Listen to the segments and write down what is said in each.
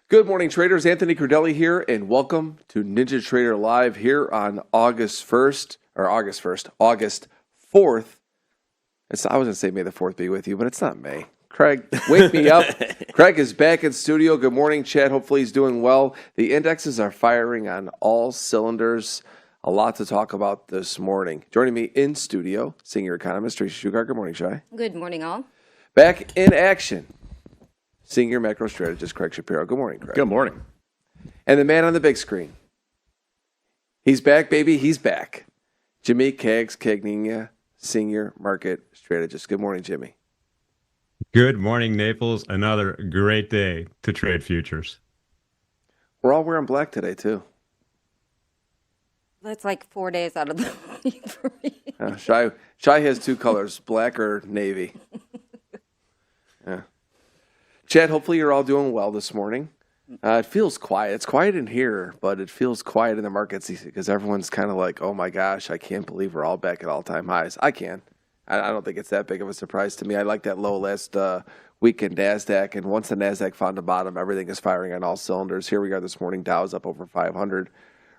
Good morning, traders. Anthony Crudele here, and welcome to NinjaTrader Live here on August 4th. I was going to say May the 4th be with you, but it's not May. Craig, wake me up. Craig is back in studio. Good morning, Chad. Hopefully he's doing well. The indexes are firing on all cylinders. A lot to talk about this morning. Joining me in studio, senior economist Tracy Shuchart. Good morning, Shai. Good morning, all. Back in action, senior macro strategist Craig Shapiro. Good morning, Craig. Good morning. And the man on the big screen. He's back, baby. He's back. Jimmy Cagnina, senior market strategist. Good morning, Jimmy. Good morning, Naples. Another great day to trade futures. We're all wearing black today, too. That's like 4 days out of the week for me. Shai has two colors, black or navy. Yeah. Chad, hopefully you're all doing well this morning. It feels quiet. It's quiet in here, but it feels quiet in the markets because everyone's kind of like, oh my gosh, I can't believe we're all back at all-time highs. I can. I don't think it's that big of a surprise to me. I like that low last week in NASDAQ, and once the NASDAQ found the bottom, everything is firing on all cylinders. Here we are this morning. Dow's up over 500.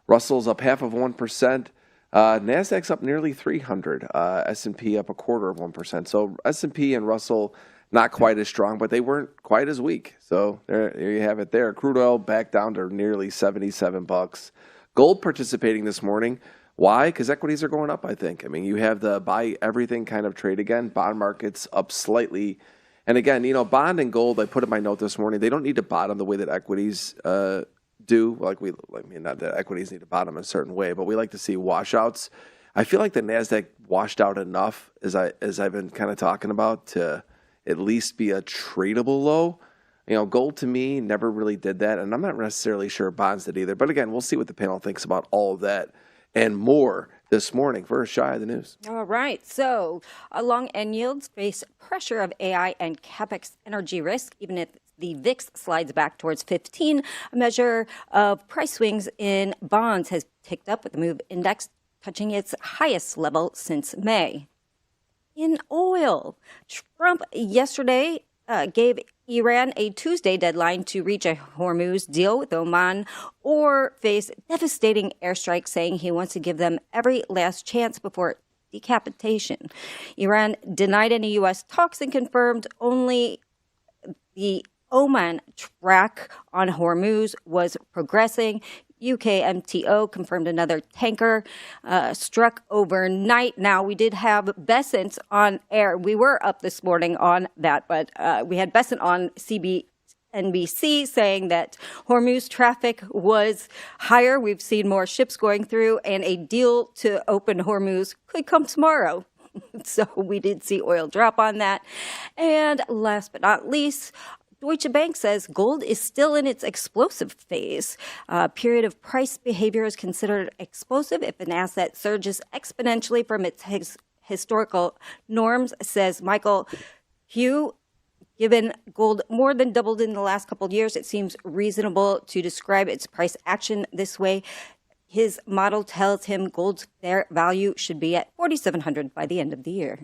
Russell's up 0.5%. NASDAQ's up nearly 300. S&P up 0.25%. So S&P and Russell not quite as strong, but they weren't quite as weak. So there you have it there. Crude oil back down to nearly $77. Gold participating this morning. Why? Because equities are going up, I think. I mean, you have the buy everything kind of trade again. Bond market's up slightly. And again, bond and gold, I put in my note this morning, they don't need to bottom the way that equities do. Not that equities need to bottom in a certain way, but we like to see washouts. I feel like the NASDAQ washed out enough, as I've been kind of talking about, to at least be a tradable low. Gold to me never really did that, and I'm not necessarily sure bonds did either. But again, we'll see what the panel thinks about all of that and more this morning. First, Shai of the news. All right. So long end yields face pressure of AI and CapEx energy risk, even if the VIX slides back towards 15. A measure of price swings in bonds has ticked up with the MOVE index touching its highest level since May. In oil, Trump yesterday gave Iran a Tuesday deadline to reach a Hormuz deal with Oman or face devastating airstrikes, saying he wants to give them every last chance before decapitation. Iran denied any U.S. talks and confirmed only the Oman track on Hormuz was progressing. UK MTO confirmed another tanker struck overnight. Now, we did have Bessent on air. We were up this morning on that, but we had Bessent on NBC saying that Hormuz traffic was higher. We've seen more ships going through, and a deal to open Hormuz could come tomorrow. So we did see oil drop on that. And last but not least, Deutsche Bank says gold is still in its explosive phase. A period of price behavior is considered explosive if an asset surges exponentially from its historical norms, says Michael Hugh. Given gold more than doubled in the last couple of years, it seems reasonable to describe its price action this way. His model tells him gold's fair value should be at $4,700 by the end of the year.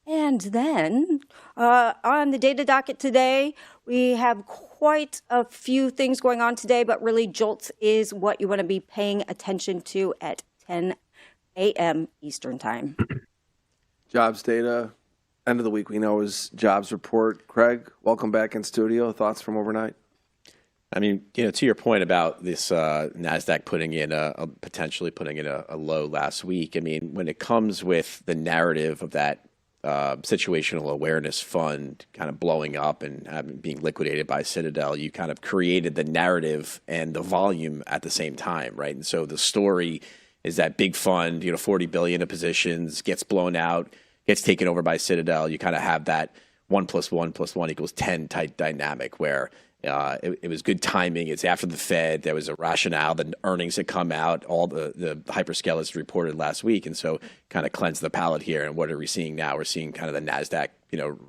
And then on the data docket today, we have quite a few things going on today, but really JOLTS is what you want to be paying attention to at 10 a.m. Eastern time. Jobs data, end of the week we know is jobs report. Craig, welcome back in studio. Thoughts from overnight? I mean, to your point about this NASDAQ potentially putting in a low last week, I mean, when it comes with the narrative of that situational awareness fund kind of blowing up and being liquidated by Citadel, you kind of created the narrative and the volume at the same time, right? And so the story is that big fund, $40 billion of positions gets blown out, gets taken over by Citadel. You kind of have that 1 + 1 + 1 = 10 type dynamic where it was good timing. It's after the Fed. There was a rationale. The earnings had come out. All the hyperscalers reported last week. And so kind of cleansed the palate here. And what are we seeing now? We're seeing kind of the NASDAQ,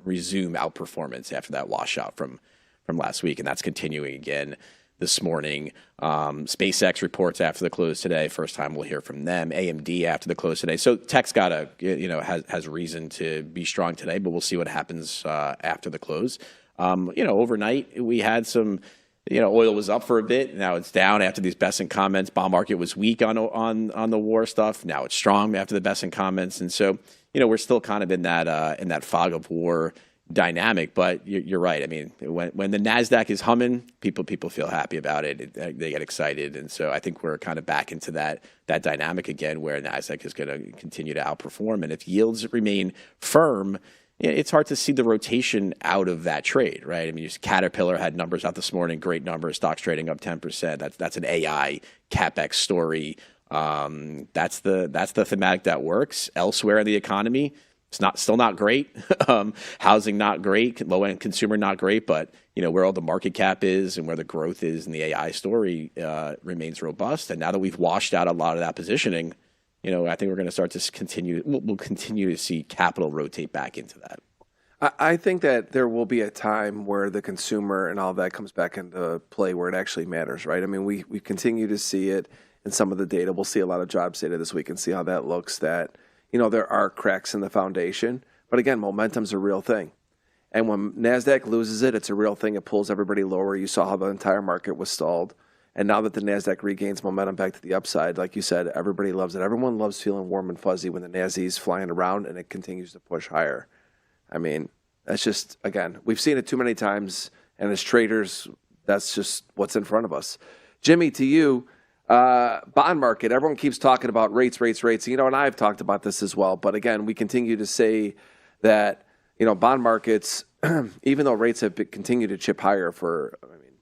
resume outperformance after that washout from last week. And that's continuing again this morning. SpaceX reports after the close today. First time we'll hear from them. AMD after the close today. So tech's got has reason to be strong today, but we'll see what happens after the close. Overnight we had some oil was up for a bit. Now it's down after these Besson comments. Bond market was weak on the war stuff. Now it's strong after the Besson comments. And so, we're still kind of in that fog of war dynamic. But you're right. I mean, when the NASDAQ is humming, people feel happy about it. They get excited. And so I think we're kind of back into that dynamic again, where NASDAQ is going to continue to outperform. And if yields remain firm, it's hard to see the rotation out of that trade, right? I mean, Caterpillar had numbers out this morning, great numbers, stocks trading up 10%. That's an AI CapEx story. That's the thematic that works. Elsewhere in the economy, it's still not great. Housing not great, low end consumer not great, but where all the market cap is and where the growth is in the AI story remains robust. And now that we've washed out a lot of that positioning, I think we're going to start to we'll continue to see capital rotate back into that. I think that there will be a time where the consumer and all that comes back into play where it actually matters, right? I mean, we continue to see it in some of the data. We'll see a lot of jobs data this week and see how that looks, that, there are cracks in the foundation. But again, momentum's a real thing. And when NASDAQ loses it, it's a real thing. It pulls everybody lower. You saw how the entire market was stalled. And now that the NASDAQ regains momentum back to the upside, like you said, everybody loves it. Everyone loves feeling warm and fuzzy when the NASDAQ's flying around and it continues to push higher. I mean, that's just, again, we've seen it too many times. And as traders, that's just what's in front of us. Jimmy, to you, bond market, everyone keeps talking about rates. And I've talked about this as well. But again, we continue to say that, bond markets, even though rates have continued to chip higher for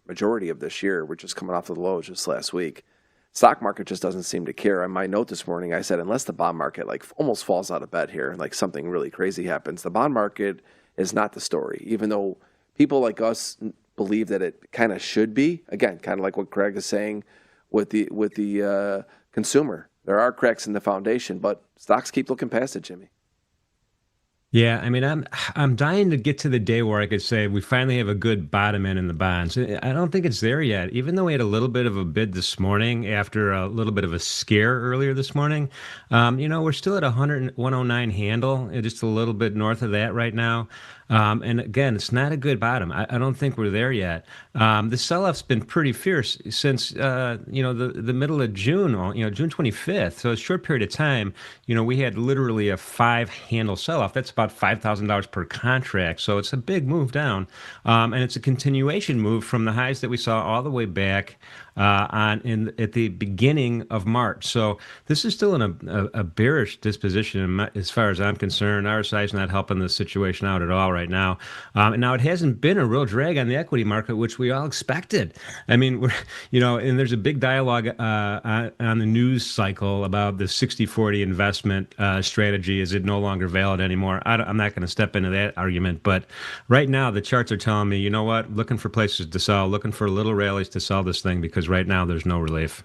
majority of this year, we're just coming off the lows just last week. Stock market just doesn't seem to care. On my note this morning, I said, unless the bond market almost falls out of bed here, something really crazy happens, the bond market is not the story, even though people like us believe that it kind of should be. Again, kind of like what Craig is saying with the consumer. There are cracks in the foundation, but stocks keep looking past it, Jimmy. Yeah, I mean, I'm dying to get to the day where I could say we finally have a good bottom end in the bonds. I don't think it's there yet. Even though we had a little bit of a bid this morning after a little bit of a scare earlier this morning, we're still at 109 handle, just a little bit north of that right now. And again, it's not a good bottom. I don't think we're there yet. The sell-off's been pretty fierce since the middle of June, June 25th. So a short period of time, we had literally a 5-handle sell-off. That's about $5,000 per contract. So it's a big move down, and it's a continuation move from the highs that we saw all the way back at the beginning of March. So this is still in a bearish disposition as far as I'm concerned. RSI is not helping the situation out at all right now. And now it hasn't been a real drag on the equity market, which we all expected. I mean, and there's a big dialogue on the news cycle about the 60-40 investment strategy. Is it no longer valid anymore? I'm not going to step into that argument. But right now, the charts are telling me, you know what, looking for places to sell, looking for little rallies to sell this thing, because right now there's no relief.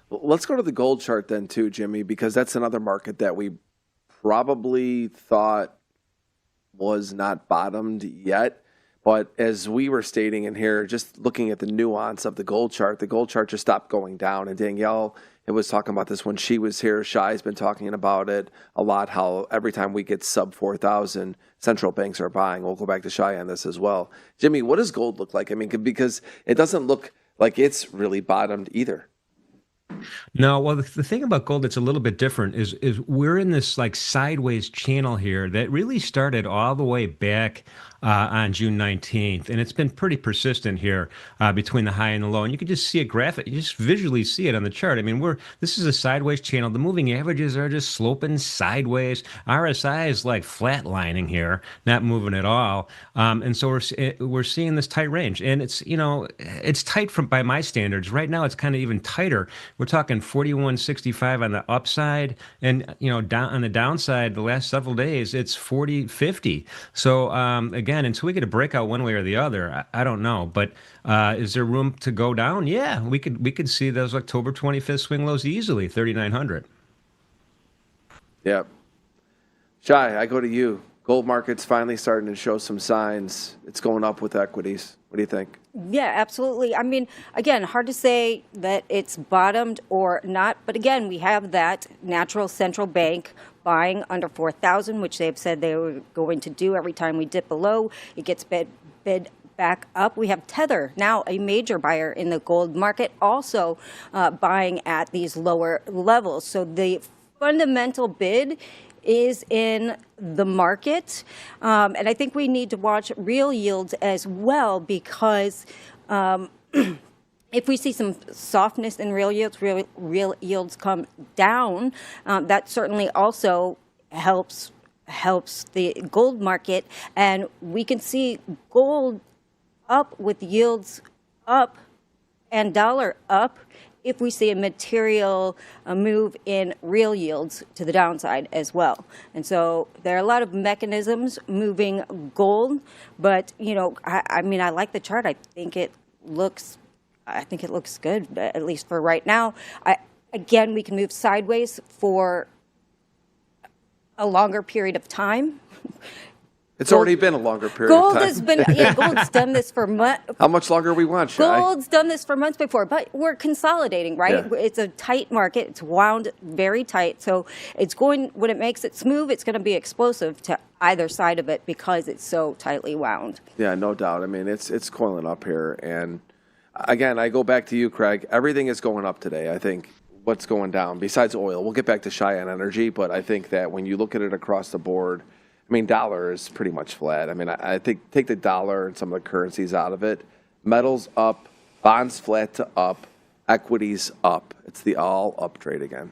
Well, let's go to the gold chart then too, Jimmy, because that's another market that we probably thought was not bottomed yet. But as we were stating in here, just looking at the nuance of the gold chart just stopped going down. And Danielle was talking about this when she was here. Shai's been talking about it a lot, how every time we get sub 4,000, central banks are buying. We'll go back to Shai on this as well. Jimmy, what does gold look like? I mean, because it doesn't look like it's really bottomed either. No, well, the thing about gold that's a little bit different is we're in this sideways channel here that really started all the way back on June 19th, and it's been pretty persistent here between the high and the low. And you can just see a graphic, you just visually see it on the chart. I mean, this is a sideways channel. The moving averages are just sloping sideways. RSI is flatlining here, not moving at all. And so we're seeing this tight range, and it's tight by my standards. Right now, it's kind of even tighter. We're talking 41.65 on the upside, and down on the downside, the last several days, it's 40.50. So again, until we get a breakout one way or the other, I don't know. But is there room to go down? Yeah, we could see those October 25th swing lows easily, 3,900. Yeah. Shai, I go to you. Gold market's finally starting to show some signs. It's going up with equities. What do you think? Yeah, absolutely. I mean, again, hard to say that it's bottomed or not. But again, we have that natural central bank buying under 4,000, which they've said they were going to do every time we dip below. It gets bid back up. We have Tether, now a major buyer in the gold market, also buying at these lower levels. So the fundamental bid is in the market. And I think we need to watch real yields as well, because if we see some softness in real yields come down, that certainly also helps the gold market. And we can see gold up with yields up and dollar up if we see a material move in real yields to the downside as well. And so there are a lot of mechanisms moving gold, but I mean, I like the chart. I think it looks good, at least for right now. Again, we can move sideways for a longer period of time. It's already been a longer period of time. Gold's done this for months. How much longer we want, Shai? Gold's done this for months before, but we're consolidating, right? Yeah. It's a tight market. It's wound very tight. So when it makes it smooth, it's going to be explosive to either side of it because it's so tightly wound. Yeah, no doubt. I mean, it's coiling up here. And again, I go back to you, Craig. Everything is going up today. I think what's going down, besides oil, we'll get back to Shai on energy, but I think that when you look at it across the board, I mean, dollar is pretty much flat. I mean, I think take the dollar and some of the currencies out of it. Metals up, bonds flat to up, equities up. It's the all up trade again.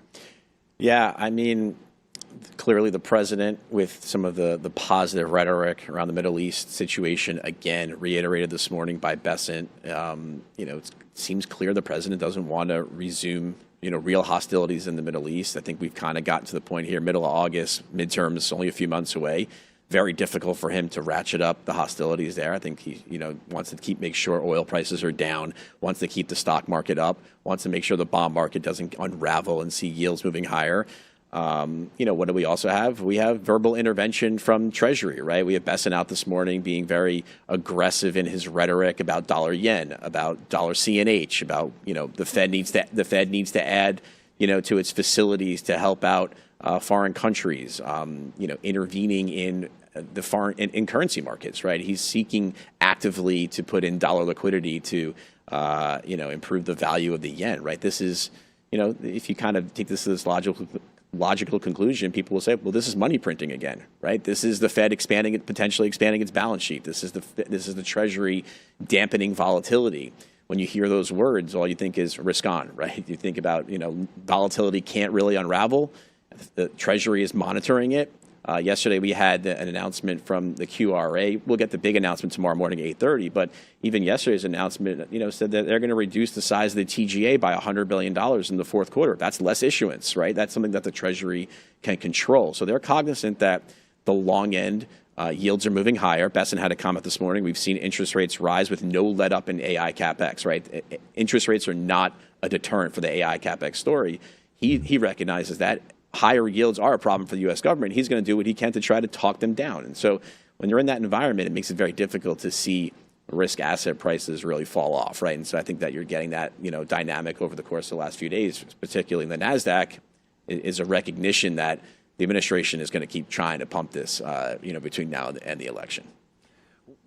Yeah, I mean, clearly the president, with some of the positive rhetoric around the Middle East situation, again, reiterated this morning by Bessent. It seems clear the president doesn't want to resume real hostilities in the Middle East. I think we've kind of gotten to the point here, middle of August, midterms, only a few months away. Very difficult for him to ratchet up the hostilities there. I think he, wants to make sure oil prices are down, wants to keep the stock market up, wants to make sure the bond market doesn't unravel and see yields moving higher. What do we also have? We have verbal intervention from Treasury, right? We have Bessent out this morning being very aggressive in his rhetoric about dollar yen, about dollar CNH, about the Fed needs to add to its facilities to help out foreign countries, intervening in the foreign in currency markets, right? He's seeking actively to put in dollar liquidity to improve the value of the yen, right? This is if you kind of take this to this logical conclusion, people will say, well, this is money printing again, right? This is the Fed potentially expanding its balance sheet. This is the Treasury dampening volatility. When you hear those words, all you think is risk on, right? You think about, volatility can't really unravel. The Treasury is monitoring it. Yesterday we had an announcement from the QRA. We'll get the big announcement tomorrow morning at 8:30. But even yesterday's announcement, said that they're going to reduce the size of the TGA by $100 billion in the fourth quarter. That's less issuance, right? That's something that the Treasury can control. So they're cognizant that the long end yields are moving higher. Bessent had a comment this morning. We've seen interest rates rise with no let up in AI CapEx, right? Interest rates are not a deterrent for the AI CapEx story. He recognizes that. Higher yields are a problem for the U.S. government. He's going to do what he can to try to talk them down. And so when you're in that environment, it makes it very difficult to see risk asset prices really fall off, right? And so I think that you're getting that, dynamic over the course of the last few days, particularly in the NASDAQ, is a recognition that the administration is going to keep trying to pump this, between now and the election.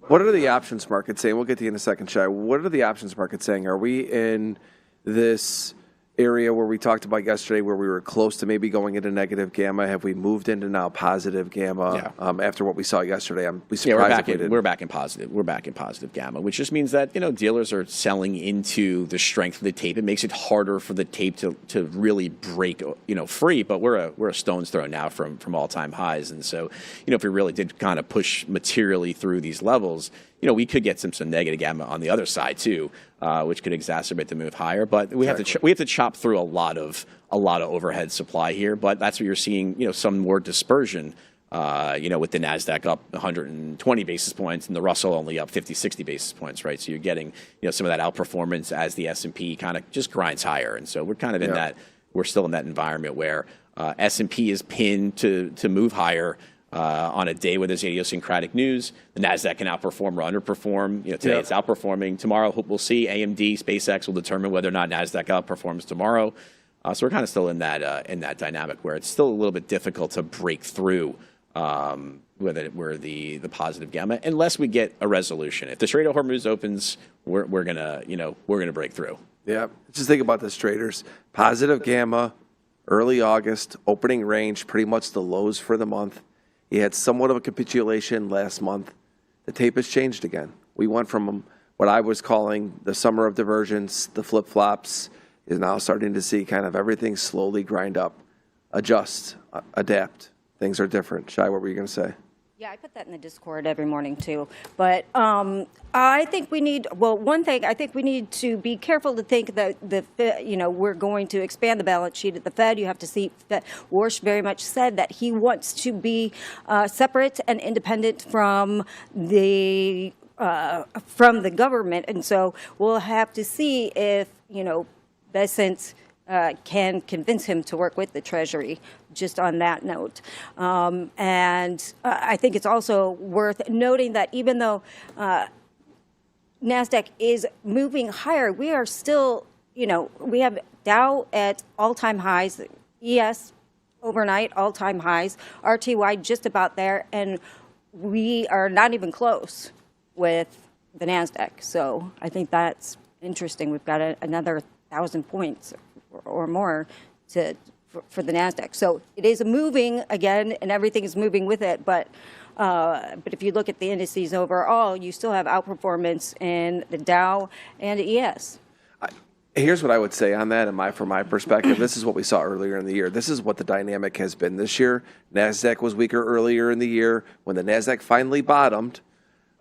What are the options markets saying? We'll get to you in a second, Shai. What are the options markets saying? Are we in this area where we talked about yesterday where we were close to maybe going into negative gamma? Have we moved into now positive gamma after what we saw yesterday? We're back in positive gamma, which just means that dealers are selling into the strength of the tape. It makes it harder for the tape to really break free, but we're a stone's throw now from all-time highs. And so if we really did kind of push materially through these levels, we could get some negative gamma on the other side too, which could exacerbate the move higher. But we have to chop through a lot of overhead supply here. But that's what you're seeing, some more dispersion. With the NASDAQ up 120 basis points and the Russell only up 50, 60 basis points, right? So you're getting some of that outperformance as the S&P kind of just grinds higher. And so we're kind of in that. We're still in that environment where S&P is pinned to move higher. On a day where there's idiosyncratic news, the NASDAQ can outperform or underperform. Today it's outperforming. Tomorrow we'll see. AMD, SpaceX will determine whether or not NASDAQ outperforms tomorrow. So we're kind of still in that dynamic where it's still a little bit difficult to break through whether we're the positive gamma, unless we get a resolution. If the Strait of Hormuz opens, we're gonna break through. Yeah, just think about this, traders. Positive gamma, early August, opening range, pretty much the lows for the month. You had somewhat of a capitulation last month. The tape has changed again. We went from what I was calling the summer of divergence, the flip-flops, is now starting to see kind of everything slowly grind up, adjust, adapt. Things are different. Shai, what were you going to say? Yeah, I put that in the Discord every morning too. But I think we need, one thing, I think we need to be careful to think that we're going to expand the balance sheet at the Fed. You have to see that Warsh very much said that he wants to be separate and independent from the government. And so we'll have to see if, Bessent can convince him to work with the Treasury, just on that note. And I think it's also worth noting that even though NASDAQ is moving higher, we are still, we have Dow at all-time highs, ES overnight all-time highs, RTY just about there, and we are not even close with the NASDAQ. So I think that's interesting. We've got another 1,000 points or more for the NASDAQ. So it is moving again, and everything is moving with it. But if you look at the indices overall, you still have outperformance in the Dow and the ES. Here's what I would say on that, and from my perspective, this is what we saw earlier in the year. This is what the dynamic has been this year. NASDAQ was weaker earlier in the year. When the NASDAQ finally bottomed,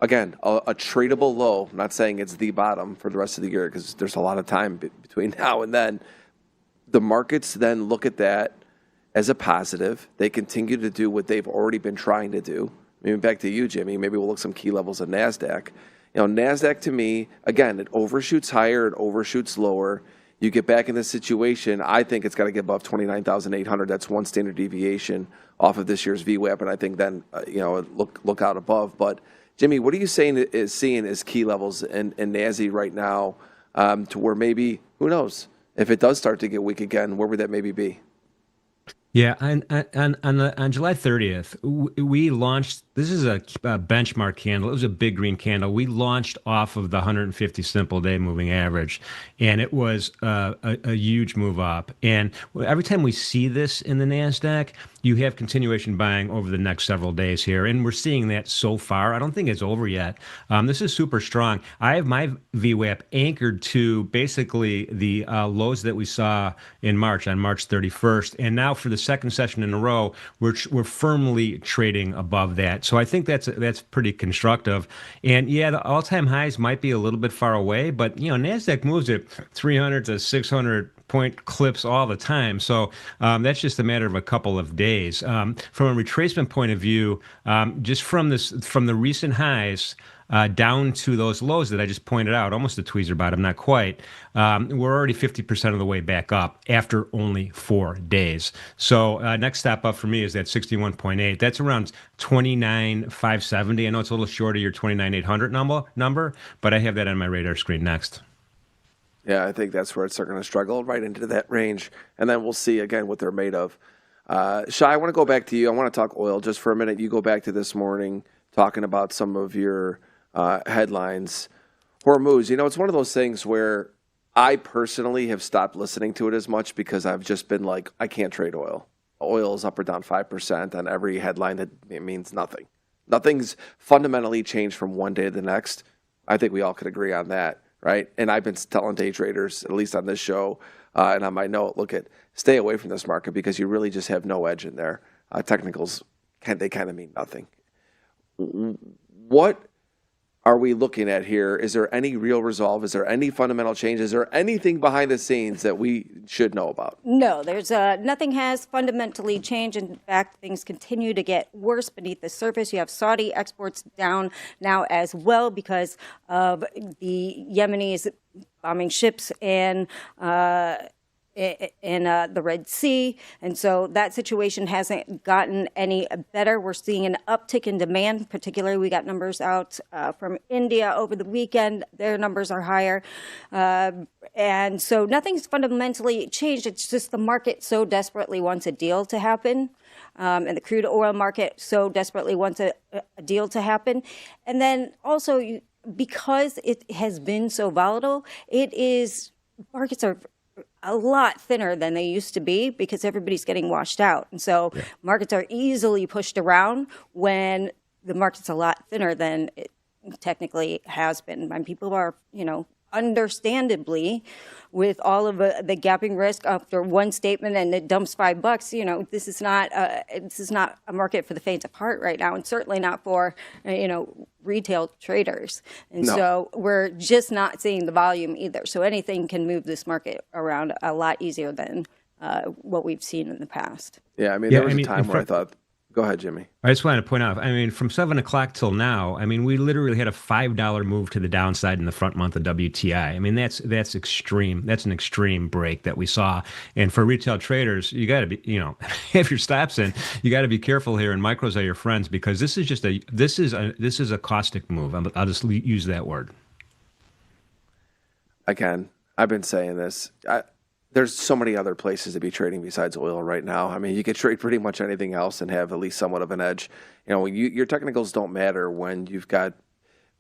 again, a tradable low, I'm not saying it's the bottom for the rest of the year because there's a lot of time between now and then. The markets then look at that as a positive. They continue to do what they've already been trying to do. Maybe back to you, Jimmy. Maybe we'll look some key levels of NASDAQ. NASDAQ to me, again, it overshoots higher, it overshoots lower. You get back in this situation, I think it's got to get above 29,800. That's one standard deviation off of this year's VWAP, and I think then, look out above. But, Jimmy, what are you seeing as key levels in NASI right now to where maybe, who knows, if it does start to get weak again, where would that maybe be? Yeah, on July 30th, we launched, this is a benchmark candle. It was a big green candle. We launched off of the 150 simple day moving average, and it was a huge move up. And every time we see this in the NASDAQ, you have continuation buying over the next several days here, and we're seeing that so far. I don't think it's over yet. This is super strong. I have my VWAP anchored to basically the lows that we saw in March, on March 31st, and now for the second session in a row, we're firmly trading above that. So I think that's pretty constructive. And yeah, the all-time highs might be a little bit far away, but NASDAQ moves at 300 to 600 point clips all the time. So that's just a matter of a couple of days. From a retracement point of view, just from the recent highs down to those lows that I just pointed out, almost a tweezer bottom, not quite, we're already 50% of the way back up after only 4 days. So next step up for me is that 61.8. That's around 29,570. I know it's a little short of your 29,800 number, but I have that on my radar screen next. Yeah, I think that's where it's going to struggle right into that range. And then we'll see again what they're made of. Shai, I want to go back to you. I want to talk oil just for a minute. You go back to this morning talking about some of your headlines. Hormuz, it's one of those things where I personally have stopped listening to it as much because I've just been like, I can't trade oil. Oil is up or down 5% on every headline. That it means nothing. Nothing's fundamentally changed from one day to the next. I think we all could agree on that. Right, and I've been telling day traders, at least on this show, and on my note, stay away from this market because you really just have no edge in there. Technicals, they kind of mean nothing. What are we looking at here? Is there any real resolve? Is there any fundamental change? Is there anything behind the scenes that we should know about? No, there's nothing has fundamentally changed. In fact, things continue to get worse beneath the surface. You have Saudi exports down now as well because of the Yemenis bombing ships in the Red Sea. And so that situation hasn't gotten any better. We're seeing an uptick in demand, particularly we got numbers out from India over the weekend. Their numbers are higher. And so nothing's fundamentally changed. It's just the market so desperately wants a deal to happen. and the crude oil market so desperately wants a deal to happen. And then also, because it has been so volatile, markets are a lot thinner than they used to be because everybody's getting washed out. And so markets are easily pushed around when the market's a lot thinner than it technically has been. And people are, understandably, with all of the gapping risk after one statement and it dumps $5, this is not a market for the faint of heart right now, and certainly not for, retail traders. And so we're just not seeing the volume either. So anything can move this market around a lot easier than what we've seen in the past. Yeah, there was a time where I thought, go ahead, Jimmy. I just wanted to point out, from 7 o'clock till now, we literally had a $5 move to the downside in the front month of WTI. That's extreme. That's an extreme break that we saw. And for retail traders, you got to be, if your stops in, you got to be careful here. And micros are your friends, because this is a caustic move. I'll just use that word. Again, I've been saying this. There's so many other places to be trading besides oil right now. You could trade pretty much anything else and have at least somewhat of an edge. Your technicals don't matter when you've got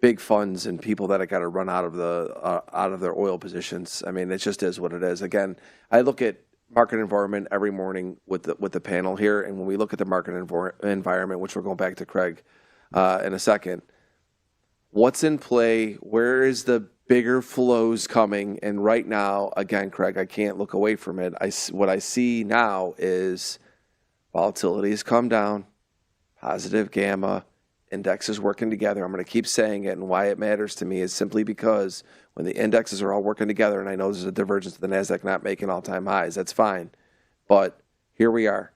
big funds and people that have got to run out of their oil positions. It just is what it is. Again, I look at market environment every morning with the panel here, and when we look at the market environment, which we're going back to Craig in a second, what's in play? Where is the bigger flows coming? And right now, again, Craig, I can't look away from it. What I see now is volatility has come down, positive gamma, indexes working together. I'm going to keep saying it, and why it matters to me is simply because when the indexes are all working together, and I know there's a divergence of the NASDAQ not making all-time highs, that's fine. But here we are.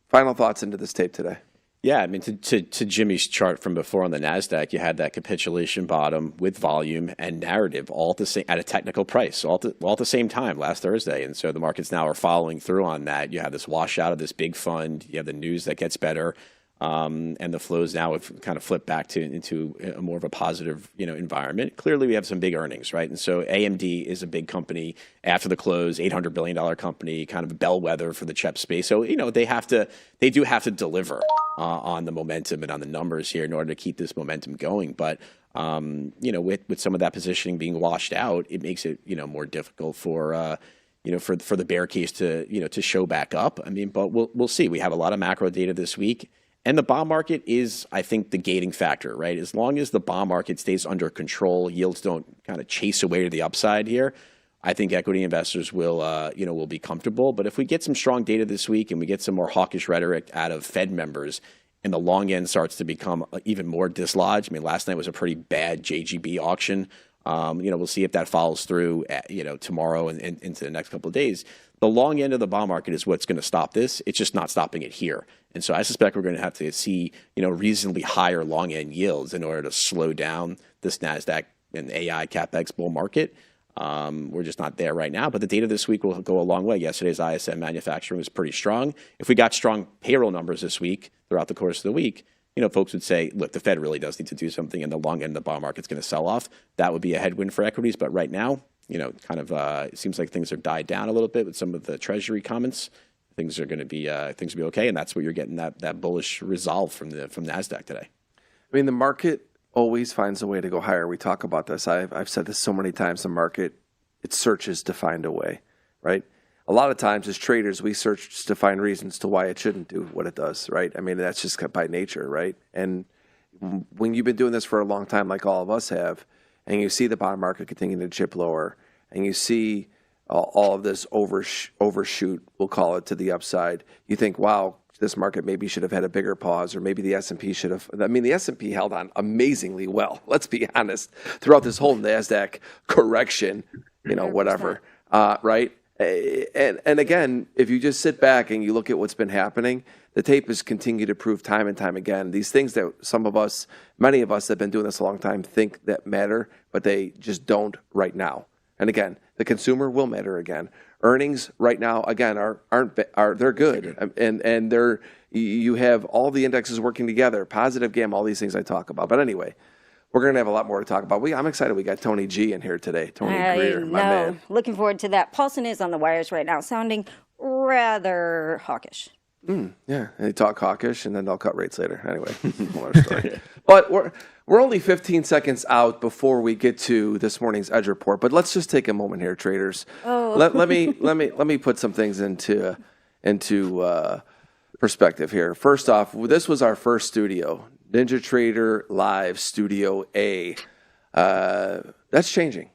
Final thoughts into this tape today. Yeah, to Jimmy's chart from before on the NASDAQ, you had that capitulation bottom with volume and narrative all at a technical price, all at the same time last Thursday. And so the markets now are following through on that. You have this washout of this big fund. You have the news that gets better. And the flows now have kind of flipped back into a more of a positive, environment. Clearly, we have some big earnings, right? And so AMD is a big company after the close, $800 billion company, kind of a bellwether for the CHEP space. So, they do have to deliver on the momentum and on the numbers here in order to keep this momentum going. But, with some of that positioning being washed out, it makes it, more difficult for the bear case to show back up. But we'll see. We have a lot of macro data this week. And the bond market is, I think, the gating factor, right? As long as the bond market stays under control, yields don't kind of chase away to the upside here, I think equity investors will be comfortable. But if we get some strong data this week and we get some more hawkish rhetoric out of Fed members and the long end starts to become even more dislodged, last night was a pretty bad JGB auction. We'll see if that follows through, tomorrow and into the next couple of days. The long end of the bond market is what's going to stop this. It's just not stopping it here. And so I suspect we're going to have to see, reasonably higher long end yields in order to slow down this NASDAQ and AI CapEx bull market. We're just not there right now, but the data this week will go a long way. Yesterday's ISM manufacturing was pretty strong. If we got strong payroll numbers this week throughout the course of the week, folks would say, look, the Fed really does need to do something and the long end of the bond market's going to sell off. That would be a headwind for equities. But right now, it seems like things are died down a little bit with some of the Treasury comments. Things are going to be okay, and that's what you're getting that bullish resolve from NASDAQ today. The market always finds a way to go higher. We talk about this. I've said this so many times. The market, it searches to find a way, right? A lot of times as traders, we search to find reasons to why it shouldn't do what it does, right? That's just by nature, right? And when you've been doing this for a long time, like all of us have, and you see the bond market continuing to chip lower, and you see all of this overshoot, we'll call it, to the upside, you think, wow, this market maybe should have had a bigger pause, or maybe the S&P should have. The S&P held on amazingly well, let's be honest, throughout this whole NASDAQ correction, whatever, right? And again, if you just sit back and you look at what's been happening, the tape has continued to prove time and time again, these things that many of us that have been doing this a long time think that matter, but they just don't right now. And again, the consumer will matter again. Earnings right now, again, they're good, and you have all the indexes working together, positive gamma, all these things I talk about. But anyway, we're going to have a lot more to talk about. I'm excited we got Tony G in here today. Tony Greer, my man. Looking forward to that. Paulson is on the wires right now, sounding rather hawkish. Yeah, and they talk hawkish, and then they'll cut rates later. Anyway, another story. But we're only 15 seconds out before we get to this morning's Edge report. But let's just take a moment here, traders. Oh. Let me put some things into perspective here. First off, this was our first studio, NinjaTrader Live Studio A. That's changing.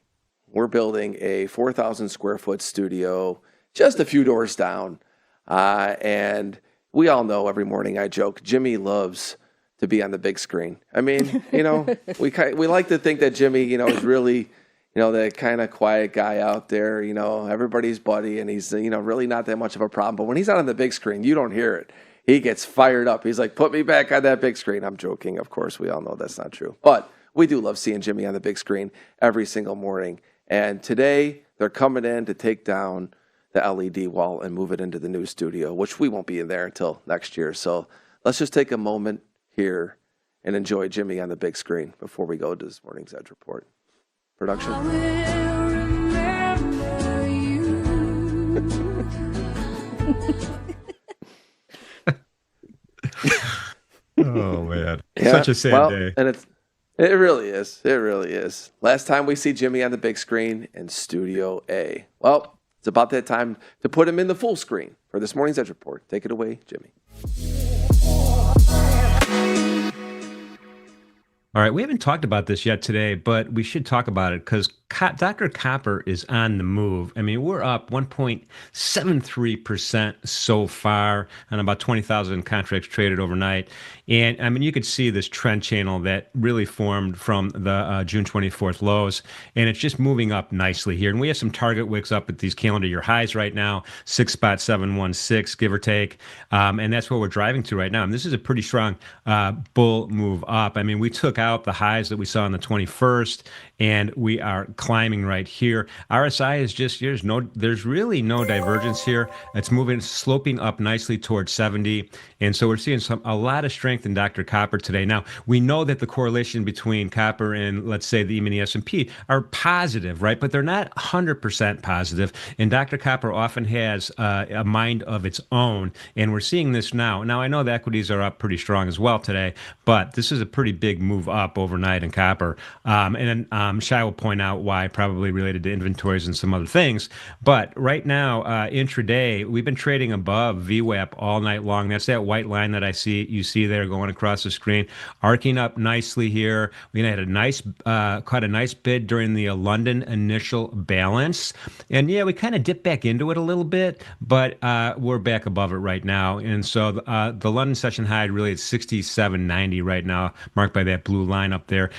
We're building a 4,000 square foot studio just a few doors down. And we all know every morning I joke, Jimmy loves to be on the big screen. I mean, we like to think that Jimmy, is really, that kind of quiet guy out there, everybody's buddy, and he's, really not that much of a problem. But when he's out on the big screen, you don't hear it. He gets fired up. He's like, put me back on that big screen. I'm joking. Of course, we all know that's not true. But we do love seeing Jimmy on the big screen every single morning. And today they're coming in to take down the LED wall and move it into the new studio, which we won't be in there until next year. So let's just take a moment here and enjoy Jimmy on the big screen before we go to this morning's Edge report. Production. Oh man, Yeah, such a sad day. And it really is. It really is. Last time we see Jimmy on the big screen in Studio A. Well, it's about that time to put him in the full screen for this morning's Edge report. Take it away, Jimmy. All right, we haven't talked about this yet today, but we should talk about it because Dr. Copper is on the move. I mean, we're up 1.73% so far on about 20,000 contracts traded overnight. And I mean, you could see this trend channel that really formed from the June 24th lows, and it's just moving up nicely here. And we have some target wicks up at these calendar year highs right now, 6.716, give or take. And that's what we're driving to right now. And this is a pretty strong bull move up. I mean, we took out the highs that we saw on the 21st, and we are climbing right here. RSI is just, there's really no divergence here. It's moving, sloping up nicely towards 70. And so we're seeing a lot of strength in Dr. Copper today. Now, we know that the correlation between copper and, let's say, the E-mini S&P are positive, right? But they're not 100% positive. And Dr. Copper often has a mind of its own. And we're seeing this now. Now, I know the equities are up pretty strong as well today, but this is a pretty big move up overnight in copper. And then Shai will point out why, probably related to inventories and some other things. But right now, intraday, we've been trading above VWAP all night long. That's that white line that you see there going across the screen, arcing up nicely here. We had a nice, caught a nice bid during the London initial balance. And yeah, we kind of dipped back into it a little bit, but we're back above it right now. And so the London session high really at 67.90 right now, marked by that blue line up there.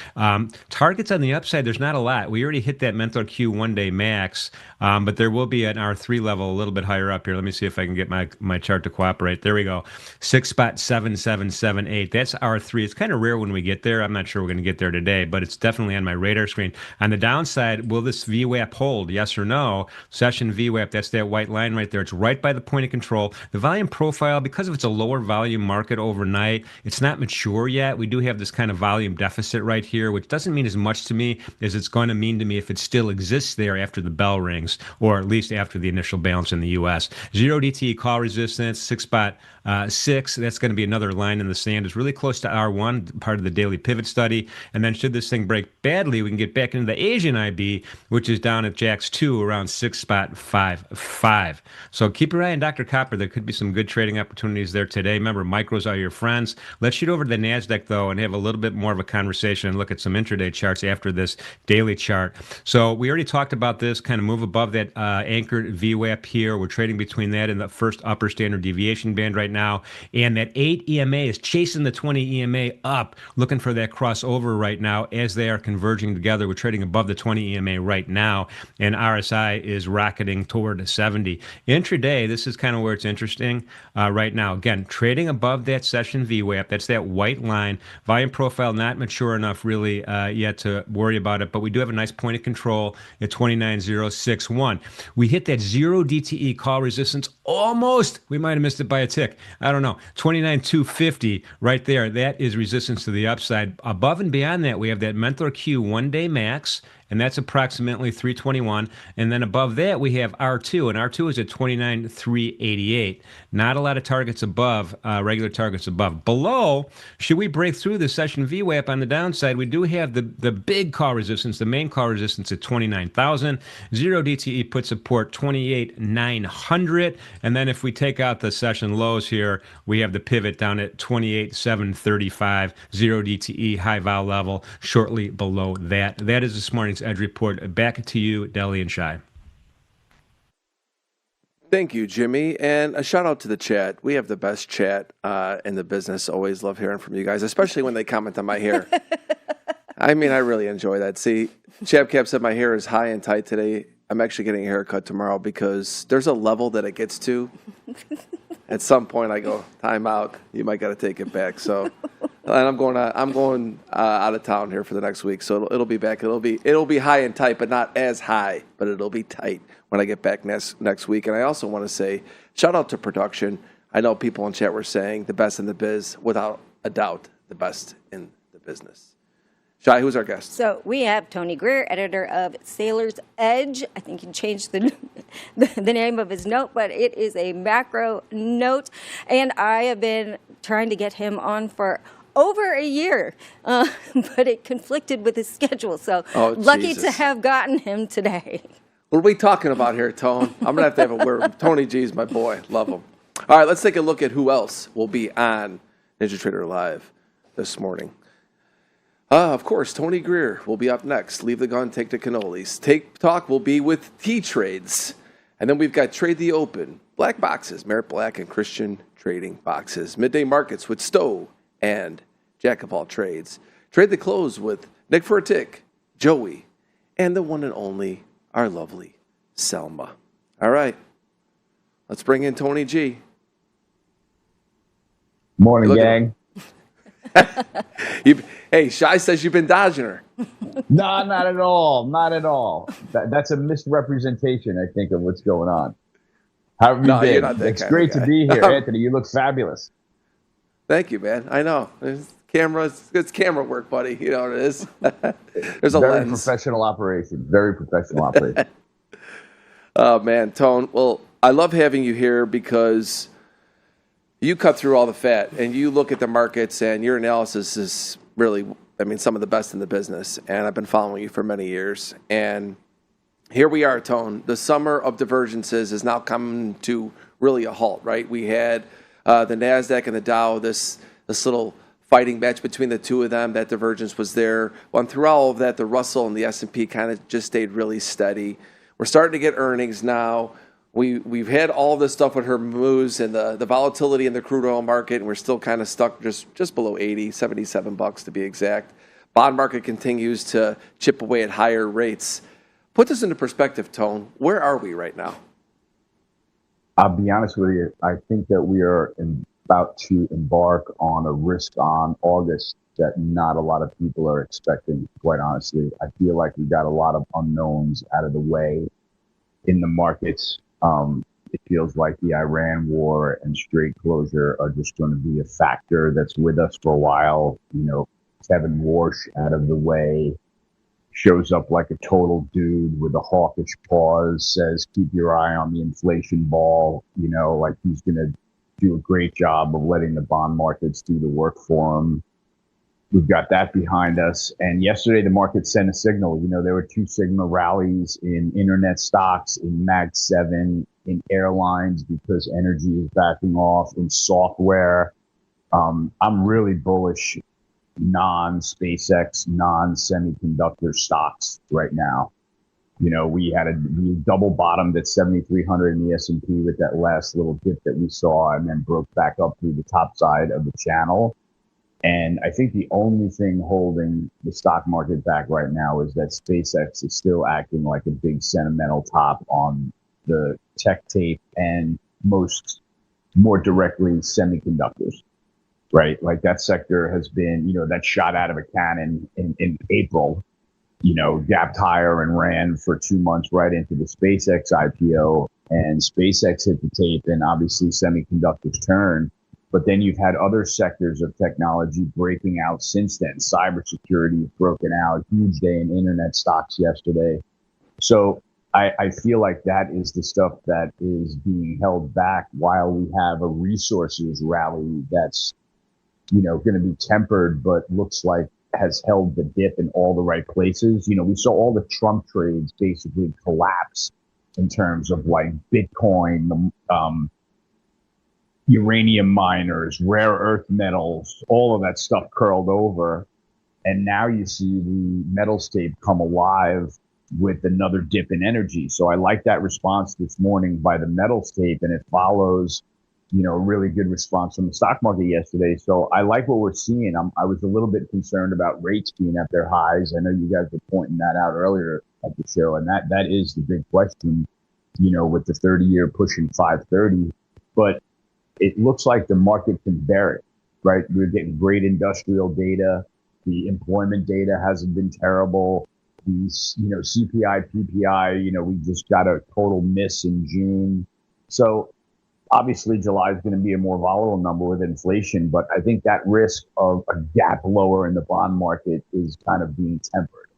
Targets on the upside, there's not a lot. We already hit that MenthorQ one-day max, but there will be an R3 level a little bit higher up here. Let me see if I can get my chart to cooperate. There we go. 6.7778. That's R3. It's kind of rare when we get there. I'm not sure we're going to get there today, but it's definitely on my radar screen. On the downside, will this VWAP hold? Yes or no? Session VWAP, that's that white line right there. It's right by the point of control. The volume profile, because it's a lower volume market overnight, it's not mature yet. We do have this kind of volume deficit right here, which doesn't mean as much to me as it's going to mean to me if it still exists there after the bell rings, or at least after the initial bounce in the U.S. Zero DTE call resistance, 6.6. That's going to be another line in the sand. It's really close to R1, part of the daily pivot study. And then should this thing break badly, we can get back into the Asian IB, which is down at JAX 2 around 6.55. So keep your eye on Dr. Copper. There could be some good trading opportunities there today. Remember, micros are your friends. Let's shoot over to the NASDAQ, though, and have a little bit more of a conversation and look at some intraday charts after this daily chart. So we already talked about this, kind of move above that anchored VWAP here. We're trading between that and the first upper standard deviation band right now. And that 8 EMA is chasing the 20 EMA up, looking for that crossover right now as they are converging together. We're trading above the 20 EMA right now, and RSI is rocketing toward 70. Intraday, this is kind of where it's interesting right now. Again, trading above that session VWAP. That's that white line. Volume profile not mature enough really yet to worry about it, but we do have a nice point of control at 29.061. We hit that zero DTE call resistance almost. We might have missed it by a tick. I don't know. 29.250 right there. That is resistance to the upside. Above and beyond that, we have that MenthorQ one-day max and that's approximately 321. And then above that, we have R2, and R2 is at 29,388. Not a lot of targets above, regular targets above. Below, should we break through the session VWAP on the downside, we do have the big call resistance, the main call resistance at 29,000. Zero DTE put support 28,900. And then if we take out the session lows here, we have the pivot down at 28,735. Zero DTE high vol level shortly below that. That is this morning's Edge Report. Back to you, Deli and Shai. Thank you, Jimmy. And a shout out to the chat. We have the best chat in the business. Always love hearing from you guys, especially when they comment on my hair. I mean, I really enjoy that. See, Chapcap said my hair is high and tight today. I'm actually getting a haircut tomorrow because there's a level that it gets to. At some point, I go, time out. You might got to take it back. So, and I'm going out of town here for the next week. So it'll be back. It'll be high and tight, but not as high. But it'll be tight when I get back next week. And I also want to say, shout out to production. I know people in chat were saying the best in the biz, without a doubt, the best in the business. Shai, who's our guest? So we have Tony Greer, editor of Sailor's Edge. I think he changed the name of his note, but it is a macro note. And I have been trying to get him on for over a year, but it conflicted with his schedule. So lucky to have gotten him today. What are we talking about here, Tone? I'm going to have a word. Tony G's my boy. Love him. All right, let's take a look at who else will be on NinjaTrader Live this morning. Of course, Tony Greer will be up next. Leave the gun, take the cannolis. Take Talk will be with TTrades. And then we've got Trade the Open, Black Boxes, Merritt Black and Christian Trading Boxes. Midday Markets with Stowe and Jack of All Trades. Trade the Close with Nick for a Tick, Joey, and the one and only, our lovely Selma. All right, let's bring in Tony G. Morning, gang. Hey, Shai says you've been dodging her. No, not at all. Not at all. That's a misrepresentation, I think, of what's going on. How have you been? It's great to be here, Anthony. You look fabulous. Thank you, man. I know. It's camera work, buddy. You know what it is. There's a very lens. Professional operation. Very professional operation. Oh, man, Tone. Well, I love having you here because you cut through all the fat and you look at the markets, and your analysis is really, some of the best in the business. And I've been following you for many years. And here we are, Tone. The summer of divergences is now coming to really a halt, right? We had the NASDAQ and the Dow, this little fighting match between the two of them. That divergence was there. Well, and through all of that, the Russell and the S&P kind of just stayed really steady. We're starting to get earnings now. We've had all this stuff with her moves and the volatility in the crude oil market, and we're still kind of stuck just below 80, $77 to be exact. Bond market continues to chip away at higher rates. Put this into perspective, Tone. Where are we right now? I'll be honest with you. I think that we are about to embark on a risk-on August that not a lot of people are expecting, quite honestly. I feel like we got a lot of unknowns out of the way in the markets. It feels like the Iran war and Strait closure are just going to be a factor that's with us for a while. Kevin Warsh out of the way, shows up like a total dude with a hawkish pause, says, keep your eye on the inflation ball, like he's going to do a great job of letting the bond markets do the work for him. We've got that behind us. And yesterday, the market sent a signal. There were 2 Sigma rallies in internet stocks, in Mag 7, in airlines because energy is backing off, in software. I'm really bullish non-SpaceX, non-semiconductor stocks right now. We double bottomed at 7,300 in the S&P with that last little dip that we saw, and then broke back up through the top side of the channel. And I think the only thing holding the stock market back right now is that SpaceX is still acting like a big sentimental top on the tech tape, and more directly semiconductors, right? Like that sector has been, that shot out of a cannon in April, gapped higher and ran for 2 months right into the SpaceX IPO, and SpaceX hit the tape, and obviously semiconductors turn. But then you've had other sectors of technology breaking out since then. Cybersecurity has broken out, huge day in internet stocks yesterday. So I feel like that is the stuff that is being held back while we have a resources rally that's, going to be tempered, but looks like has held the dip in all the right places. We saw all the Trump trades basically collapse in terms of like Bitcoin, uranium miners, rare earth metals, all of that stuff curled over. And now you see the metals tape come alive with another dip in energy. So I like that response this morning by the metals tape, and it follows, a really good response from the stock market yesterday. So I like what we're seeing. I was a little bit concerned about rates being at their highs. I know you guys were pointing that out earlier at the show, and that is the big question, with the 30-year pushing 530. But it looks like the market can bear it, right? We're getting great industrial data. The employment data hasn't been terrible. These, CPI, PPI, we just got a total miss in June. So obviously July is going to be a more volatile number with inflation, but I think that risk of a gap lower in the bond market is kind of being tempered.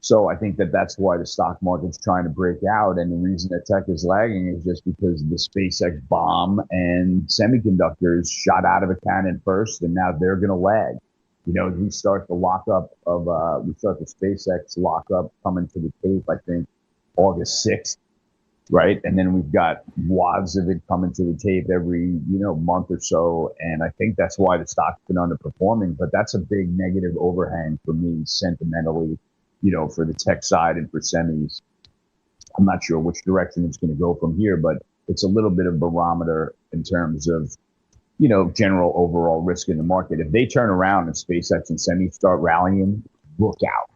So I think that's why the stock market's trying to break out. And the reason that tech is lagging is just because the SpaceX bomb and semiconductors shot out of a cannon first, and now they're going to lag. We start the lockup of, we start the SpaceX lockup coming to the tape, I think, August 6th, right? And then we've got wads of it coming to the tape every, month or so. And I think that's why the stock's been underperforming. But that's a big negative overhang for me sentimentally, for the tech side and for semis. I'm not sure which direction it's going to go from here, but it's a little bit of barometer in terms of, general overall risk in the market. If they turn around and SpaceX and semis start rallying, look out.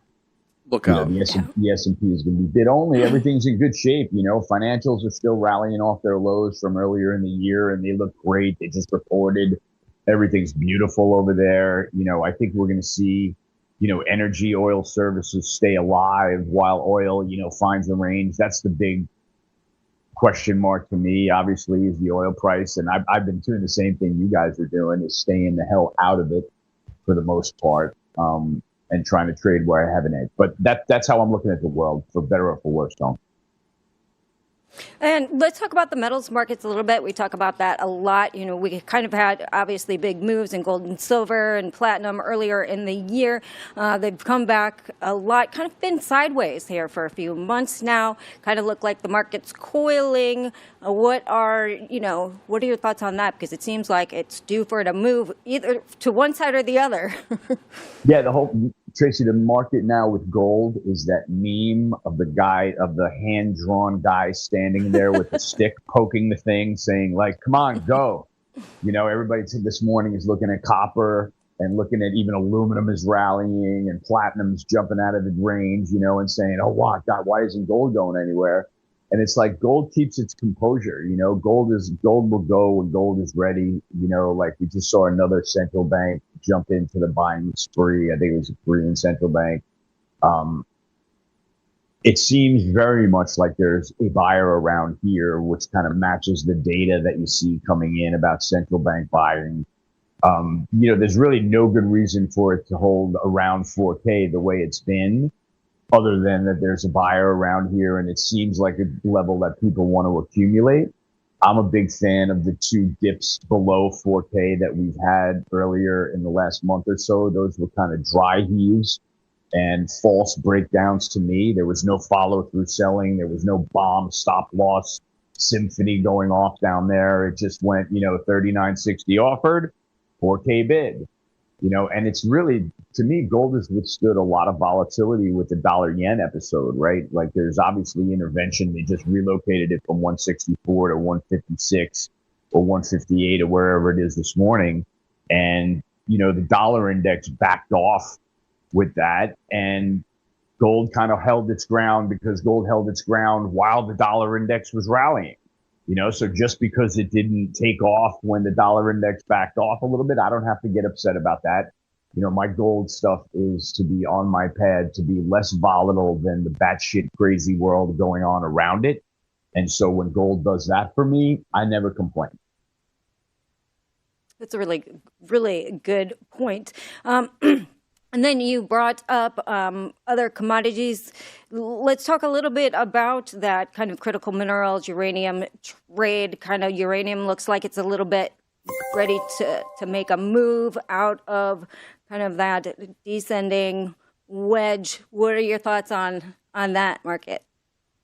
Look out. The S&P is going to be bid only. Everything's in good shape. Financials are still rallying off their lows from earlier in the year, and they look great. They just reported everything's beautiful over there. I think we're going to see, energy, oil services stay alive while oil, finds the range. That's the big question mark to me, obviously, is the oil price. And I've been doing the same thing you guys are doing, is staying the hell out of it for the most part, and trying to trade where I have an edge. But that's how I'm looking at the world, for better or for worse, Tom. And let's talk about the metals markets a little bit. We talk about that a lot. We kind of had obviously big moves in gold and silver and platinum earlier in the year. They've come back a lot, kind of been sideways here for a few months now. Kind of look like the market's coiling. What are your thoughts on that? Because it seems like it's due for it to move either to one side or the other. Yeah, Tracy, the market now with gold is that meme of the hand-drawn guy standing there with the stick poking the thing, saying like, come on, go. Everybody this morning is looking at copper and looking at even aluminum is rallying and platinum's jumping out of the range, and saying, oh, wow, God, why isn't gold going anywhere? And it's like gold keeps its composure. Gold will go when gold is ready. Like we just saw another central bank jump into the buying spree. I think it was a Korean central bank. It seems very much like there's a buyer around here, which kind of matches the data that you see coming in about central bank buying. There's really no good reason for it to hold around 4K the way it's been, other than that there's a buyer around here and it seems like a level that people want to accumulate. I'm a big fan of the two dips below 4K that we've had earlier in the last month or so. Those were kind of dry heaves and false breakdowns to me. There was no follow through selling. There was no bomb stop loss symphony going off down there. It just went, 39.60 offered, 4K bid. And it's really, to me, gold has withstood a lot of volatility with the dollar yen episode, right? Like there's obviously intervention. They just relocated it from 164 to 156 or 158 or wherever it is this morning. And, the dollar index backed off with that, and gold kind of held its ground because gold held its ground while the dollar index was rallying. So just because it didn't take off when the dollar index backed off a little bit, I don't have to get upset about that. My gold stuff is to be on my pad, to be less volatile than the batshit crazy world going on around it. And so when gold does that for me, I never complain. That's a really, really good point. And then you brought up other commodities. Let's talk a little bit about that kind of critical minerals, uranium trade. Kind of uranium looks like it's a little bit ready to make a move out of kind of that descending wedge. What are your thoughts on that market?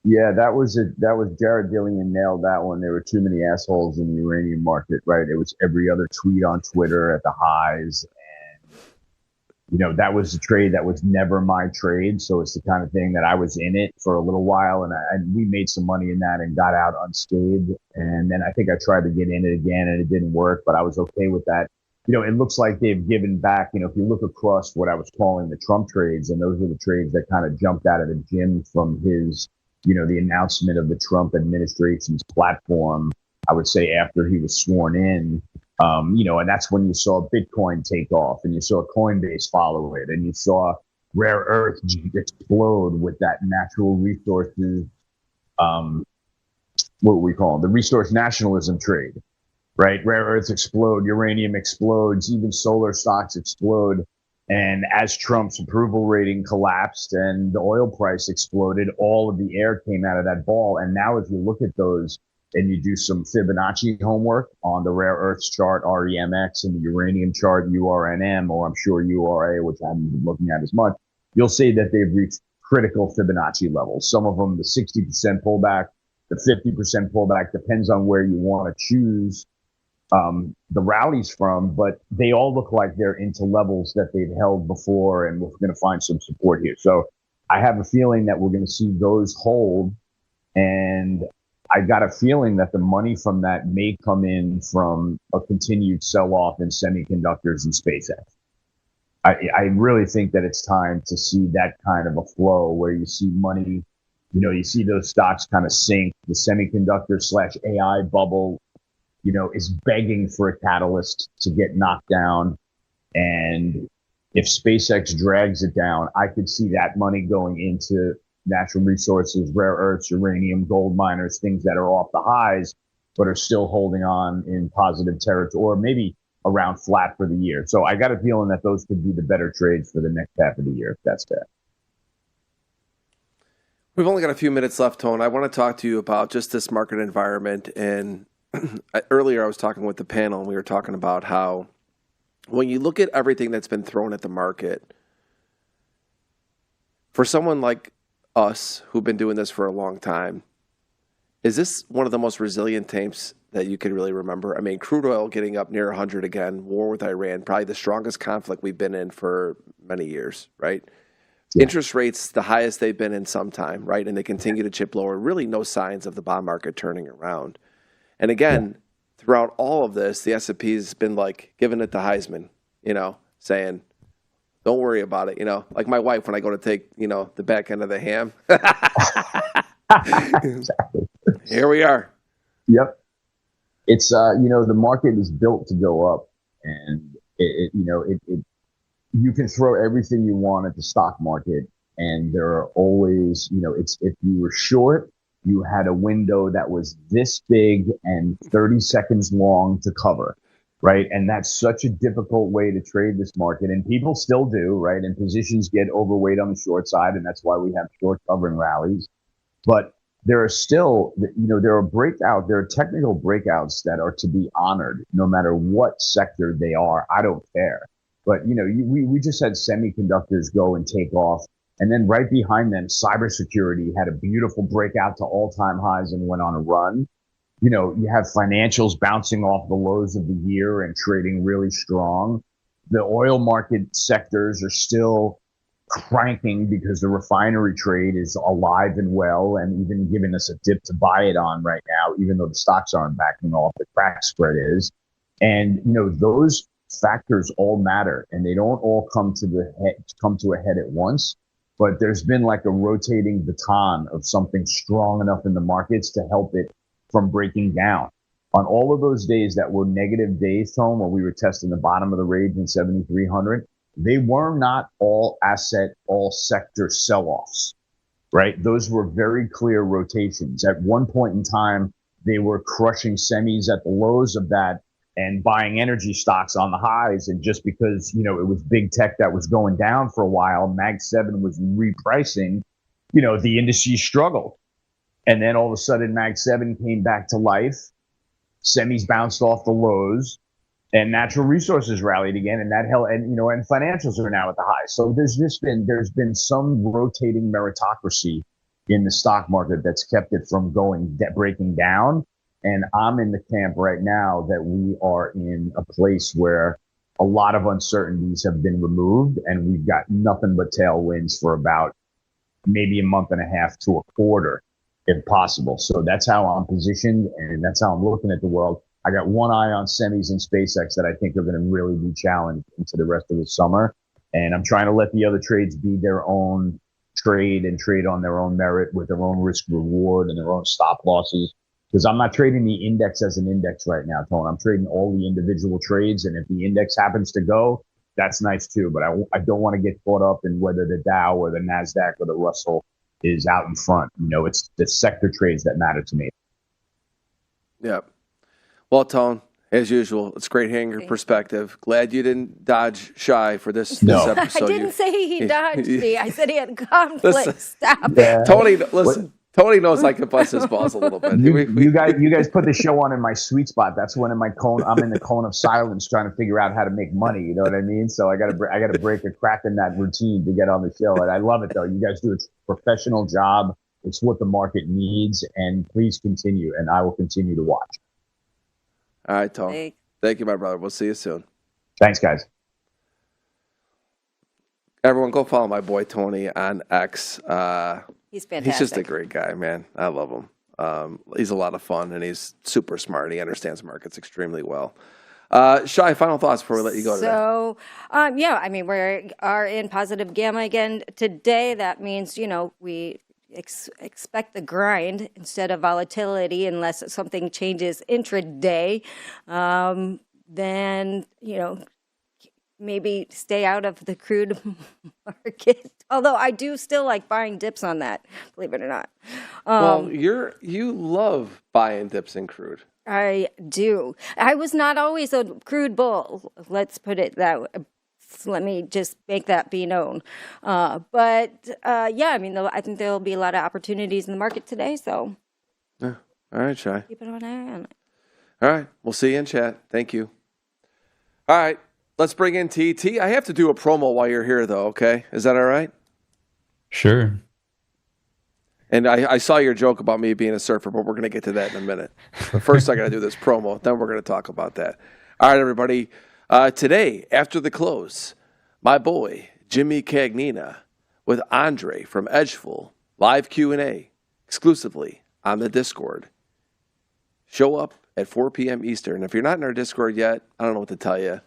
Yeah, that was Jared Dillian nailed that one. There were too many assholes in the uranium market, right? It was every other tweet on Twitter at the highs. That was a trade that was never my trade. So it's the kind of thing that I was in it for a little while and we made some money in that and got out unscathed. And then I think I tried to get in it again and it didn't work, but I was okay with that. It looks like they've given back. If you look across what I was calling the Trump trades, and those are the trades that kind of jumped out of the gym from his, the announcement of the Trump administration's platform, I would say after he was sworn in. And that's when you saw Bitcoin take off and you saw Coinbase follow it and you saw rare earth explode with that natural resources, what we call the resource nationalism trade, right? Rare earths explode, uranium explodes, even solar stocks explode. And as Trump's approval rating collapsed and the oil price exploded, all of the air came out of that ball. And now if you look at those, and you do some Fibonacci homework on the rare earths chart, REMX, and the uranium chart, URNM, or I'm sure URA, which I haven't been looking at as much, you'll see that they've reached critical Fibonacci levels. Some of them, the 60% pullback, the 50% pullback, depends on where you want to choose the rallies from, but they all look like they're into levels that they've held before, and we're going to find some support here. So I have a feeling that we're going to see those hold, and I got a feeling that the money from that may come in from a continued sell-off in semiconductors and SpaceX. I really think that it's time to see that kind of a flow where you see money, you see those stocks kind of sink. The semiconductor/AI bubble, is begging for a catalyst to get knocked down. And if SpaceX drags it down, I could see that money going into natural resources, rare earths, uranium, gold miners, things that are off the highs, but are still holding on in positive territory, or maybe around flat for the year. So I got a feeling that those could be the better trades for the next half of the year, if that's fair. We've only got a few minutes left, Tone. I want to talk to you about just this market environment. And earlier I was talking with the panel, and we were talking about how when you look at everything that's been thrown at the market, for someone like us who've been doing this for a long time, is this one of the most resilient times that you can really remember? I mean, crude oil getting up near 100 again, war with Iran, probably the strongest conflict we've been in for many years, right? Yeah. Interest rates, the highest they've been in some time, right? And they continue to chip lower. Really no signs of the bond market turning around. And again, throughout all of this, the S&P has been like giving it the Heisman, saying, don't worry about it, like my wife when I go to take, the back end of the ham. Exactly. Here we are. Yep. It's, the market is built to go up, and you can throw everything you want at the stock market, and there are always, if you were short, you had a window that was this big and 30 seconds long to cover. Right. And that's such a difficult way to trade this market. And people still do. Right. And positions get overweight on the short side. And that's why we have short covering rallies. But there are still, there are technical breakouts that are to be honored no matter what sector they are. I don't care. But, we just had semiconductors go and take off. And then right behind them, cybersecurity had a beautiful breakout to all-time highs and went on a run. You have financials bouncing off the lows of the year and trading really strong. The oil market sectors are still cranking because the refinery trade is alive and well, and even giving us a dip to buy it on right now, even though the stocks aren't backing off, the crack spread is. And, those factors all matter, and they don't all come to a head at once. But there's been like a rotating baton of something strong enough in the markets to help it from breaking down. On all of those days that were negative days, Tom, when we were testing the bottom of the range in 7,300, they were not all asset, all sector sell-offs, right? Those were very clear rotations. At one point in time, they were crushing semis at the lows of that and buying energy stocks on the highs. And just because, it was big tech that was going down for a while, Mag 7 was repricing, the industry struggled. And then all of a sudden, Mag 7 came back to life. Semis bounced off the lows, and natural resources rallied again, and that held, and financials are now at the high. So there's been some rotating meritocracy in the stock market that's kept it from breaking down. And I'm in the camp right now that we are in a place where a lot of uncertainties have been removed, and we've got nothing but tailwinds for about maybe a month and a half to a quarter, if possible. So that's how I'm positioned, and that's how I'm looking at the world. I got one eye on semis and SpaceX that I think are going to really be challenged into the rest of the summer. And I'm trying to let the other trades be their own trade and trade on their own merit with their own risk reward and their own stop losses. Because I'm not trading the index as an index right now, Tone. I'm trading all the individual trades. And if the index happens to go, that's nice too. But I don't want to get caught up in whether the Dow or the NASDAQ or the Russell is out in front. It's the sector trades that matter to me. Yeah. Well, Tone, as usual, it's great hearing your perspective. Glad you didn't dodge Shy for this episode. I didn't say he dodged me. I said he had conflict. Stop it. Tony, listen. Tony knows I can bust his balls a little bit. You guys put the show on in my sweet spot. That's when I'm in the cone of silence trying to figure out how to make money. You know what I mean? So I got to break a crack in that routine to get on the show. And I love it though. You guys do a professional job. It's what the market needs. And please continue. And I will continue to watch. All right, Tony. Thank you, my brother. We'll see you soon. Thanks, guys. Everyone, go follow my boy Tony on X. He's fantastic. He's just a great guy, man. I love him. He's a lot of fun, and he's super smart. He understands markets extremely well. Shy, final thoughts before we let you go today. So, we are in positive gamma again today. That means, we expect the grind instead of volatility unless something changes intraday. Then, maybe stay out of the crude market. Although I do still like buying dips on that, believe it or not. Well, you love buying dips in crude. I do. I was not always a crude bull. Let's put it that way. Let me just make that be known. I think there'll be a lot of opportunities in the market today. So, yeah. All right, Shy. Keep an eye on it. All right. We'll see you in chat. Thank you. All right. Let's bring in TT. I have to do a promo while you're here, though, okay? Is that all right? Sure. And I saw your joke about me being a surfer, but we're going to get to that in a minute. But first, I got to do this promo. Then we're going to talk about that. All right, everybody. Today, after the close, my boy, Jimmy Cagnina, with Andre from Edgeful, live Q&A, exclusively on the Discord. Show up at 4 p.m. Eastern. If you're not in our Discord yet, I don't know what to tell you.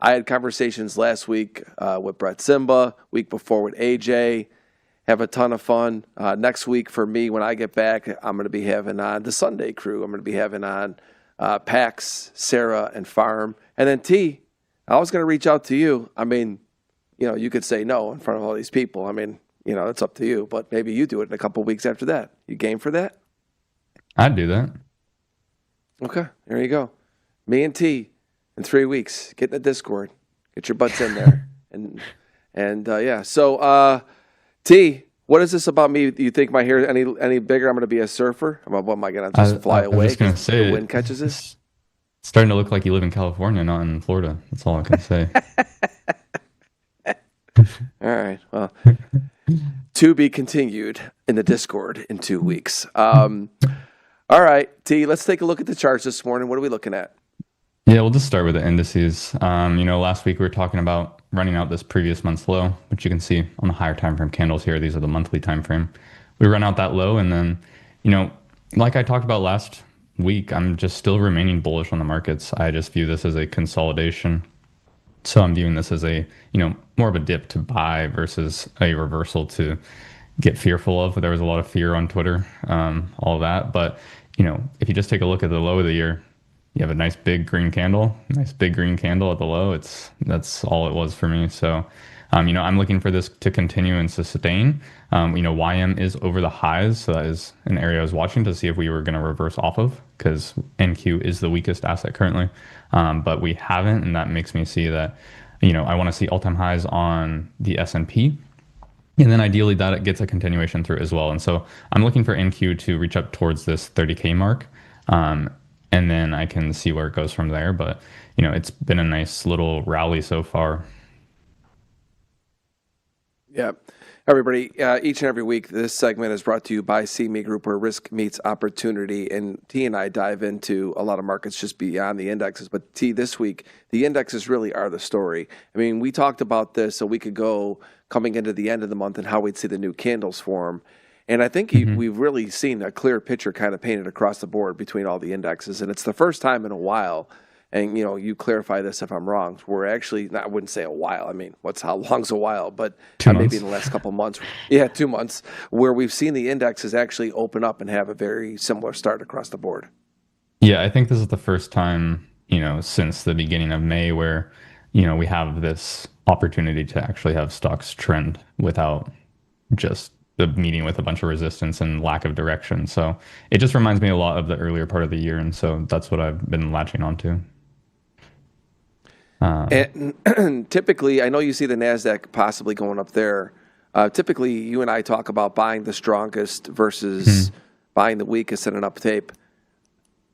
I had conversations last week with Brett Simba, week before with AJ. Have a ton of fun. Next week for me, when I get back, I'm going to be having on the Sunday crew. I'm going to be having on Pax, Sarah, and Farm. And then T, I was going to reach out to you. I mean, you could say no in front of all these people. I mean, it's up to you. But maybe you do it in a couple weeks after that. You game for that? I'd do that. Okay, there you go. Me and T. In 3 weeks, get in the Discord, get your butts in there, and. So, T, what is this about me? Do you think my hair any bigger? I'm going to be a surfer. What am I going to just fly away? I was going to say the wind catches us. It's starting to look like you live in California, not in Florida. That's all I can say. All right. Well, to be continued in the Discord in 2 weeks. All right, T. Let's take a look at the charts this morning. What are we looking at? Yeah, we'll just start with the indices. Last week we were talking about running out this previous month's low, which you can see on the higher time frame candles here. These are the monthly time frame. We run out that low, and then, like I talked about last week, I'm just still remaining bullish on the markets. I just view this as a consolidation. So I'm viewing this as a, more of a dip to buy versus a reversal to get fearful of. There was a lot of fear on Twitter, all of that. But, if you just take a look at the low of the year, you have a nice big green candle, at the low. That's all it was for me. So, I'm looking for this to continue and sustain. YM is over the highs, so that is an area I was watching to see if we were going to reverse off of, because NQ is the weakest asset currently, but we haven't, and that makes me see that, I want to see all-time highs on the S&P. And then ideally that it gets a continuation through as well. And so I'm looking for NQ to reach up towards this 30K mark. And then I can see where it goes from there. But, it's been a nice little rally so far. Yeah. Everybody, each and every week, this segment is brought to you by CME Group, where risk meets opportunity. And T and I dive into a lot of markets just beyond the indexes. But T, this week, the indexes really are the story. I mean, we talked about this a week ago coming into the end of the month and how we'd see the new candles form. And I think we've really seen a clear picture kind of painted across the board between all the indexes. And it's the first time in a while, and you clarify this if I'm wrong, we're actually, I wouldn't say a while, I mean, how long's a while, but 2 months. maybe in the last couple of months, 2 months, where we've seen the indexes actually open up and have a very similar start across the board. Yeah, I think this is the first time, since the beginning of May where, we have this opportunity to actually have stocks trend without just the meeting with a bunch of resistance and lack of direction. So it just reminds me a lot of the earlier part of the year. And so that's what I've been latching onto. And typically, I know you see the NASDAQ possibly going up there. Typically, you and I talk about buying the strongest versus buying the weakest in an up tape.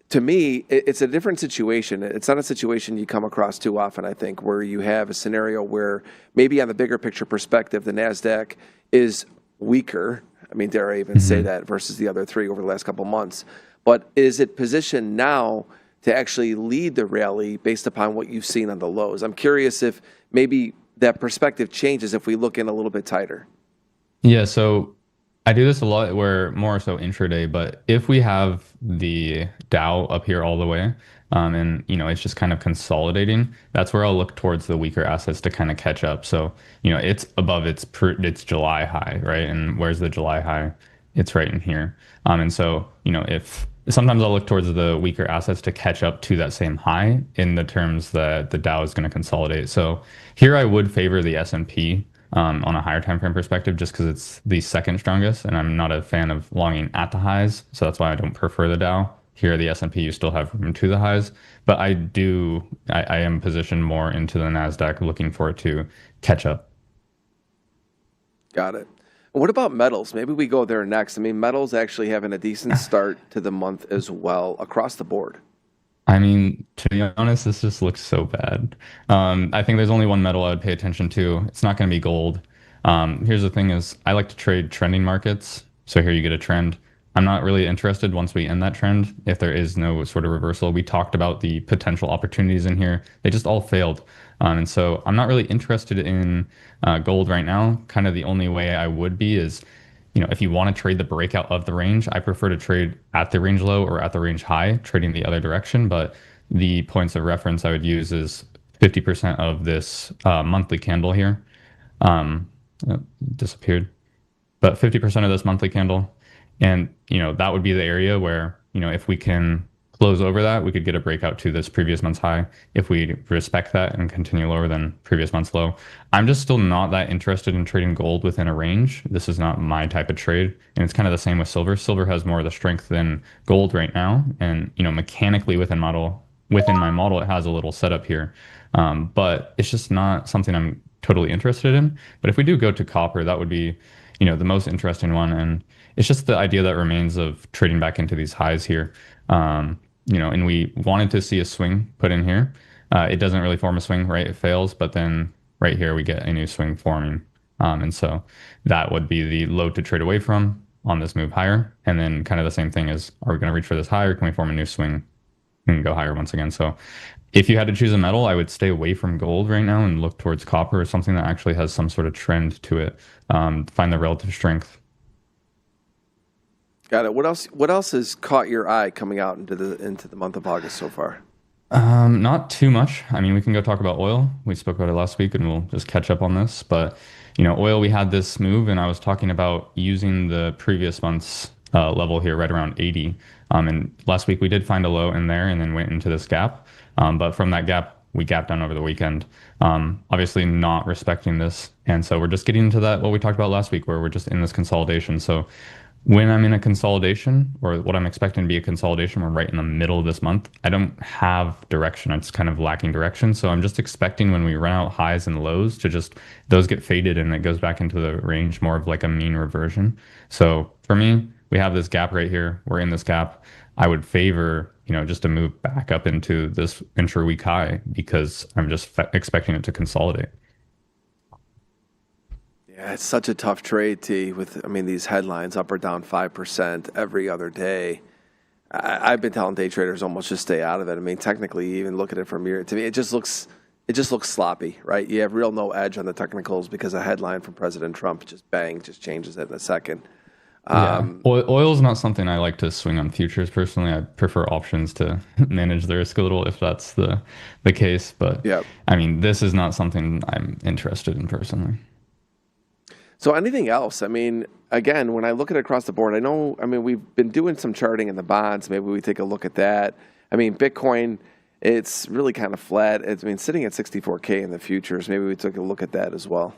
To me, it's a different situation. It's not a situation you come across too often, I think, where you have a scenario where maybe on the bigger picture perspective, the NASDAQ is weaker. I mean, dare I even say that, versus the other three over the last couple of months. But is it positioned now to actually lead the rally based upon what you've seen on the lows? I'm curious if maybe that perspective changes if we look in a little bit tighter. Yeah, so I do this a lot, where more so intraday, but if we have the Dow up here all the way, and it's just kind of consolidating, that's where I'll look towards the weaker assets to kind of catch up. So it's above its July high, right? And where's the July high? It's right in here. And so if sometimes I'll look towards the weaker assets to catch up to that same high in the terms that the Dow is going to consolidate. So here I would favor the S&P on a higher time frame perspective, just because it's the second strongest, and I'm not a fan of longing at the highs, so that's why I don't prefer the Dow. Here, the S&P, you still have room to the highs, but I am positioned more into the NASDAQ, looking for it to catch up. Got it. What about metals? Maybe we go there next. I mean, metals actually having a decent start to the month as well across the board. I mean, to be honest, this just looks so bad. I think there's only one metal I would pay attention to. It's not going to be gold. Here's the thing is, I like to trade trending markets. So here you get a trend. I'm not really interested once we end that trend if there is no sort of reversal. We talked about the potential opportunities in here. They just all failed. And so I'm not really interested in gold right now. Kind of the only way I would be is, if you want to trade the breakout of the range, I prefer to trade at the range low or at the range high, trading the other direction. But the points of reference I would use is 50% of this monthly candle here. Disappeared. But 50% of this monthly candle. And, that would be the area where, if we can close over that, we could get a breakout to this previous month's high. If we respect that and continue lower than previous month's low, I'm just still not that interested in trading gold within a range. This is not my type of trade. And it's kind of the same with silver. Silver has more of the strength than gold right now. And, mechanically within my model, it has a little setup here. But it's just not something I'm totally interested in. But if we do go to copper, that would be, the most interesting one. And it's just the idea that remains of trading back into these highs here. And we wanted to see a swing put in here. It doesn't really form a swing, right? It fails, but then right here we get a new swing forming. And so that would be the low to trade away from on this move higher. And then kind of the same thing is, are we going to reach for this higher? Can we form a new swing and go higher once again? So if you had to choose a metal, I would stay away from gold right now and look towards copper or something that actually has some sort of trend to it. Find the relative strength. Got it. What else has caught your eye coming out into the month of August so far? Not too much. I mean, we can go talk about oil. We spoke about it last week, and we'll just catch up on this. But oil, we had this move, and I was talking about using the previous month's level here right around 80. And last week we did find a low in there and then went into this gap. But from that gap, we gapped down over the weekend. Obviously not respecting this. And so we're just getting into that, what we talked about last week, where we're just in this consolidation. So when I'm in a consolidation, or what I'm expecting to be a consolidation, we're right in the middle of this month. I don't have direction. It's kind of lacking direction. So I'm just expecting when we run out highs and lows to just, those get faded and it goes back into the range more of like a mean reversion. So for me, we have this gap right here. We're in this gap. I would favor, just to move back up into this intra-week high because I'm just expecting it to consolidate. Yeah, it's such a tough trade, T, with, these headlines up or down 5% every other day. I've been telling day traders almost just stay out of it. Technically, you even look at it from here. To me, it just looks sloppy, right? You have real no edge on the technicals because a headline from President Trump just changes it in a second. Oil is not something I like to swing on futures personally. I prefer options to manage the risk a little if that's the case. But this is not something I'm interested in personally. So anything else? Again, when I look at it across the board, we've been doing some charting in the bonds. Maybe we take a look at that. Bitcoin, it's really kind of flat. It's sitting at 64K in the futures. Maybe we took a look at that as well.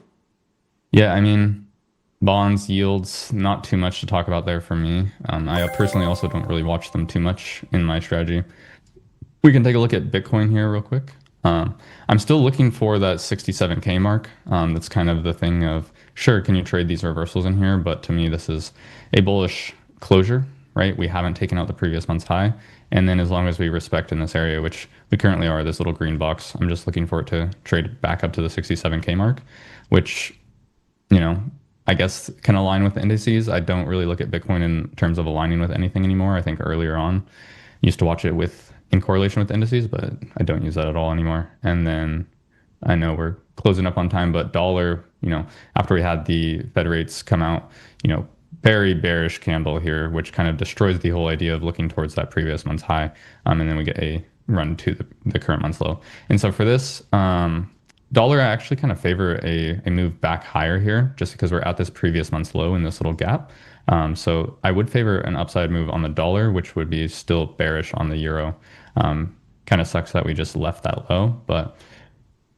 Yeah, bonds, yields, not too much to talk about there for me. I personally also don't really watch them too much in my strategy. We can take a look at Bitcoin here real quick. I'm still looking for that 67K mark. That's kind of the thing of, sure, can you trade these reversals in here? But to me, this is a bullish closure, right? We haven't taken out the previous month's high. And then as long as we respect in this area, which we currently are, this little green box, I'm just looking for it to trade back up to the 67K mark, which, I guess can align with the indices. I don't really look at Bitcoin in terms of aligning with anything anymore. I think earlier on, used to watch it in correlation with indices, but I don't use that at all anymore. And then I know we're closing up on time, but dollar, after we had the Fed rates come out, very bearish candle here, which kind of destroys the whole idea of looking towards that previous month's high. And then we get a run to the current month's low. And so for this, dollar, I actually kind of favor a move back higher here, just because we're at this previous month's low in this little gap. So I would favor an upside move on the dollar, which would be still bearish on the euro. Kind of sucks that we just left that low, but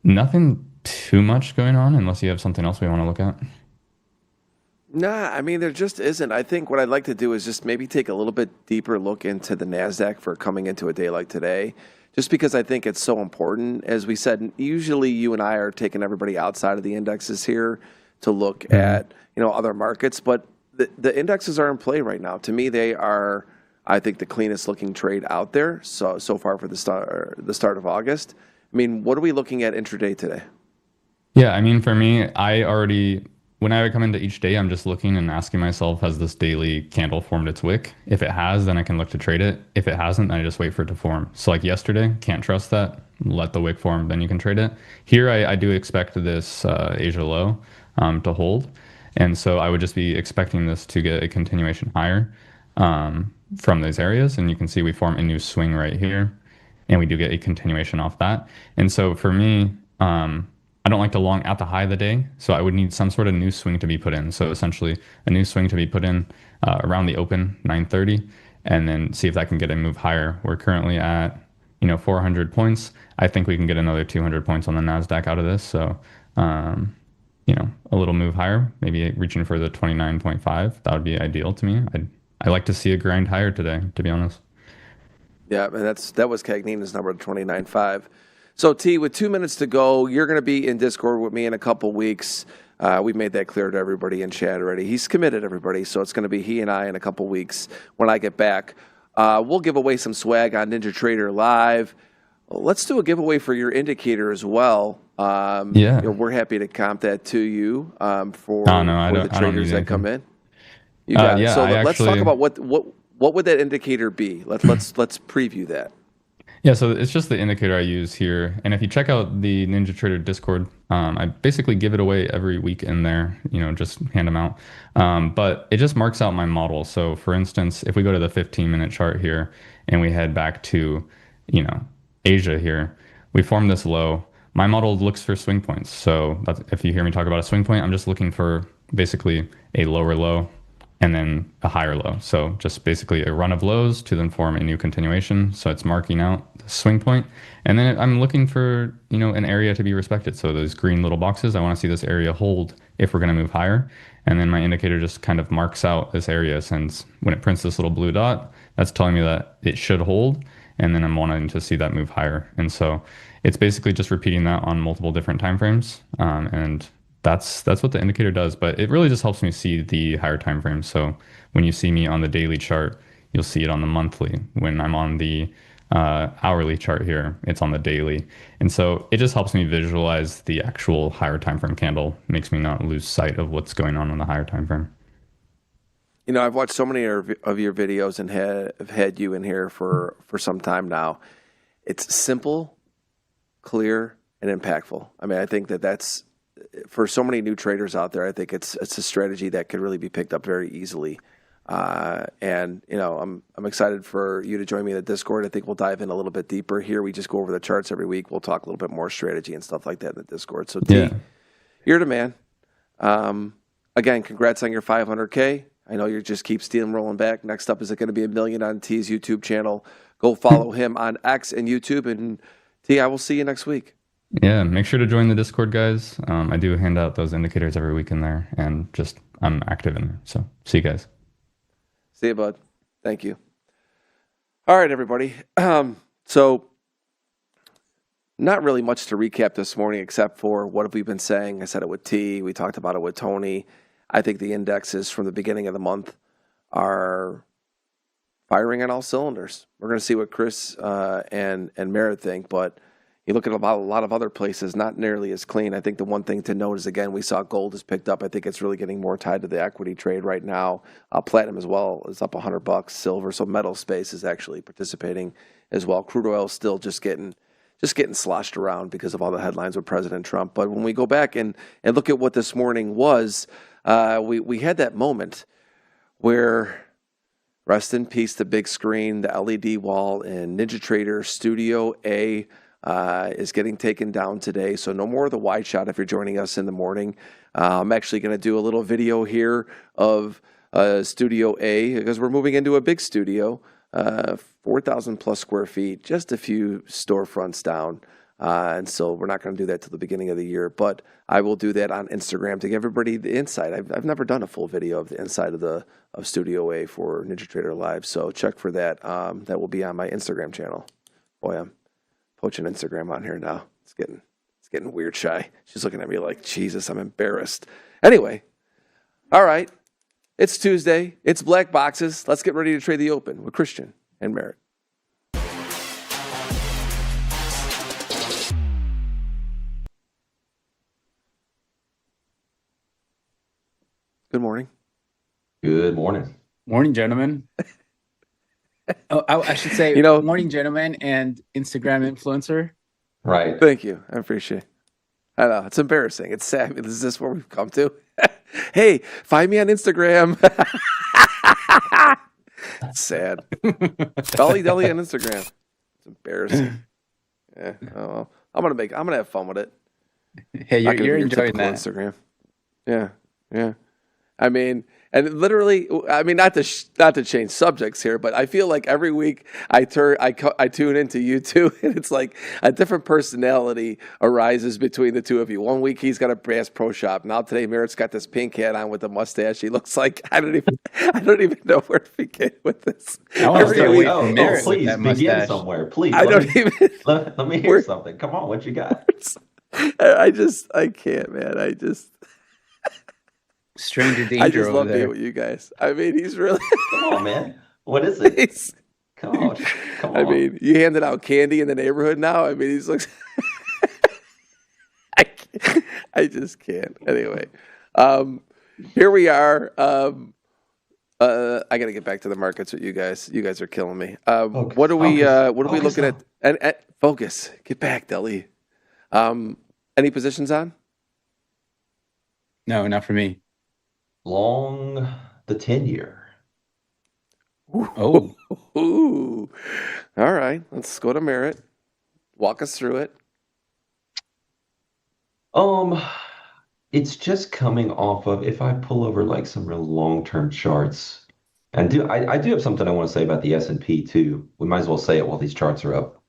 nothing too much going on unless you have something else we want to look at. Nah, there just isn't. I think what I'd like to do is just maybe take a little bit deeper look into the NASDAQ for coming into a day like today. Just because I think it's so important. As we said, usually you and I are taking everybody outside of the indexes here to look at other markets, but the indexes are in play right now. To me, they are, I think, the cleanest looking trade out there so far for the start of August. What are we looking at intraday today? Yeah, for me, when I come into each day, I'm just looking and asking myself, has this daily candle formed its wick? If it has, then I can look to trade it. If it hasn't, then I just wait for it to form. So like yesterday, can't trust that. Let the wick form, then you can trade it. Here, I do expect this Asia low to hold. And so I would just be expecting this to get a continuation higher from those areas. And you can see we form a new swing right here. And we do get a continuation off that. And so for me, I don't like to long at the high of the day, so I would need some sort of new swing to be put in. So essentially a new swing to be put in around the open 9:30, and then see if that can get a move higher. We're currently at 400 points. I think we can get another 200 points on the NASDAQ out of this. So a little move higher, maybe reaching for the 29.5. That would be ideal to me. I like to see a grind higher today, to be honest. Yeah, and that was Cagnina's number, 29.5. So, T, with 2 minutes to go, you're going to be in Discord with me in a couple weeks. We've made that clear to everybody in chat already. He's committed, everybody, so it's going to be he and I in a couple weeks when I get back. We'll give away some swag on NinjaTrader Live. Let's do a giveaway for your indicator as well. We're happy to comp that to you for the traders that come in. You got it. So let's talk about what would that indicator be? Let's preview that. Yeah, so it's just the indicator I use here. And if you check out the NinjaTrader Discord, I basically give it away every week in there, just hand them out. But it just marks out my model. So for instance, if we go to the 15-minute chart here and we head back to, Asia here, we form this low. My model looks for swing points. So if you hear me talk about a swing point, I'm just looking for basically a lower low and then a higher low. So just basically a run of lows to then form a new continuation. So it's marking out the swing point. And then I'm looking for, an area to be respected. So those green little boxes, I want to see this area hold if we're going to move higher. And then my indicator just kind of marks out this area, since when it prints this little blue dot, that's telling me that it should hold. And then I'm wanting to see that move higher. And so it's basically just repeating that on multiple different time frames. And that's what the indicator does, but it really just helps me see the higher time frames. So when you see me on the daily chart, you'll see it on the monthly. When I'm on the hourly chart here, it's on the daily. And so it just helps me visualize the actual higher time frame candle, makes me not lose sight of what's going on the higher time frame. I've watched so many of your videos and have had you in here for some time now. It's simple, clear, and impactful. I mean, I think that's, for so many new traders out there, I think it's a strategy that could really be picked up very easily. And I'm excited for you to join me in the Discord. I think we'll dive in a little bit deeper here. We just go over the charts every week. We'll talk a little bit more strategy and stuff like that in the Discord. So T, you're the man. Again, congrats on your 500K. I know you just keep steamrolling back. Next up, is it going to be $1 million on T's YouTube channel? Go follow him on X and YouTube. And T, I will see you next week. Yeah, make sure to join the Discord, guys. I do hand out those indicators every week in there, and I'm active in there. So see you guys. See you, bud. Thank you. All right, everybody. So not really much to recap this morning, except for what have we been saying. I said it with T. We talked about it with Tony. I think the indexes from the beginning of the month are firing on all cylinders. We're going to see what Chris and Merritt think, but you look at a lot of other places, not nearly as clean. I think the one thing to note is, again, we saw gold has picked up. I think it's really getting more tied to the equity trade right now. Platinum as well is up $100. Silver, so metal space is actually participating as well. Crude oil is still just getting sloshed around because of all the headlines with President Trump. But when we go back and look at what this morning was, we had that moment where, rest in peace, the big screen, the LED wall in NinjaTrader Studio A is getting taken down today. So no more of the wide shot if you're joining us in the morning. I'm actually going to do a little video here of Studio A, because we're moving into a big studio, 4,000 plus square feet, just a few storefronts down. And so we're not going to do that till the beginning of the year, but I will do that on Instagram to give everybody the insight. I've never done a full video of the inside of Studio A for NinjaTrader Live, so check for that. That will be on my Instagram channel. Boy, I'm poaching Instagram on here now. It's getting weird shy. She's looking at me like, Jesus, I'm embarrassed. Anyway, all right. It's Tuesday. It's Black Boxes. Let's get ready to trade the open with Christian and Merritt. Good morning. Good morning. Morning, gentlemen. Oh, I should say, morning, gentlemen, and Instagram influencer. Right. Thank you. I appreciate it. I know. It's embarrassing. It's sad. Is this where we've come to? Hey, find me on Instagram. It's sad. Dolly on Instagram. It's embarrassing. Yeah. Oh, well. I'm gonna have fun with it. Hey, you're enjoying that. Instagram. Yeah. I mean, and literally, not to change subjects here, but I feel like every week I tune into you two, and it's like a different personality arises between the two of you. One week he's got a Bass Pro Shop. Now today Merritt's got this pink hat on with a mustache. He looks like I don't even know where to begin with this. Please begin somewhere. Please. Let me hear something. Come on, what you got? I can't, man. Stranger danger. I just over love there. being with you guys. I mean, he's really. Come on, man. What is it? Come on. I mean, you handed out candy in the neighborhood now. I mean, he's like. I just can't. Anyway, here we are. I got to get back to the markets with you guys. You guys are killing me. What are we looking at? And focus. Get back, Deli. Any positions on? No, not for me. Long the 10-year. Oh. Ooh. All right. Let's go to Merritt. Walk us through it. it's just coming off of, if I pull over like some real long-term charts, and I do have something I want to say about the S&P too. We might as well say it while these charts are up.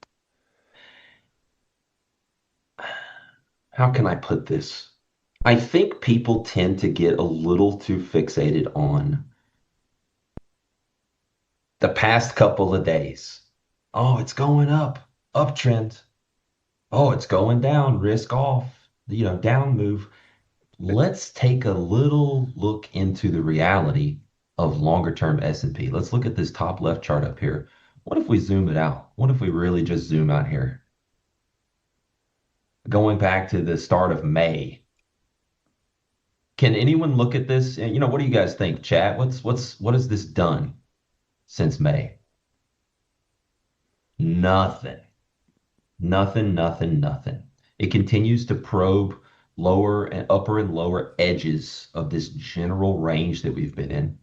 How can I put this? I think people tend to get a little too fixated on the past couple of days. Oh, it's going up, uptrend. Oh, it's going down, risk off, down move. Let's take a little look into the reality of longer term S&P. Let's look at this top left chart up here. What if we zoom it out? What if we really just zoom out here? Going back to the start of May. Can anyone look at this? And what do you guys think, chat? What has this done since May? Nothing. Nothing. It continues to probe lower and upper and lower edges of this general range that we've been in.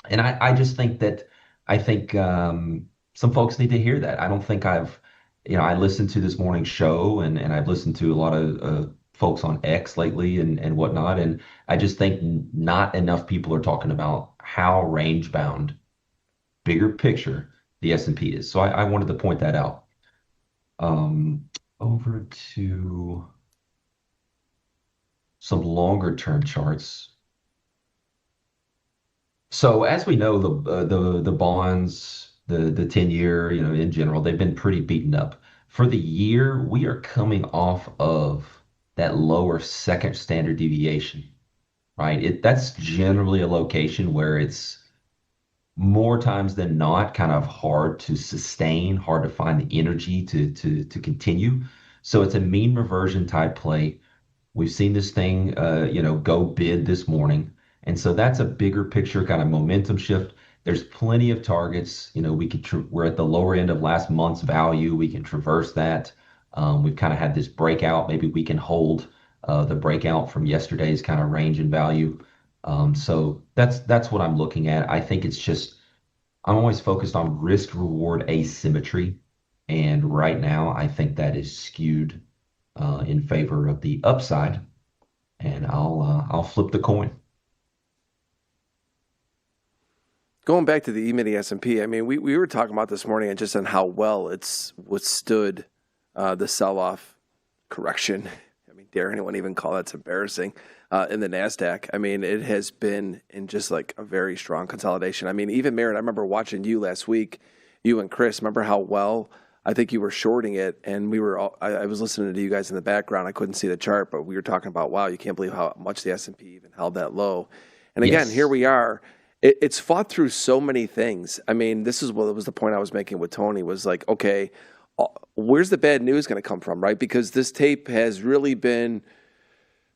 And I just think some folks need to hear that. I don't think I listened to this morning's show and I've listened to a lot of folks on X lately and whatnot. And I just think not enough people are talking about how range bound, bigger picture, the S&P is. So I wanted to point that out. Over to some longer term charts. So as we know, the bonds, the 10-year, in general, they've been pretty beaten up. For the year, we are coming off of that lower second standard deviation, right? That's generally a location where it's more times than not kind of hard to sustain, hard to find the energy to continue. So it's a mean reversion type play. We've seen this thing, go bid this morning. And so that's a bigger picture kind of momentum shift. There's plenty of targets. We're at the lower end of last month's value. We can traverse that. We've kind of had this breakout. Maybe we can hold the breakout from yesterday's kind of range and value. So that's what I'm looking at. I think I'm always focused on risk reward asymmetry. And right now, I think that is skewed in favor of the upside. And I'll flip the coin. Going back to the E-mini S&P, I mean, we were talking about this morning and just on how well it's withstood the sell-off correction. I mean, dare anyone even call that embarrassing in the NASDAQ? I mean, it has been in just like a very strong consolidation. I mean, even Merritt, I remember watching you last week, you and Chris, remember how well I think you were shorting it, and I was listening to you guys in the background. I couldn't see the chart, but we were talking about, wow, you can't believe how much the S&P even held that low. And again, Here we are. It's fought through so many things. I mean, this is what was the point I was making with Tony was like, okay, where's the bad news going to come from, right? Because this tape has really been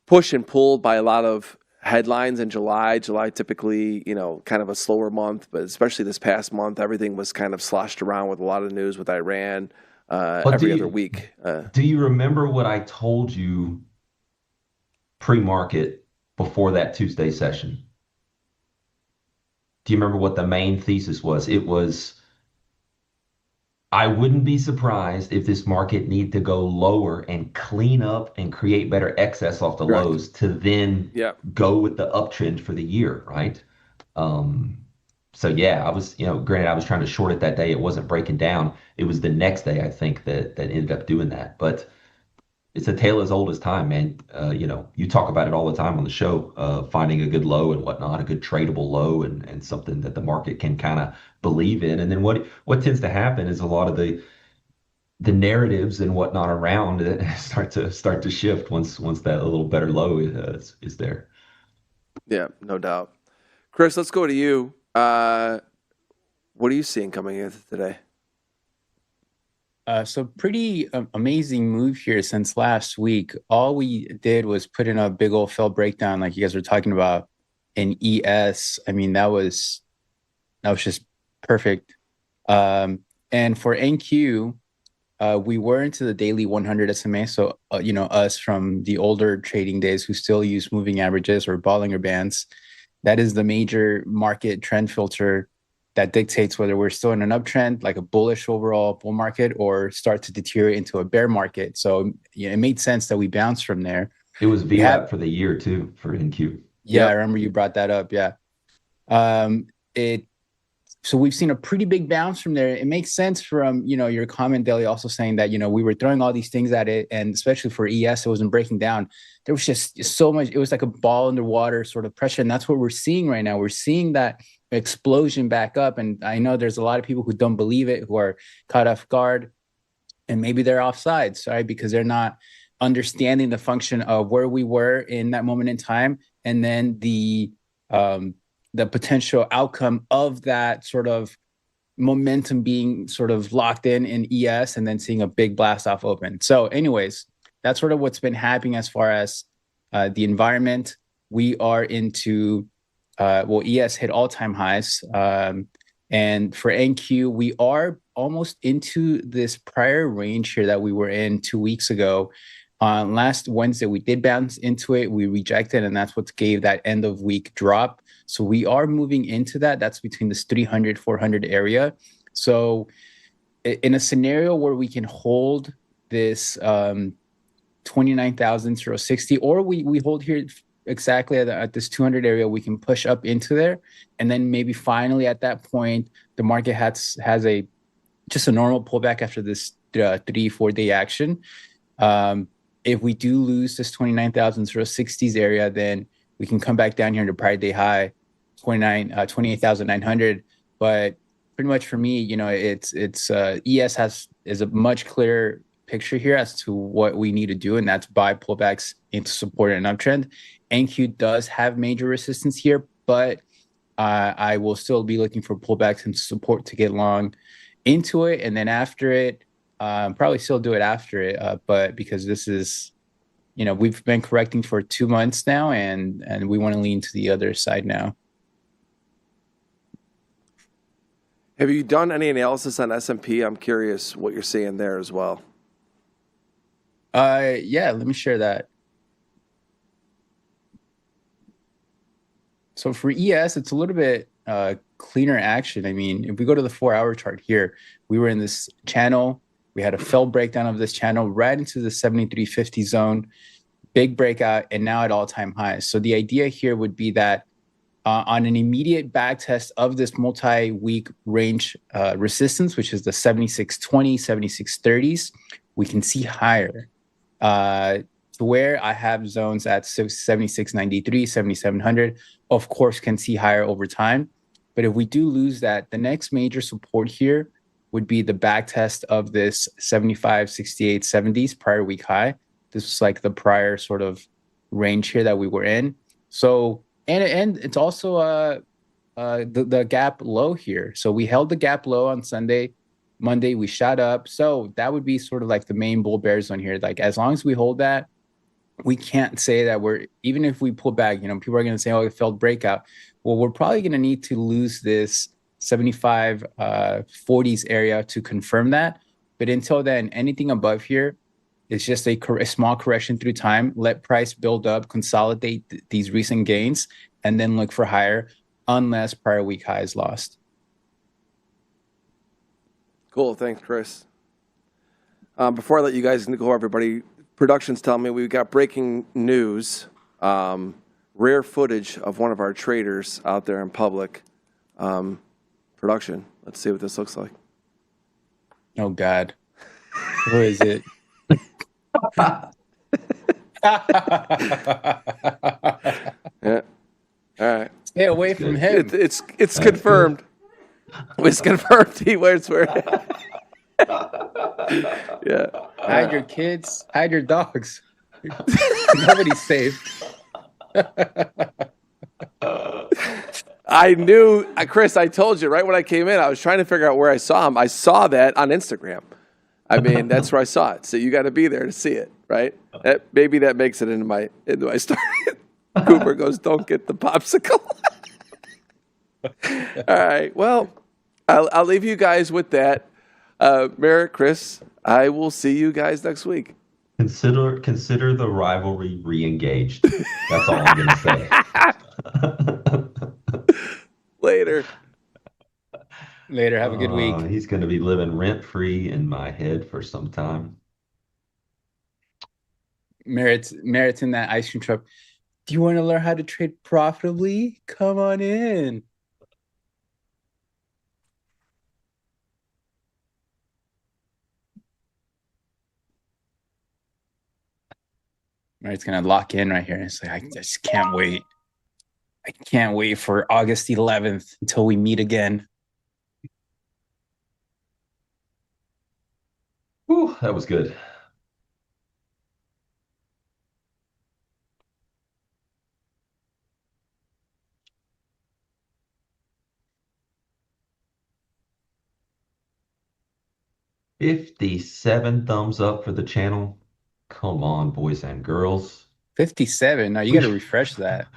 pushed and pulled by a lot of headlines in July. July typically, kind of a slower month, but especially this past month, everything was kind of sloshed around with a lot of news with Iran every other week. Do you remember what I told you pre-market before that Tuesday session? Do you remember what the main thesis was? It was, I wouldn't be surprised if this market needed to go lower and clean up and create better excess off the lows to then go with the uptrend for the year, right? So yeah, I was, granted, I was trying to short it that day. It wasn't breaking down. It was the next day, I think, that ended up doing that. But it's a tale as old as time, man. You talk about it all the time on the show, finding a good low and whatnot, a good tradable low and something that the market can kind of believe in. And then what tends to happen is a lot of the narratives and whatnot around it start to shift once that a little better low is there. Yeah, no doubt. Chris, let's go to you. What are you seeing coming in today? So pretty amazing move here since last week. All we did was put in a big old fell breakdown, like you guys were talking about, in ES. I mean, that was just perfect. And for NQ, we were into the daily 100 SMA. So us from the older trading days who still use moving averages or Bollinger Bands. That is the major market trend filter that dictates whether we're still in an uptrend, like a bullish overall bull market, or start to deteriorate into a bear market. So it made sense that we bounced from there. It was We have, VWAP for the year too for NQ. yeah, I Yep. remember you brought that up. Yeah. It So we've seen a pretty big bounce from there. It makes sense from, your comment, Deli, also saying that, we were throwing all these things at it, and especially for ES, it wasn't breaking down. There was just so much, it was like a ball underwater sort of pressure. And that's what we're seeing right now. We're seeing that explosion back up. And I know there's a lot of people who don't believe it, who are caught off guard, and maybe they're offsides, right? Because they're not understanding the function of where we were in that moment in time, and then the potential outcome of that sort of momentum being sort of locked in ES, and then seeing a big blast off open. So anyways, that's sort of what's been happening as far as the environment. We are into, ES hit all-time highs. And for NQ, we are almost into this prior range here that we were in 2 weeks ago. Last Wednesday, we did bounce into it. We rejected, and that's what gave that end of week drop. So we are moving into that. That's between this 300, 400 area. So in a scenario where we can hold this 29,060, or we hold here exactly at this 200 area, we can push up into there. And then maybe finally at that point, the market has just a normal pullback after this 3-4 day action. If we do lose this 29,060s area, then we can come back down here to prior day high, 28,900. But pretty much for me, it's ES is a much clearer picture here as to what we need to do, and that's buy pullbacks into support and uptrend. NQ does have major resistance here, but I will still be looking for pullbacks into support to get long into it, and then after it, probably still do it after it. But because this is, we've been correcting for 2 months now, and we want to lean to the other side now. Have you done any analysis on S&P? I'm curious what you're seeing there as well. Yeah, let me share that. So for ES, it's a little bit cleaner action. I mean, if we go to the 4-hour chart here, we were in this channel. We had a failed breakdown of this channel right into the 7350 zone, big breakout, and now at all-time highs. So the idea here would be that on an immediate back test of this multi-week range resistance, which is the 7620, 7630s, we can see higher. To where I have zones at 7693, 7700, of course, can see higher over time. But if we do lose that, the next major support here would be the back test of this 75, 68, 70s prior week high. This was like the prior sort of range here that we were in. So, and it's also the gap low here. So we held the gap low on Sunday. Monday, we shot up. So that would be sort of like the main bull bear zone here. Like, as long as we hold that, we can't say that even if we pull back, people are going to say, oh, it failed breakout. Well, we're probably going to need to lose this 75, 40s area to confirm that. But until then, anything above here is just a small correction through time. Let price build up, consolidate these recent gains, and then look for higher unless prior week high is lost. Cool. Thanks, Chris. Before I let you guys go, everybody, production's telling me we've got breaking news. Rare footage of one of our traders out there in public. Production. Let's see what this looks like. Oh, God. Who is it? Yeah. All right. Stay away from him. It's confirmed. It's confirmed. He wears where. Yeah. Hide your kids. Hide your dogs. Nobody's safe. I knew, Chris, I told you right when I came in, I was trying to figure out where I saw him. I saw that on Instagram. I mean, that's where I saw it. So you got to be there to see it, right? Maybe that makes it into my story. Cooper goes, don't get the popsicle. All right. Well, I'll leave you guys with that. Merritt, Chris, I will see you guys next week. Consider the rivalry re-engaged. That's all I'm going to say. Later. Later. Have a good week. He's going to be living rent-free in my head for some time. Merritt's in that ice cream truck. Do you want to learn how to trade profitably? Come on in. Merritt's gonna lock in right here. It's like, I just can't wait. I can't wait for August 11th until we meet again. Whew, that was good. $57 thumbs up for the channel. Come on, boys and girls. 57. Now you got to refresh that.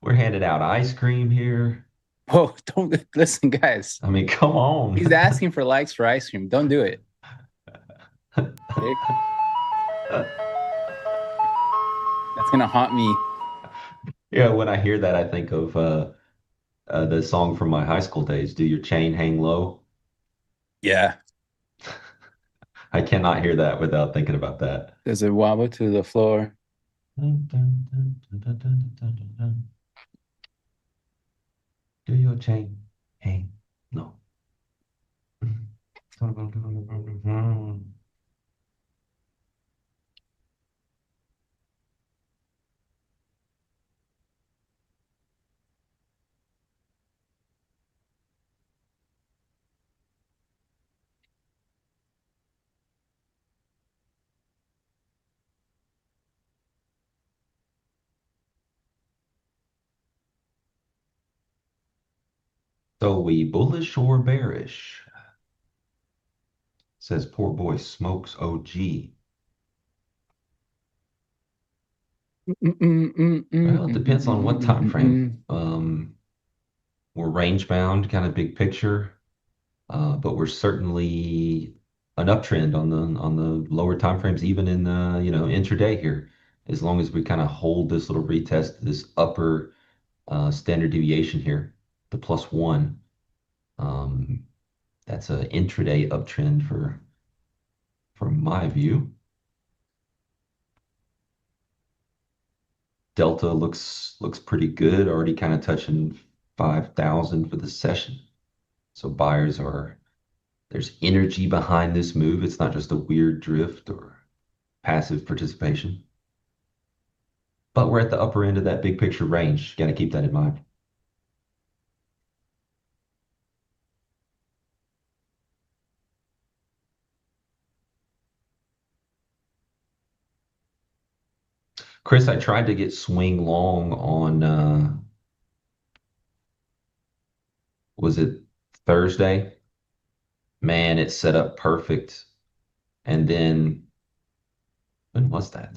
We're handing out ice cream here. Whoa, don't listen, guys. I mean, come on. He's asking for likes for ice cream. Don't do it. Okay? That's gonna haunt me. Yeah, when I hear that, I think of the song from my high school days, Do Your Chain Hang Low? Yeah. I cannot hear that without thinking about that. Does it wobble to the floor? Do your chain hang low? So we bullish or bearish? Says poor boy smokes OG. Well, it depends on what time frame. We're range bound, kind of big picture, but we're certainly an uptrend on the lower time frames, even in intraday here. As long as we kind of hold this little retest, this upper standard deviation here, the +1. That's an intraday uptrend from my view. Delta looks pretty good, already kind of touching 5,000 for the session. So there's energy behind this move. It's not just a weird drift or passive participation. But we're at the upper end of that big picture range. Got to keep that in mind. Chris, I tried to get swing long on, was it Thursday? Man, it set up perfect. And then, when was that?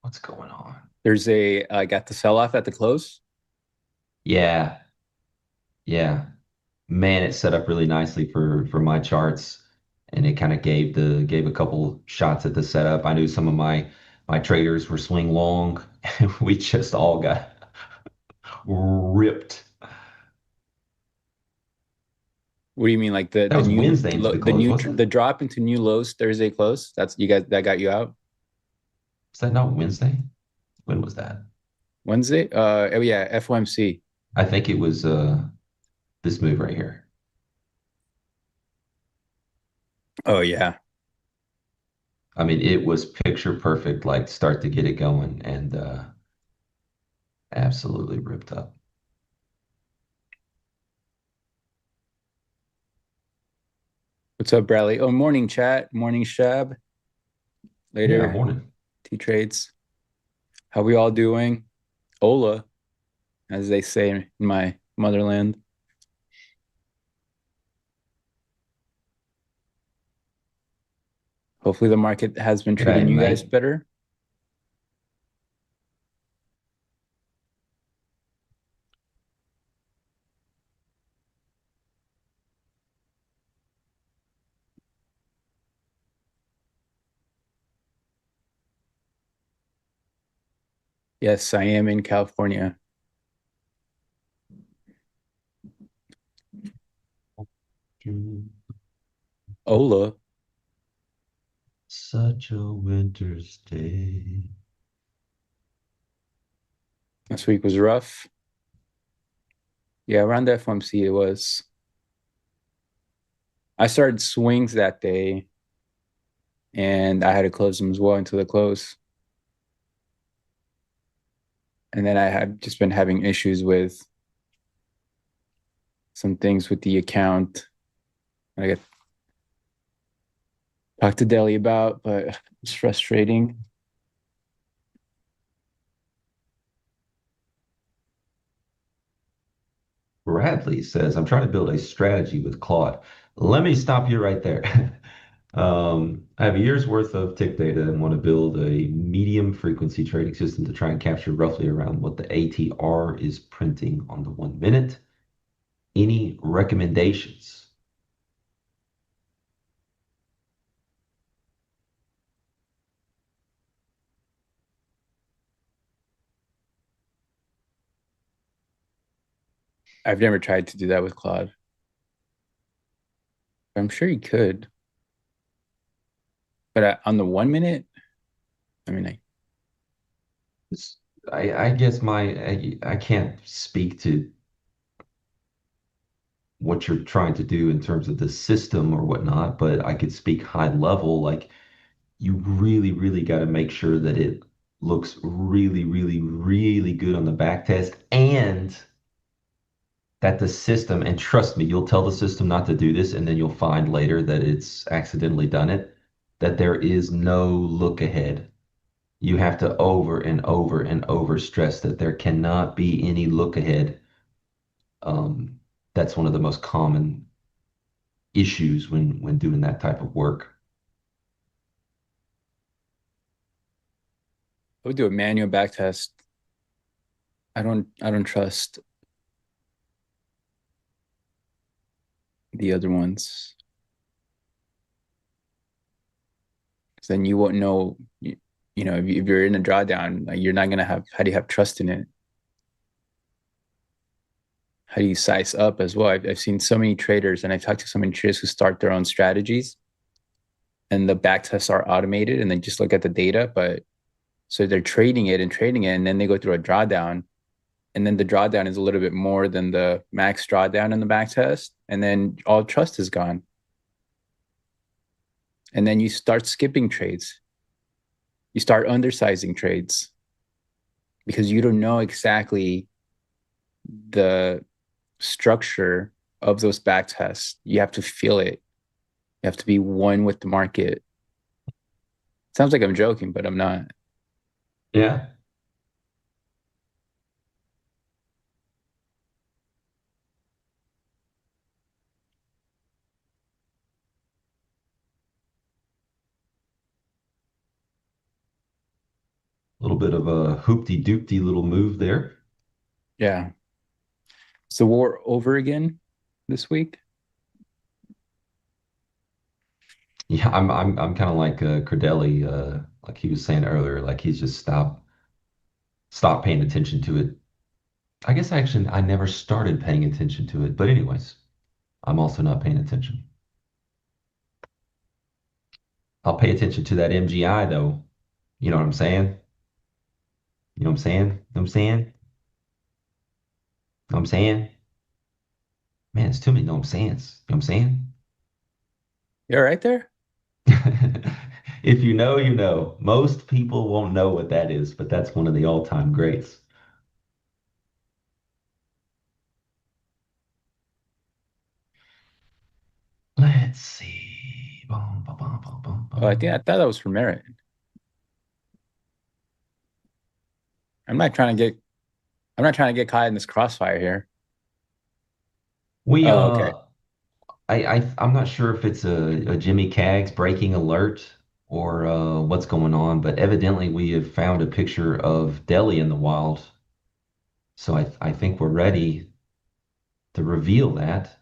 What's going on? There's I got the sell off at the close. Yeah. Yeah. Man, it set up really nicely for my charts, and it kind of gave a couple shots at the setup. I knew some of my traders were swing long, and we just all got ripped. What do you mean, like the That was new Wednesday into the close, wasn't it? the drop into new lows Thursday close? That's you guys that got you out Was that not Wednesday? When was that? Wednesday? Oh yeah, FOMC. I think it was this move right here. Oh yeah. I mean, it was picture perfect, like start to get it going, and absolutely ripped up. What's up, Bradley? Oh, morning chat, morning Shab. Later, Yeah, morning. TTrades. How we all doing? Hola, as they say in my motherland. Hopefully the market has been treating you guys better. Yes, I am in California. Ola. Such a winter's day. This week was rough. Yeah, around the FOMC it was. I started swings that day, and I had to close them as well until the close. And then I have just been having issues with some things with the account. I got talked to Deli about, but it's frustrating. Bradley says, I'm trying to build a strategy with Claude. Let me stop you right there. I have a year's worth of tick data and want to build a medium frequency trading system to try and capture roughly around what the ATR is printing on the 1 minute. Any recommendations? I've never tried to do that with Claude. I'm sure you could. But on the 1 minute, I mean, I guess I can't speak to what you're trying to do in terms of the system or whatnot, but I could speak high level. Like you really, really got to make sure that it looks really, really, really good on the back test and that the system, and trust me, you'll tell the system not to do this, and then you'll find later that it's accidentally done it, that there is no look ahead. You have to over and over and over stress that there cannot be any look ahead. That's one of the most common issues when doing that type of work. I would do a manual back test. I don't trust the other ones. Because then you won't know, you know, if you're in a drawdown, like you're not gonna have, how do you have trust in it? How do you size up as well? I've seen so many traders, and I've talked to so many traders who start their own strategies, and the back tests are automated, and they just look at the data. But so they're trading it, and then they go through a drawdown, and then the drawdown is a little bit more than the max drawdown in the back test, and then all trust is gone. And then you start skipping trades. You start undersizing trades because you don't know exactly the structure of those back tests. You have to feel it. You have to be one with the market. Sounds like I'm joking, but I'm not. Yeah. A little bit of a hoopty-doopty little move there. Yeah. Is the war over again this week? Yeah, I'm kind of like Crudele, like he was saying earlier, like he's just stopped paying attention to it. I guess actually I never started paying attention to it, but anyways, I'm also not paying attention. I'll pay attention to that MGI though. You know what I'm saying? You know what I'm saying? You know what I'm saying? You know what I'm saying? Man, it's too many know what I'm saying. You know what I'm saying? You're right there. If you know, you know. Most people won't know what that is, but that's one of the all-time greats. Let's see. Bum, bum, bum, bum, bum, Oh, I thought that was for Merritt. I'm not trying to get caught in this crossfire here. We Oh, okay. I'm not sure if it's a Jimmy Cags breaking alert or what's going on, but evidently we have found a picture of Delhi in the wild. So I think we're ready to reveal that.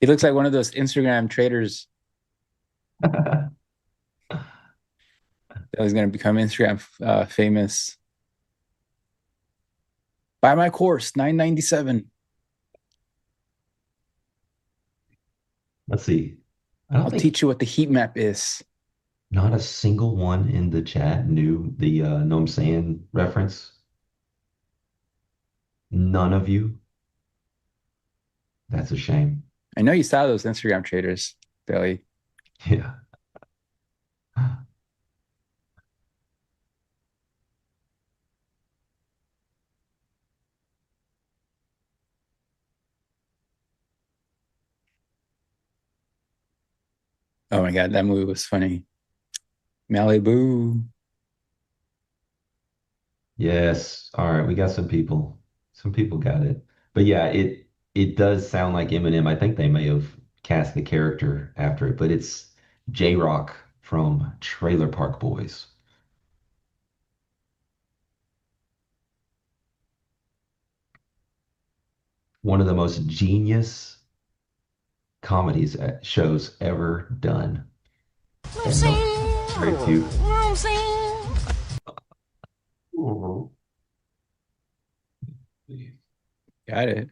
He looks like one of those Instagram traders that was going to become Instagram famous. Buy my course, $9.97. Let's see. I don't I'll think teach you what the heat map is. not a single one in the chat knew the know what I'm saying reference. None of you. That's a shame. I know you saw those Instagram traders, Billy. Yeah. Oh my God, that movie was funny. Malibu. Yes. All right. We got some people. Some people got it. But yeah, it does sound like Eminem. I think they may have cast the character after it, but it's J-Rock from Trailer Park Boys. One of the most genius comedies shows ever done. And very few. Got it.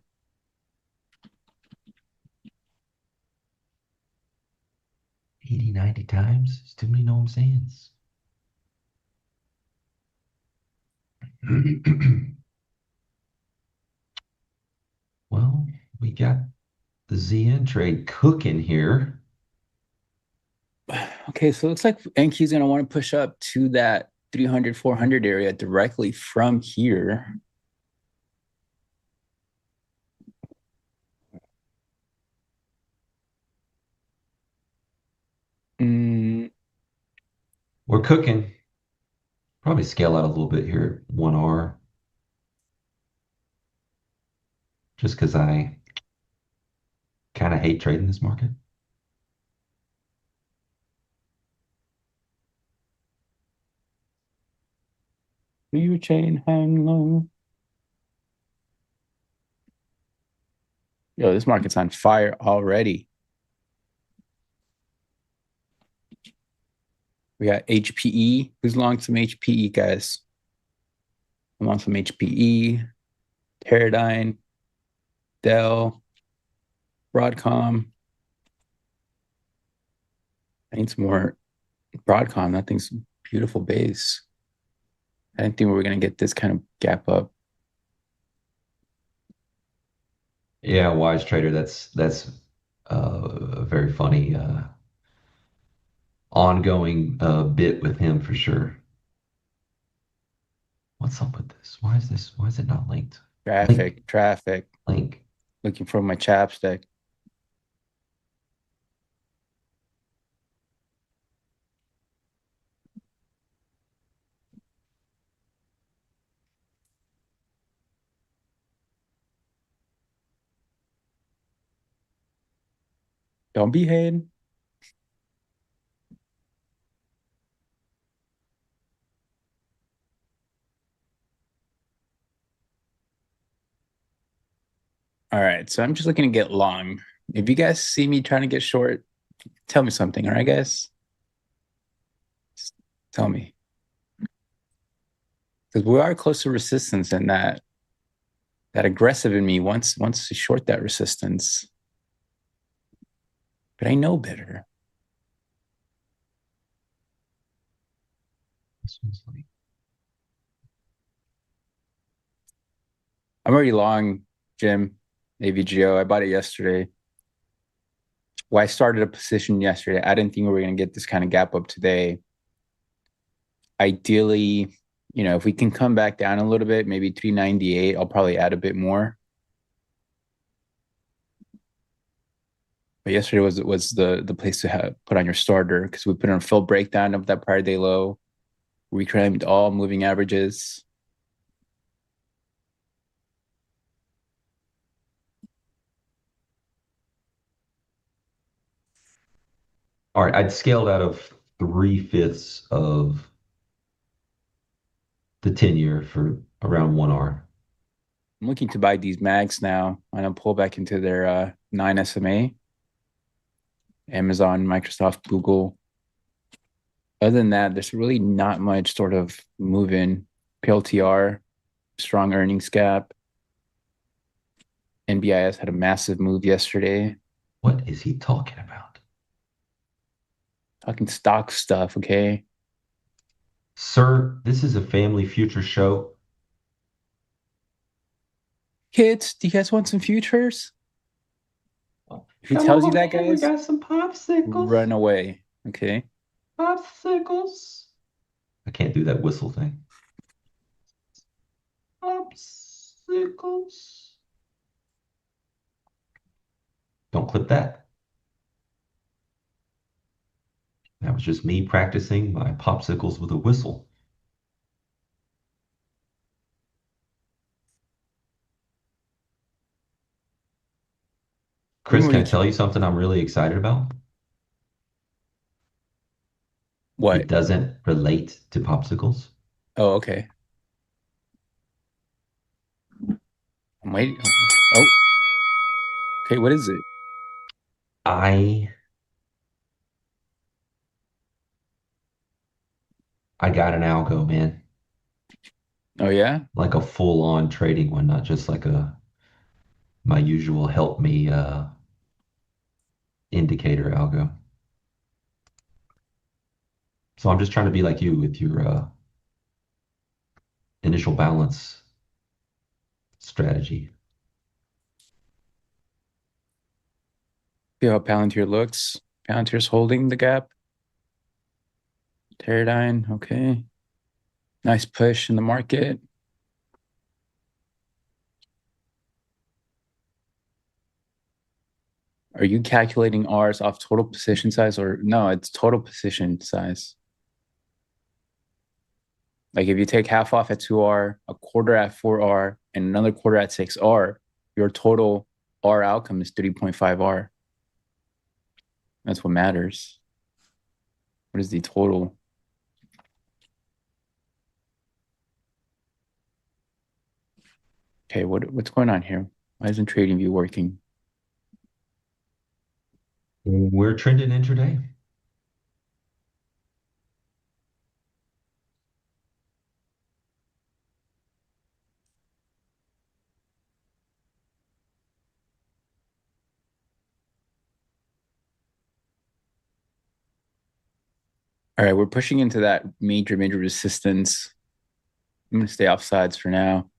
Eighty, 90 times. It's too many know what I'm sayings. Well, we got the ZN trade cooking here. Okay, so it looks like NQ's going to want to push up to that 300, 400 area directly from here. We're cooking. Probably scale out a little bit here at 1R. Just because I kind of hate trading this market. You chain hang low. Yo, this market's on fire already. We got HPE. Who's long some HPE, guys? I'm on some HPE, Teradyne, Dell, Broadcom. I need some more Broadcom. That thing's a beautiful base. I didn't think we were going to get this kind of gap up. Yeah, wise trader. That's a very funny ongoing bit with him for sure. What's up with this? Why is it not linked? Traffic. Link. Looking for my chapstick. Don't be hating. All right, so I'm just looking to get long. If you guys see me trying to get short, tell me something, all right, guys? Just tell me. Because we are close to resistance, and that aggressive in me wants to short that resistance. But I know better. This one's like I'm already long, Jim, AVGO. I bought it yesterday. Well, I started a position yesterday. I didn't think we were going to get this kind of gap up today. Ideally, you know, if we can come back down a little bit, maybe 398, I'll probably add a bit more. But yesterday was the place to put on your starter because we put on a full breakdown of that prior day low. We claimed all moving averages. all right. I'd scaled out of 3/5 of the 10-year for around 1R. I'm looking to buy these mags now. I'm going to pull back into their 9 SMA. Amazon, Microsoft, Google. Other than that, there's really not much sort of moving. PLTR, strong earnings gap. NBIS had a massive move yesterday. What is he talking about? Talking stock stuff, okay? Sir, this is a family future show. Kids, do you guys want some futures? If he Come tells you on, that, man, we guys, got some popsicles. run away, okay? Popsicles. I can't do that whistle thing. Popsicles. Don't clip that. That was just me practicing my popsicles with a whistle. When Chris, were can you? I tell you something I'm really excited about? What? It doesn't relate to popsicles. Oh, okay. I'm waiting. Oh, okay. What is it? I got an algo, man. Oh, yeah? Like a full-on trading one, not just like my usual help me indicator algo. So I'm just trying to be like you with your initial balance strategy. See how Palantir looks. Palantir's holding the gap. Teradyne, okay. Nice push in the market. Are you calculating R's off total position size or no, it's total position size. Like if you take half off at 2R, a quarter at 4R, and another quarter at 6R, your total R outcome is 3.5R. That's what matters. What is the total? Okay, what's going on here? Why isn't TradingView working? We're trending intraday. All right, we're pushing into that major resistance. I'm going to stay off sides for now.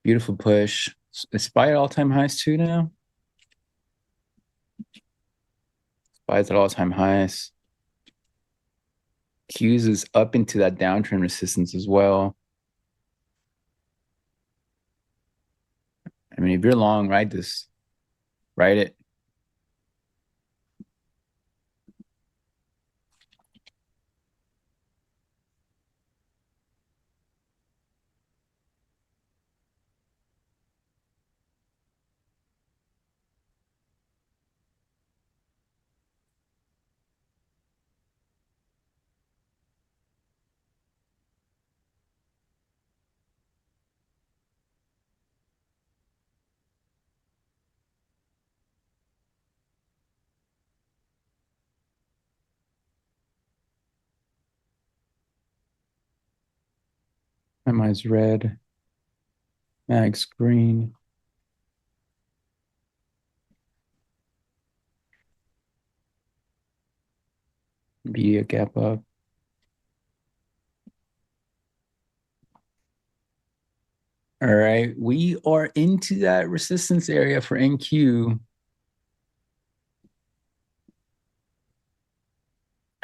Beautiful push. Is SPY at all-time highs too now? SPY's at all-time highs. Q's is up into that downtrend resistance as well. I mean, if you're long, ride this. Ride it. MI's red. Mag's green. Be a gap up. All right, we are into that resistance area for NQ.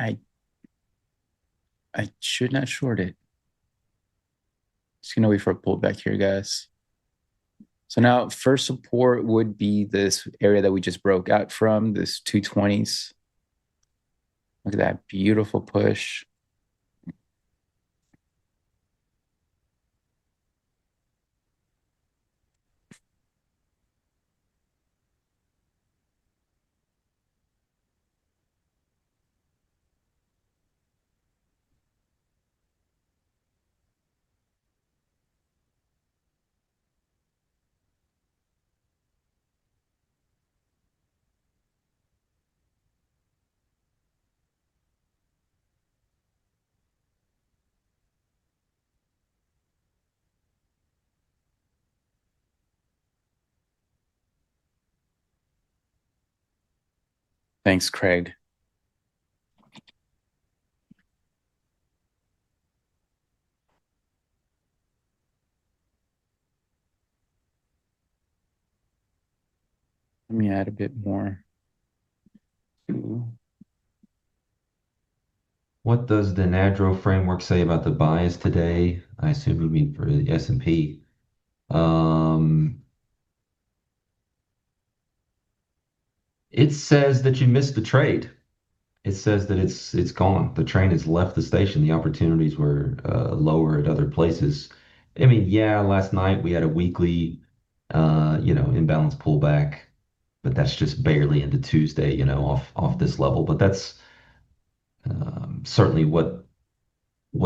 I should not short it. Just gonna wait for a pullback here, guys. So now first support would be this area that we just broke out from, this 220s. Look at that beautiful push. Thanks, Craig. Let me add a bit more. What does the NADRO framework say about the bias today? I assume you mean for the S&P. It says that you missed the trade. It says that it's gone. The train has left the station. The opportunities were lower at other places. I mean, yeah, last night we had a weekly, imbalance pullback, but that's just barely into Tuesday, off this level. But that's certainly what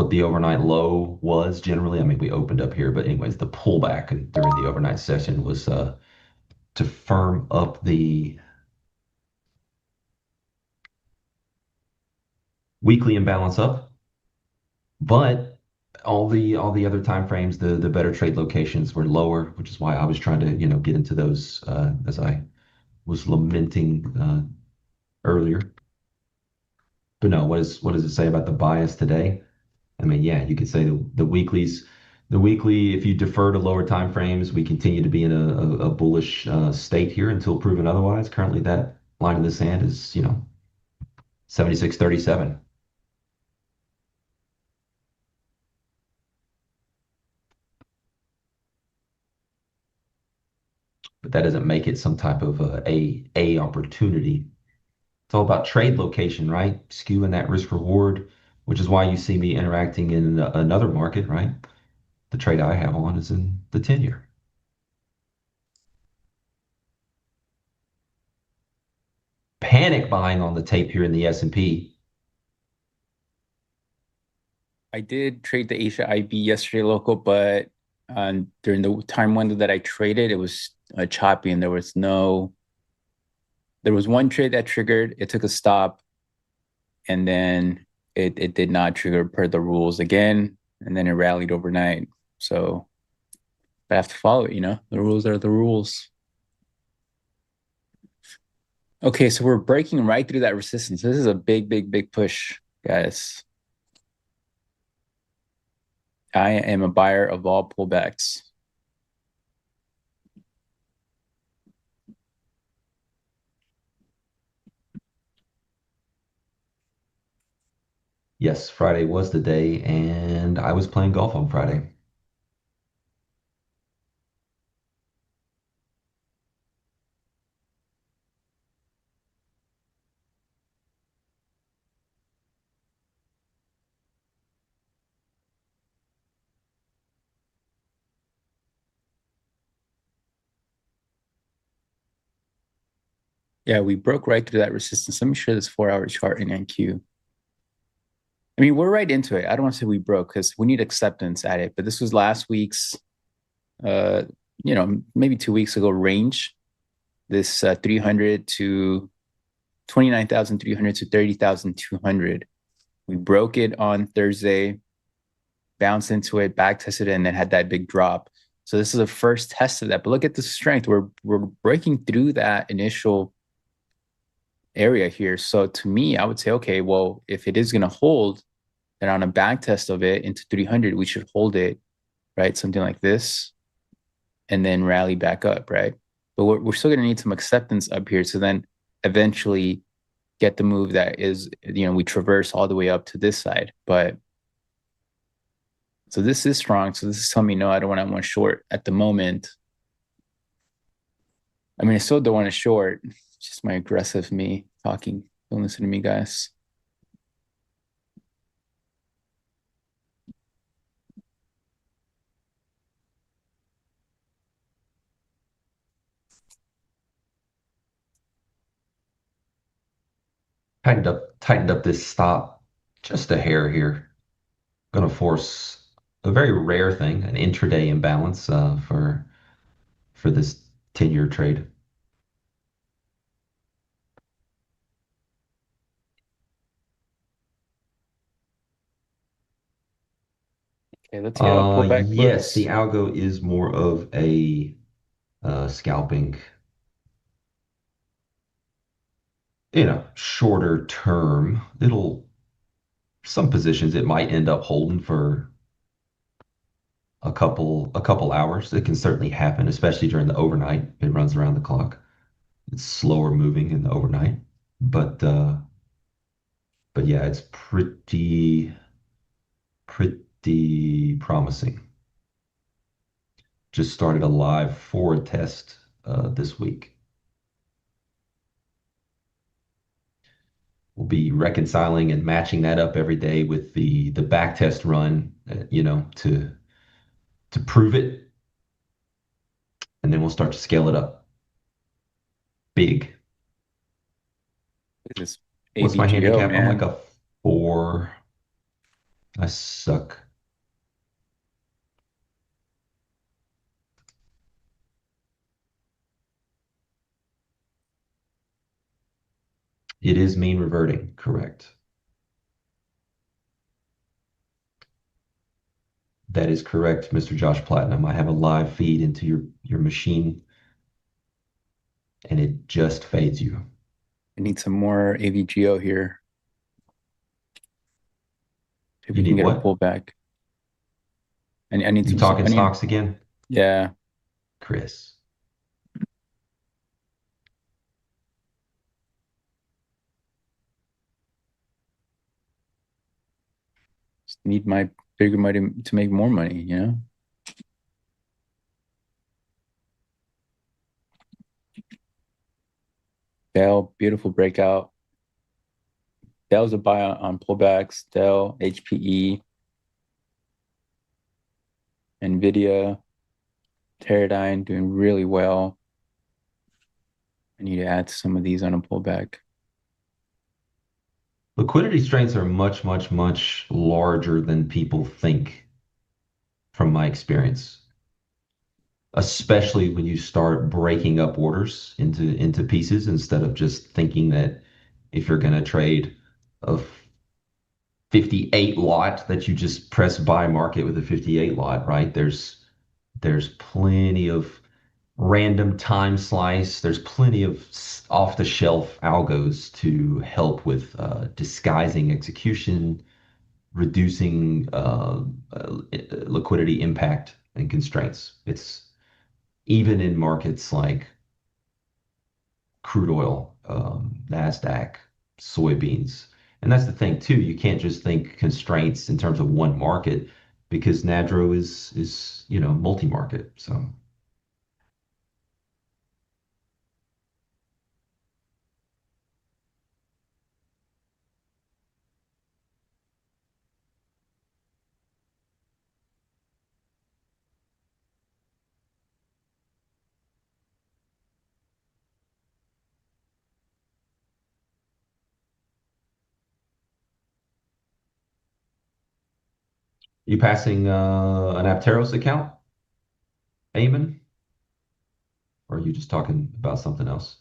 the overnight low was generally. I mean, we opened up here, but anyways, the pullback during the overnight session was to firm up the weekly imbalance up, but all the other time frames, the better trade locations were lower, which is why I was trying to get into those as I was lamenting earlier. But no, what does it say about the bias today? I mean, yeah, you could say the weeklies, the weekly, if you defer to lower time frames, we continue to be in a bullish state here until proven otherwise. Currently, that line in the sand is 76.37. But that doesn't make it some type of a opportunity. It's all about trade location, right? Skewing that risk reward, which is why you see me interacting in another market, right? The trade I have on is in the 10-year. Panic buying on the tape here in the S&P. I did trade the Asia IB yesterday local, but during the time window that I traded, it was choppy and there was one trade that triggered, it took a stop, and then it did not trigger per the rules again, and then it rallied overnight. So I have to follow it, the rules are the rules. Okay, so we're breaking right through that resistance. This is a big, big, big push, guys. I am a buyer of all pullbacks. Yes, Friday was the day, and I was playing golf on Friday. Yeah, we broke right through that resistance. Let me share this 4-hour chart in NQ. I mean, we're right into it. I don't want to say we broke because we need acceptance at it. But this was last week's, maybe 2 weeks ago range. This 300 to 29,300 to 30,200. We broke it on Thursday, bounced into it, back tested it, and then had that big drop. So this is the first test of that. But look at the strength. We're breaking through that initial area here. So to me, I would say, okay, well, if it is going to hold, then on a back test of it into 300, we should hold it, right? Something like this, and then rally back up, right? But we're still going to need some acceptance up here. So then eventually get the move that is, we traverse all the way up to this side. But so this is strong. So this is telling me, no, I don't want to short at the moment. I mean, I still don't want to short. It's just my aggressive me talking. Don't listen to me, guys. Tightened up this stop just a hair here. Going to force a very rare thing, an intraday imbalance for this 10-year trade. Okay, let's see how pullback Yes, looks. the algo is more of a scalping. shorter term, some positions it might end up holding for a couple hours. It can certainly happen, especially during the overnight. It runs around the clock. It's slower moving in the overnight, but yeah, it's pretty promising. Just started a live forward test this week. We'll be reconciling and matching that up every day with the back test run, to prove it, and then we'll start to scale it up. Big. This What's my AVGO, handicap? I'm like man. a 4. I suck. It is mean reverting, correct. That is correct, Mr. Josh Platinum. I have a live feed into your machine, and it just fades you. I need some more AVGO here. If You we can need get a what? pullback. I need You some. talking stocks again, Yeah. Chris? Just need my bigger money to make more money, you know? Dell, beautiful breakout. Dell's a buy on pullbacks. Dell, HPE, NVIDIA, Teradyne doing really well. I need to add some of these on a pullback. Liquidity strengths are much, much, much larger than people think, from my experience. Especially when you start breaking up orders into pieces instead of just thinking that if you're going to trade a 58 lot that you just press buy market with a 58 lot, right? There's plenty of random time slice. There's plenty of off-the-shelf algos to help with disguising execution, reducing liquidity impact and constraints. It's even in markets like crude oil, NASDAQ, soybeans. And that's the thing too. You can't just think constraints in terms of one market because NADRO is multi-market. So you passing an Apteros account, Eamon? Or are you just talking about something else?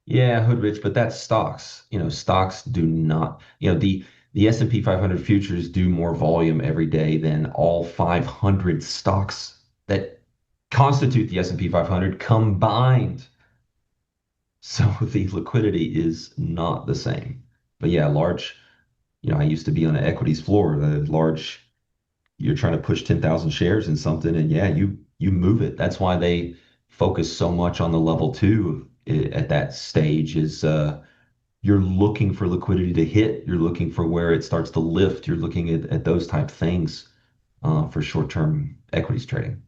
Yeah, Hoodrich, but that's stocks. Stocks do not, the S&P 500 futures do more volume every day than all 500 stocks that constitute the S&P 500 combined. So the liquidity is not the same. But yeah, large, I used to be on an equities floor, the large, you're trying to push 10,000 shares in something and yeah, you move it. That's why they focus so much on the level two at that stage is you're looking for liquidity to hit. You're looking for where it starts to lift. You're looking at those type things for short-term equities trading.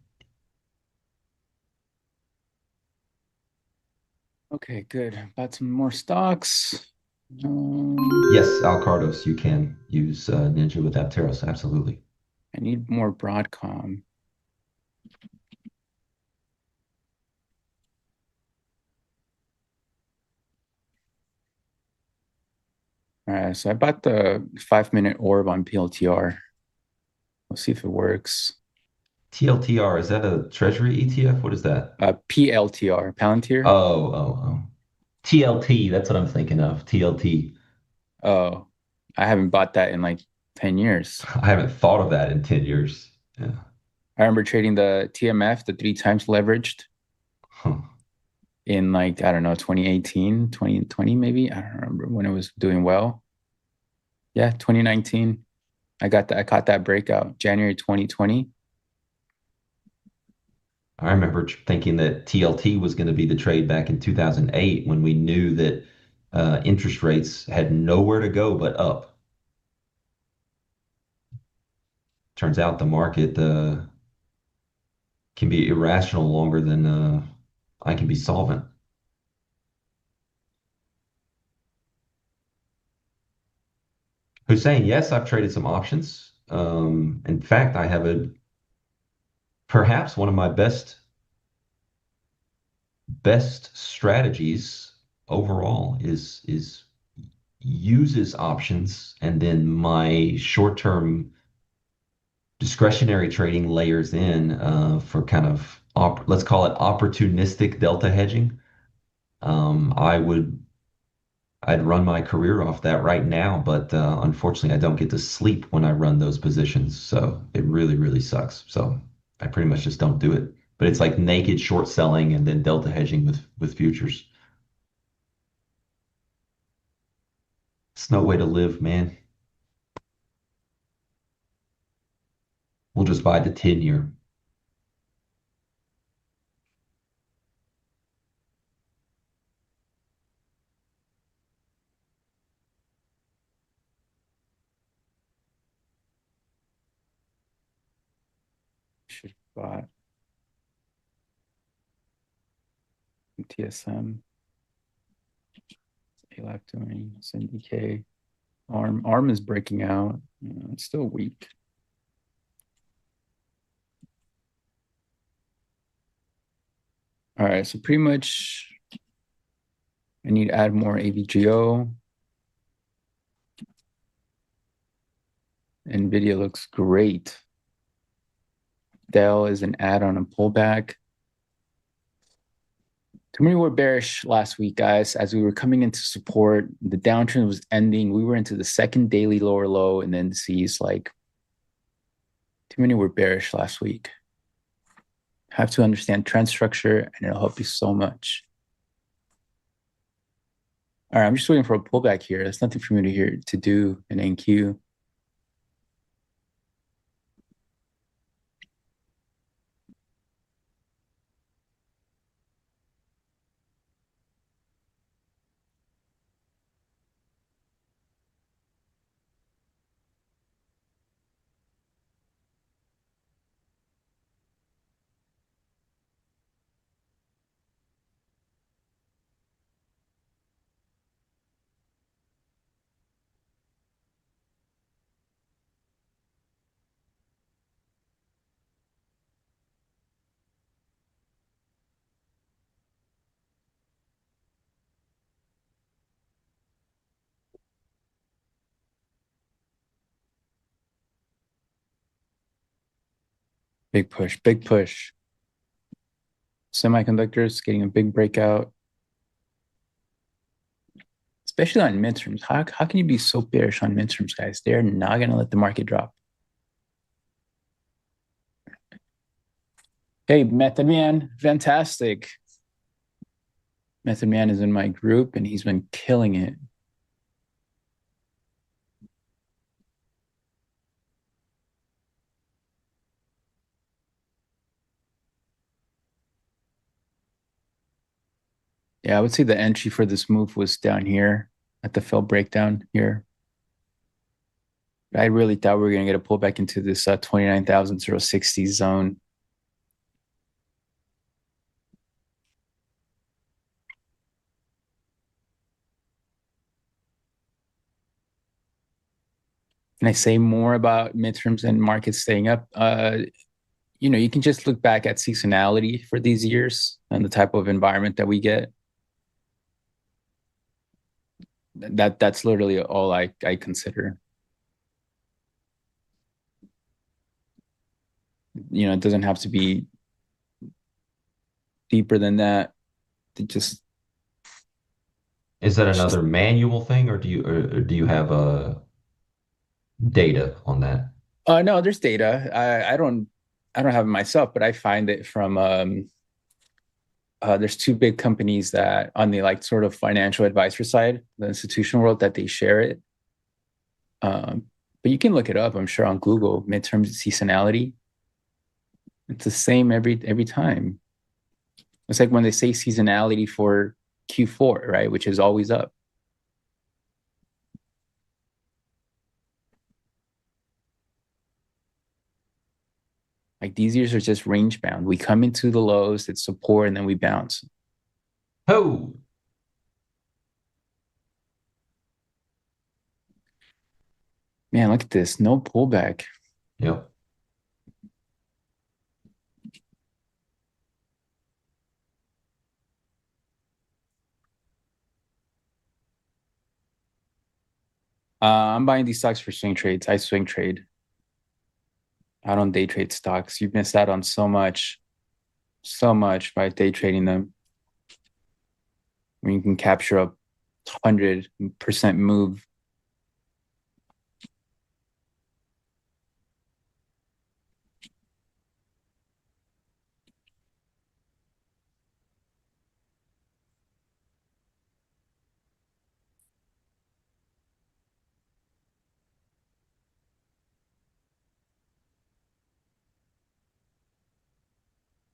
Okay, good. Bought some more stocks. Yes, Alcardos, you can use Ninja with Apteros, absolutely. I need more Broadcom. All right, so I bought the 5-minute orb on PLTR. We'll see if it works. TLTR, is that a treasury ETF? What is that? PLTR, Palantir. Oh. TLT, that's what I'm thinking of. TLT. Oh, I haven't bought that in like 10 years. I haven't thought of that in 10 years. Yeah. I remember trading the TMF, the 3 times leveraged Huh. in like, I don't know, 2018, 2020 maybe. I don't remember when it was doing well. Yeah, 2019. I caught that breakout, January 2020. I remember thinking that TLT was going to be the trade back in 2008 when we knew that interest rates had nowhere to go but up. Turns out the market can be irrational longer than I can be solvent. Hussein, yes, I've traded some options. In fact, I have perhaps one of my best strategies overall is uses options, and then my short-term discretionary trading layers in for kind of let's call it opportunistic delta hedging. I'd run my career off that right now, but unfortunately, I don't get to sleep when I run those positions, so it really, really sucks. So I pretty much just don't do it. But it's like naked short selling and then delta hedging with futures. It's no way to live, man. We'll just buy the 10-year. Should have bought TSM, ALAP doing SNDK. ARM is breaking out. It's still weak. All right, so pretty much I need to add more AVGO. NVIDIA looks great. Dell is an add on a pullback. Too many were bearish last week, guys. As we were coming into support, the downtrend was ending. We were into the second daily lower low, and then sees like too many were bearish last week. Have to understand trend structure, and it'll help you so much. All right, I'm just waiting for a pullback here. There's nothing for me to do in NQ. Big push, big push. Semiconductors getting a big breakout, especially on midterms. How can you be so bearish on midterms, guys? They're not going to let the market drop. Hey, Method Man, fantastic. Method Man is in my group, and he's been killing it. Yeah, I would say the entry for this move was down here at the failed breakdown here. I really thought we were going to get a pullback into this 29,060 zone. Can I say more about midterms and markets staying up? You can just look back at seasonality for these years and the type of environment that we get. That's literally all I consider. It doesn't have to be deeper than that. It just Is that another manual thing, or do you have data on that? no, there's data. I don't have it myself, but I find it from there's two big companies that on the like sort of financial advisor side, the institutional world, that they share it. But you can look it up, I'm sure, on Google, midterm seasonality. It's the same every time. It's like when they say seasonality for Q4, right, which is always up. Like these years are just range bound. We come into the lows, it's support, and then we bounce. Oh, Man, look at this. No pullback. yep. I'm buying these stocks for swing trades. I swing trade. I don't day trade stocks. You've missed out on so much by day trading them. I mean, you can capture a 100% move.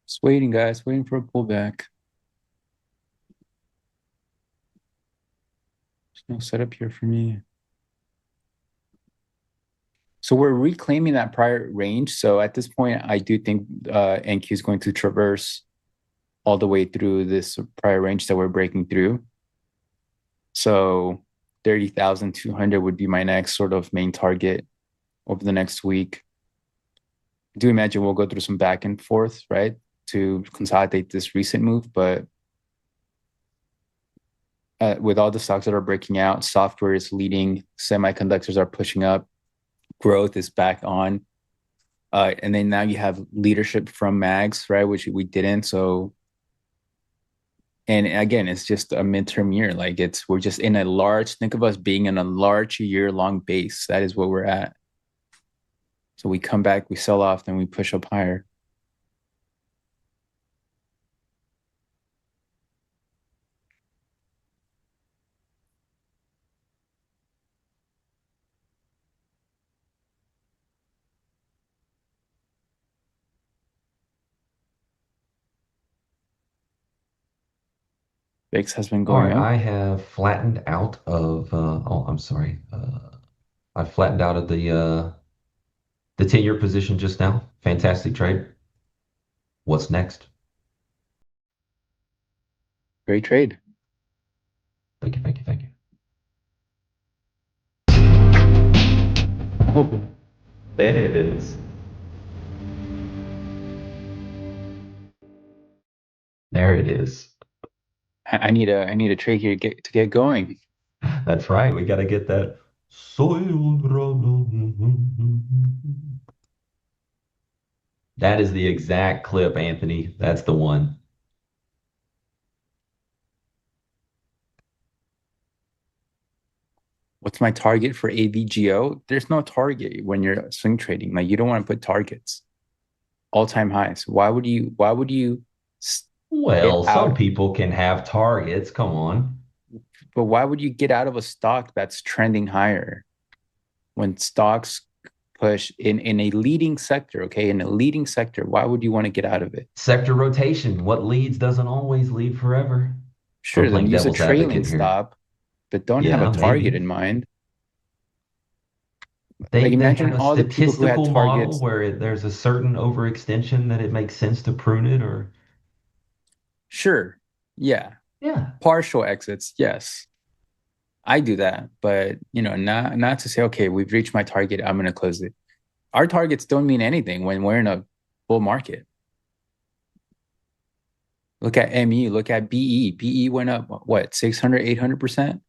Just waiting, guys, waiting for a pullback. There's no setup here for me. So we're reclaiming that prior range. So at this point, I do think NQ is going to traverse all the way through this prior range that we're breaking through. So 30,200 would be my next sort of main target over the next week. I do imagine we'll go through some back and forth, right, to consolidate this recent move. But with all the stocks that are breaking out, software is leading, semiconductors are pushing up, growth is back on. And then now you have leadership from MAGs, right, which we didn't. So, and again, it's just a midterm year. Like we're just in a large, think of us being in a large year-long base. That is what we're at. So we come back, we sell off, then we push up higher. VIX has been All going right, up. I have flattened out of. Oh, I'm sorry. I flattened out of the 10-year position just now. Fantastic trade. What's next? Great trade. Thank you, thank you, thank you. Oh, There it is. There it is. I need a trade here to get going. That's right. We got to get that soiled rubber. That is the exact clip, Anthony. That's the one. What's my target for AVGO? There's no target when you're swing trading. Like you don't want to put targets. All-time highs. Why would you get Well, some out? people can have targets. Come on. But why would you get out of a stock that's trending higher when stocks push in a leading sector? Okay, in a leading sector, why would you want to get out of it? Sector rotation. What leads doesn't always lead forever. Sure, I'm then playing use a devil's trailing advocate here. stop, but don't have a Yeah, target maybe. in mind. They Like have imagine a all the people who had statistical model targets. where there's a certain overextension that it makes sense to prune it, or Sure, yeah, yeah. partial exits, yes. I do that, but not to say, okay, we've reached my target, I'm going to close it. Our targets don't mean anything when we're in a bull market. Look at ME, look at BE. BE went up, what, 600, 800%?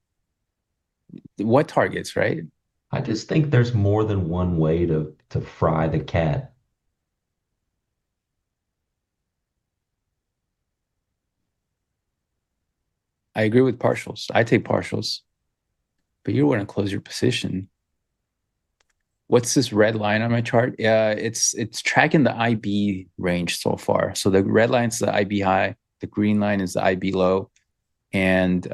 What targets, right? I just think there's more than one way to fry the cat. I agree with partials. I take partials, but you want to close your position. What's this red line on my chart? Yeah, it's tracking the IB range so far. So the red line is the IB high, the green line is the IB low, and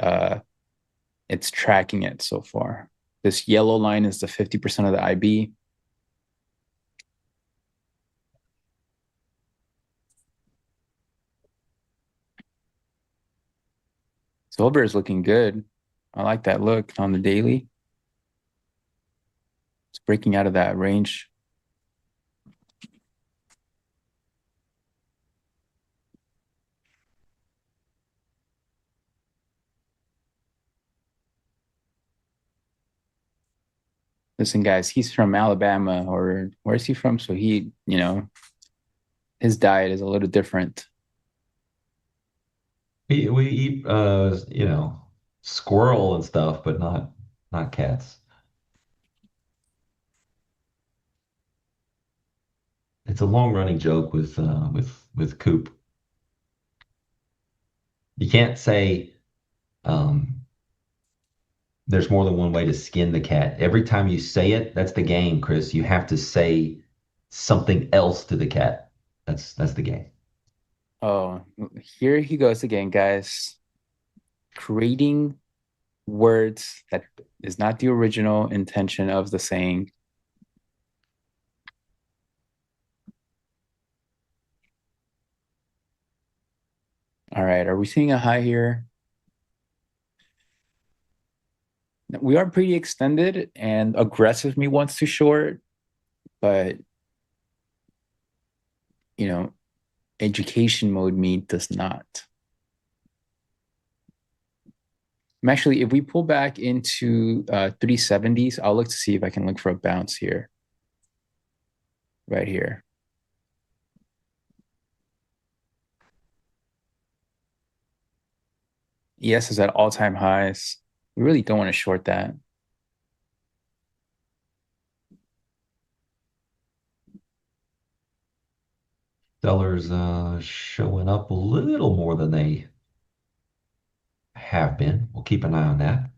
it's tracking it so far. This yellow line is the 50% of the IB. Silver is looking good. I like that look on the daily. It's breaking out of that range. Listen, guys, he's from Alabama, or where's he from? So he, his diet is a little different. We eat squirrel and stuff, but not cats. It's a long running joke with Coop. You can't say there's more than one way to skin the cat. Every time you say it, that's the game, Chris. You have to say something else to the cat. That's the game. Oh, here he goes again, guys. Creating words that is not the original intention of the saying. All right, are we seeing a high here? We are pretty extended, and aggressive me wants to short, but education mode me does not. Actually, if we pull back into 370s, I'll look to see if I can look for a bounce here. Right here. ES is at all-time highs. We really don't want to short that. Sellers showing up a little more than they have been. We'll keep an eye on that.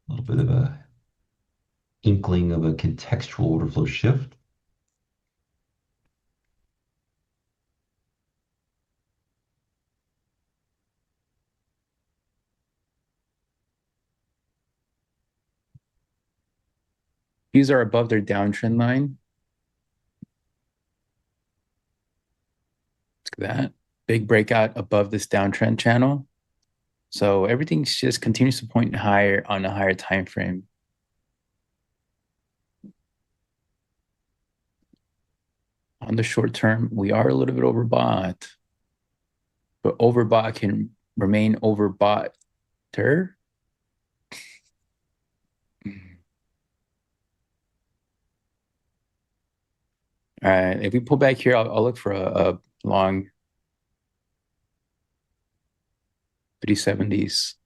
A little bit of a inkling of a contextual order flow shift. These are above their downtrend line. Look at that. Big breakout above this downtrend channel. So everything just continues to point higher on a higher time frame. On the short term, we are a little bit overbought, but overbought can remain overbought. All right, if we pull back here, I'll look for a long 370s.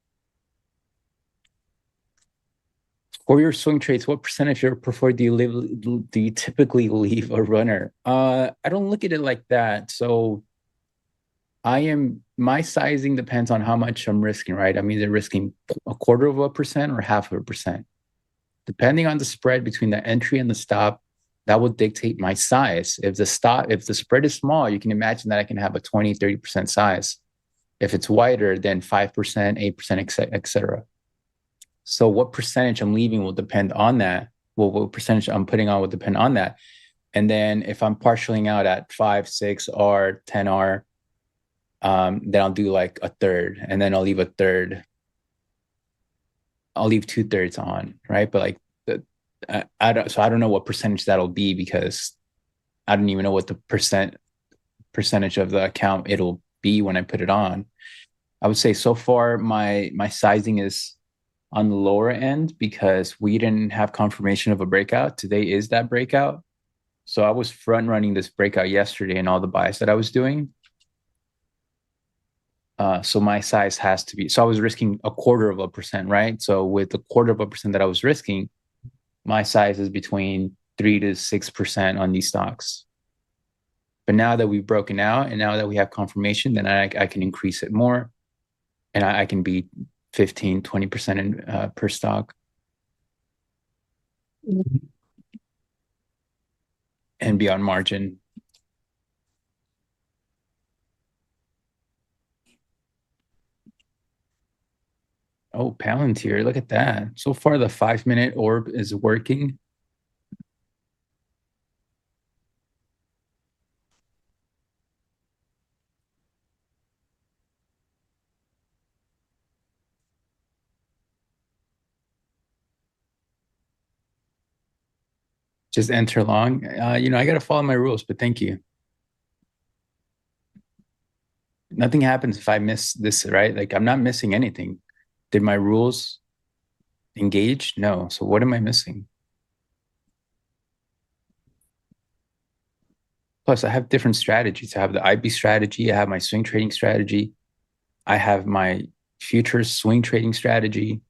For your swing trades, what percentage of your portfolio do you typically leave a runner? I don't look at it like that. So my sizing depends on how much I'm risking, right? I'm either risking 0.25% or 0.5%. Depending on the spread between the entry and the stop, that will dictate my size. If the spread is small, you can imagine that I can have a 20, 30% size. If it's wider, then 5%, 8%, etc. So what percentage I'm leaving will depend on that. Well, what percentage I'm putting on will depend on that. And then if I'm partialing out at 5, 6R, 10R, then I'll do like a third, and then I'll leave a third. I'll leave 2/3 on, right? But like I don't know what percentage that'll be, because I don't even know what the percentage of the account it'll be when I put it on. I would say so far my sizing is on the lower end because we didn't have confirmation of a breakout. Today is that breakout. So I was front running this breakout yesterday and all the buys that I was doing. So my size has to be, so I was risking 0.25%, right? So with the 0.25% that I was risking, my size is between 3 to 6% on these stocks. But now that we've broken out and now that we have confirmation, then I can increase it more, and I can be 15, 20% per stock. And be on margin. Oh, Palantir, look at that. So far, the 5-minute orb is working. Just enter long. I got to follow my rules, but thank you. Nothing happens if I miss this, right? Like, I'm not missing anything. Did my rules engage? No. So what am I missing? Plus, I have different strategies. I have the IB strategy. I have my swing trading strategy. I have my futures swing trading strategy.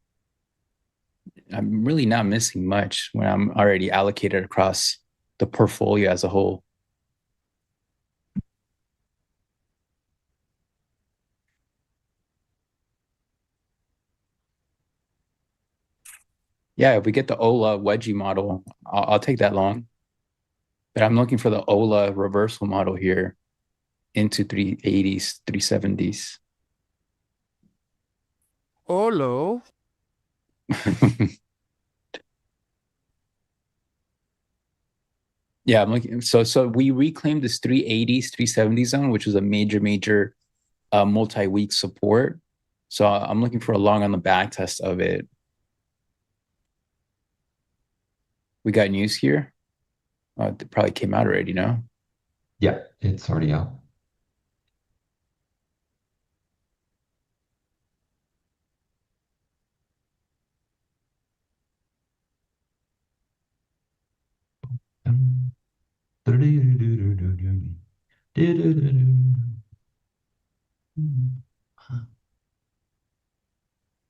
I'm really not missing much when I'm already allocated across the portfolio as a whole. Yeah, if we get the OLA wedgie model, I'll take that long. But I'm looking for the OLA reversal model here into 380s, 370s. Olo. Yeah, I'm looking. So we reclaimed this 380s, 370 zone, which was a major multi-week support. So I'm looking for a long on the back test of it. We got news here. It probably came out already, no? Yeah, it's already out.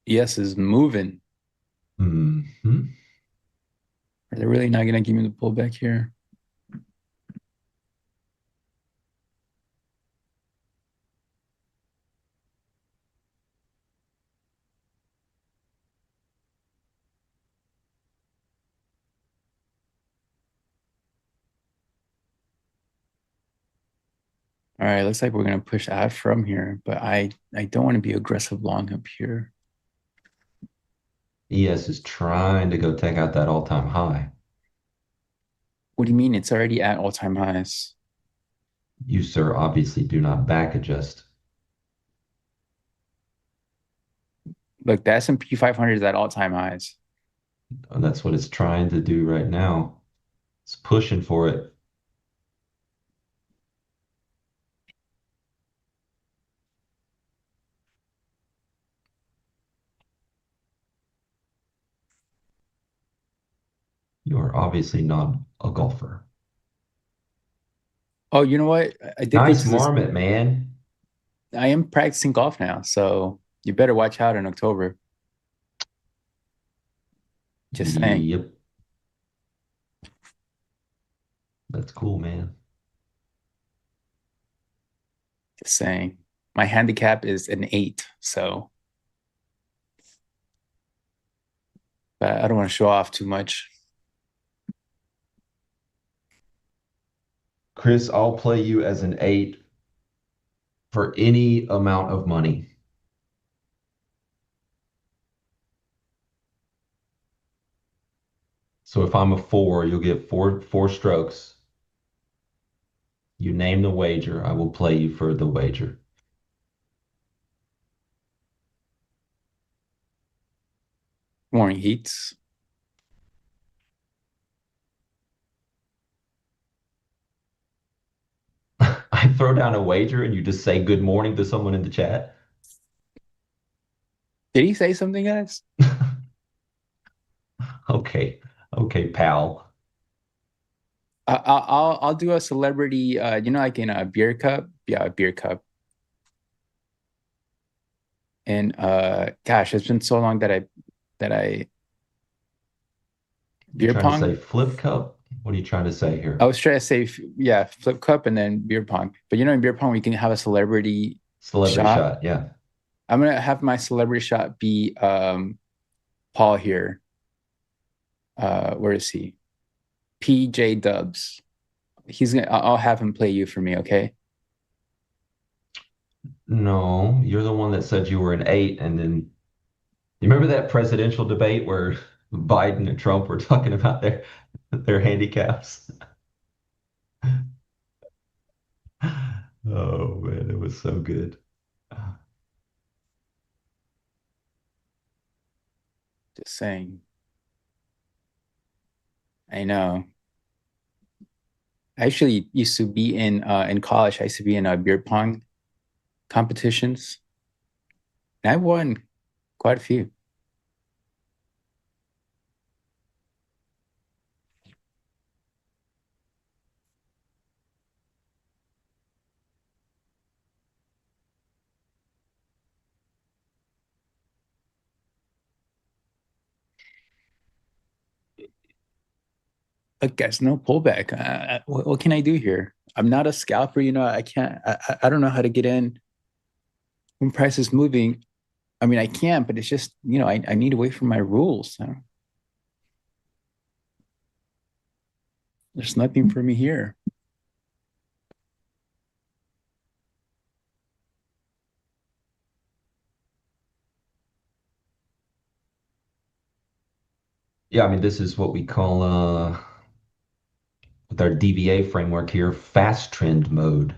Yes, is moving. Mm-hmm. Are they really not going to give me the pullback here? All right, looks like we're going to push out from here, but I don't want to be aggressive long up here. ES is trying to go take out that all-time high. What do you mean? It's already at all-time highs. You, sir, obviously do not back adjust. Look, the S&P 500 is at all-time highs. And that's what it's trying to do right now. It's pushing for it. You are obviously not a golfer. Oh, you know what? I did Nice go to this. marmot, man. I am practicing golf now, so you better watch out in October. Just saying. Yep. That's cool, man. Just saying. My handicap is an 8, so. But I don't want to show off too much. Chris, I'll play you as an 8 for any amount of money. So if I'm a 4, you'll get four strokes. You name the wager, I will play you for the wager. Morning heats. I throw down a wager and you just say good morning to someone in the chat. Did he say something, guys? Okay, pal. I'll do a celebrity, like in a beer cup. Yeah, a beer cup. And gosh, it's been so long that I You beer trying to say pong. flip cup? What are you trying to say I here? was trying to say, yeah, flip cup and then beer pong. But in beer pong, we can have a celebrity Celebrity shot. shot, yeah. I'm gonna have my celebrity shot be Paul here. Where is he? PJ Dubs. I'll have him play you for me, okay? No, you're the one that said you were an 8, and then you remember that presidential debate where Biden and Trump were talking about their handicaps? Oh man, it was so good. Just saying. I know. I actually used to be in college. I used to be in beer pong competitions, and I won quite a few. Look, guys, no pullback. What can I do here? I'm not a scalper. I can't. I don't know how to get in when price is moving. I mean, I can, but it's just I need to wait for my rules. There's nothing for me here. Yeah, I mean, this is what we call with our DVA framework here, fast trend mode,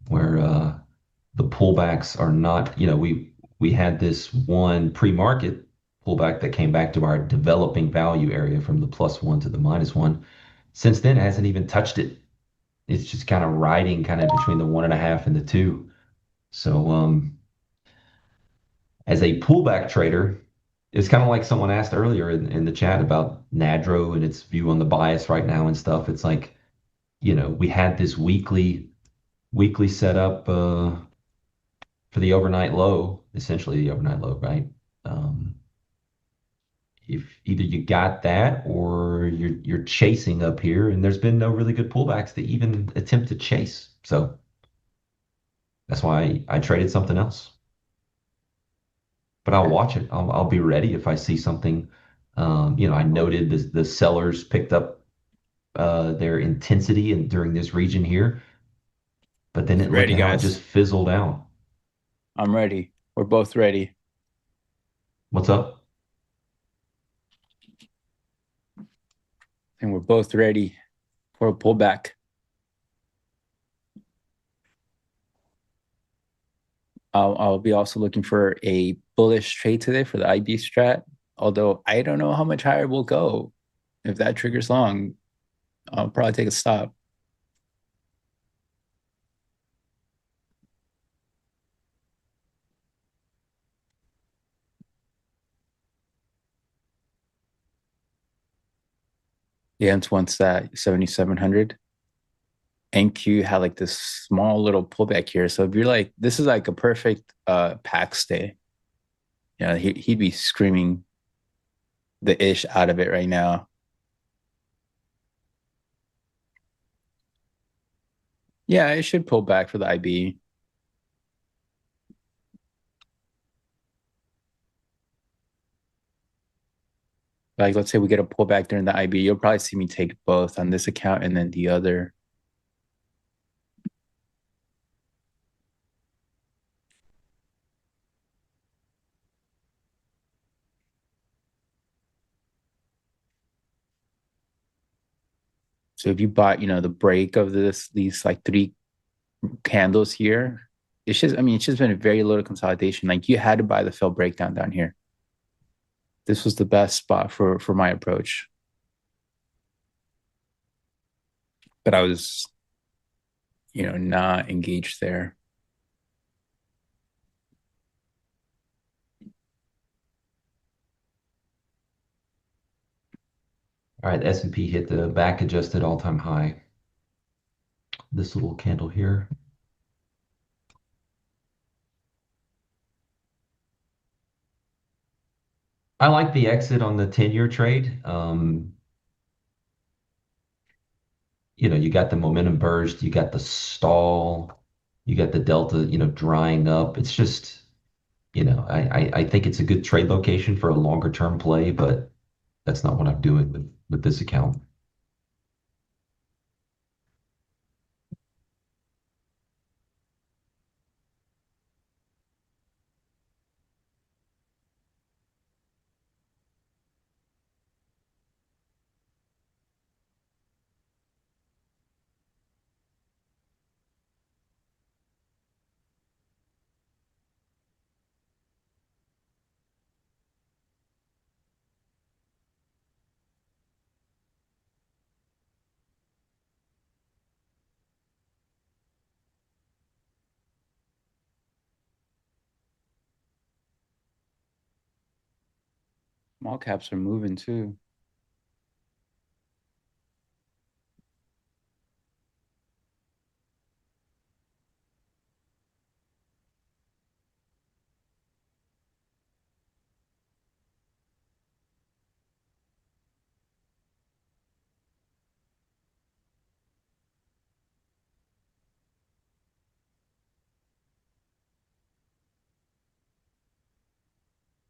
where the pullbacks are not, we had this one pre-market pullback that came back to our developing value area from the +1 to the -1. Since then, it hasn't even touched it. It's just kind of riding kind of between the 1.5 and the 2. So as a pullback trader, it's kind of like someone asked earlier in the chat about NADRO and its view on the bias right now and stuff. It's like, we had this weekly setup for the overnight low, essentially the overnight low, right? Um, if either you got that or you're chasing up here, and there's been no really good pullbacks to even attempt to chase. So that's why I traded something else. But I'll watch it. I'll be ready if I see something. I noted the sellers picked up their intensity during this region here, but then look Ready, at how it just guys. fizzled out. I'm ready. We're both ready. What's up? And we're both ready for a pullback. I'll be also looking for a bullish trade today for the IB strat. Although I don't know how much higher we'll go. If that triggers long, I'll probably take a stop. Yeah, it's once that 7,700. NQ had like this small little pullback here. So if you're like, this is like a perfect pack stay. He'd be screaming the ish out of it right now. Yeah, it should pull back for the IB. Like, let's say we get a pullback during the IB, you'll probably see me take both on this account and then the other. So if you bought, the break of these like 3 candles here, it's just been a very little consolidation. Like you had to buy the fill breakdown down here. This was the best spot for my approach. But I was, not engaged there. All right, the S&P hit the back adjusted all-time high. This little candle here. I like the exit on the 10-year trade. You got the momentum burst, you got the stall, you got the delta, drying up. It's just, I think it's a good trade location for a longer term play, but that's not what I'm doing with this account. Small caps are moving too.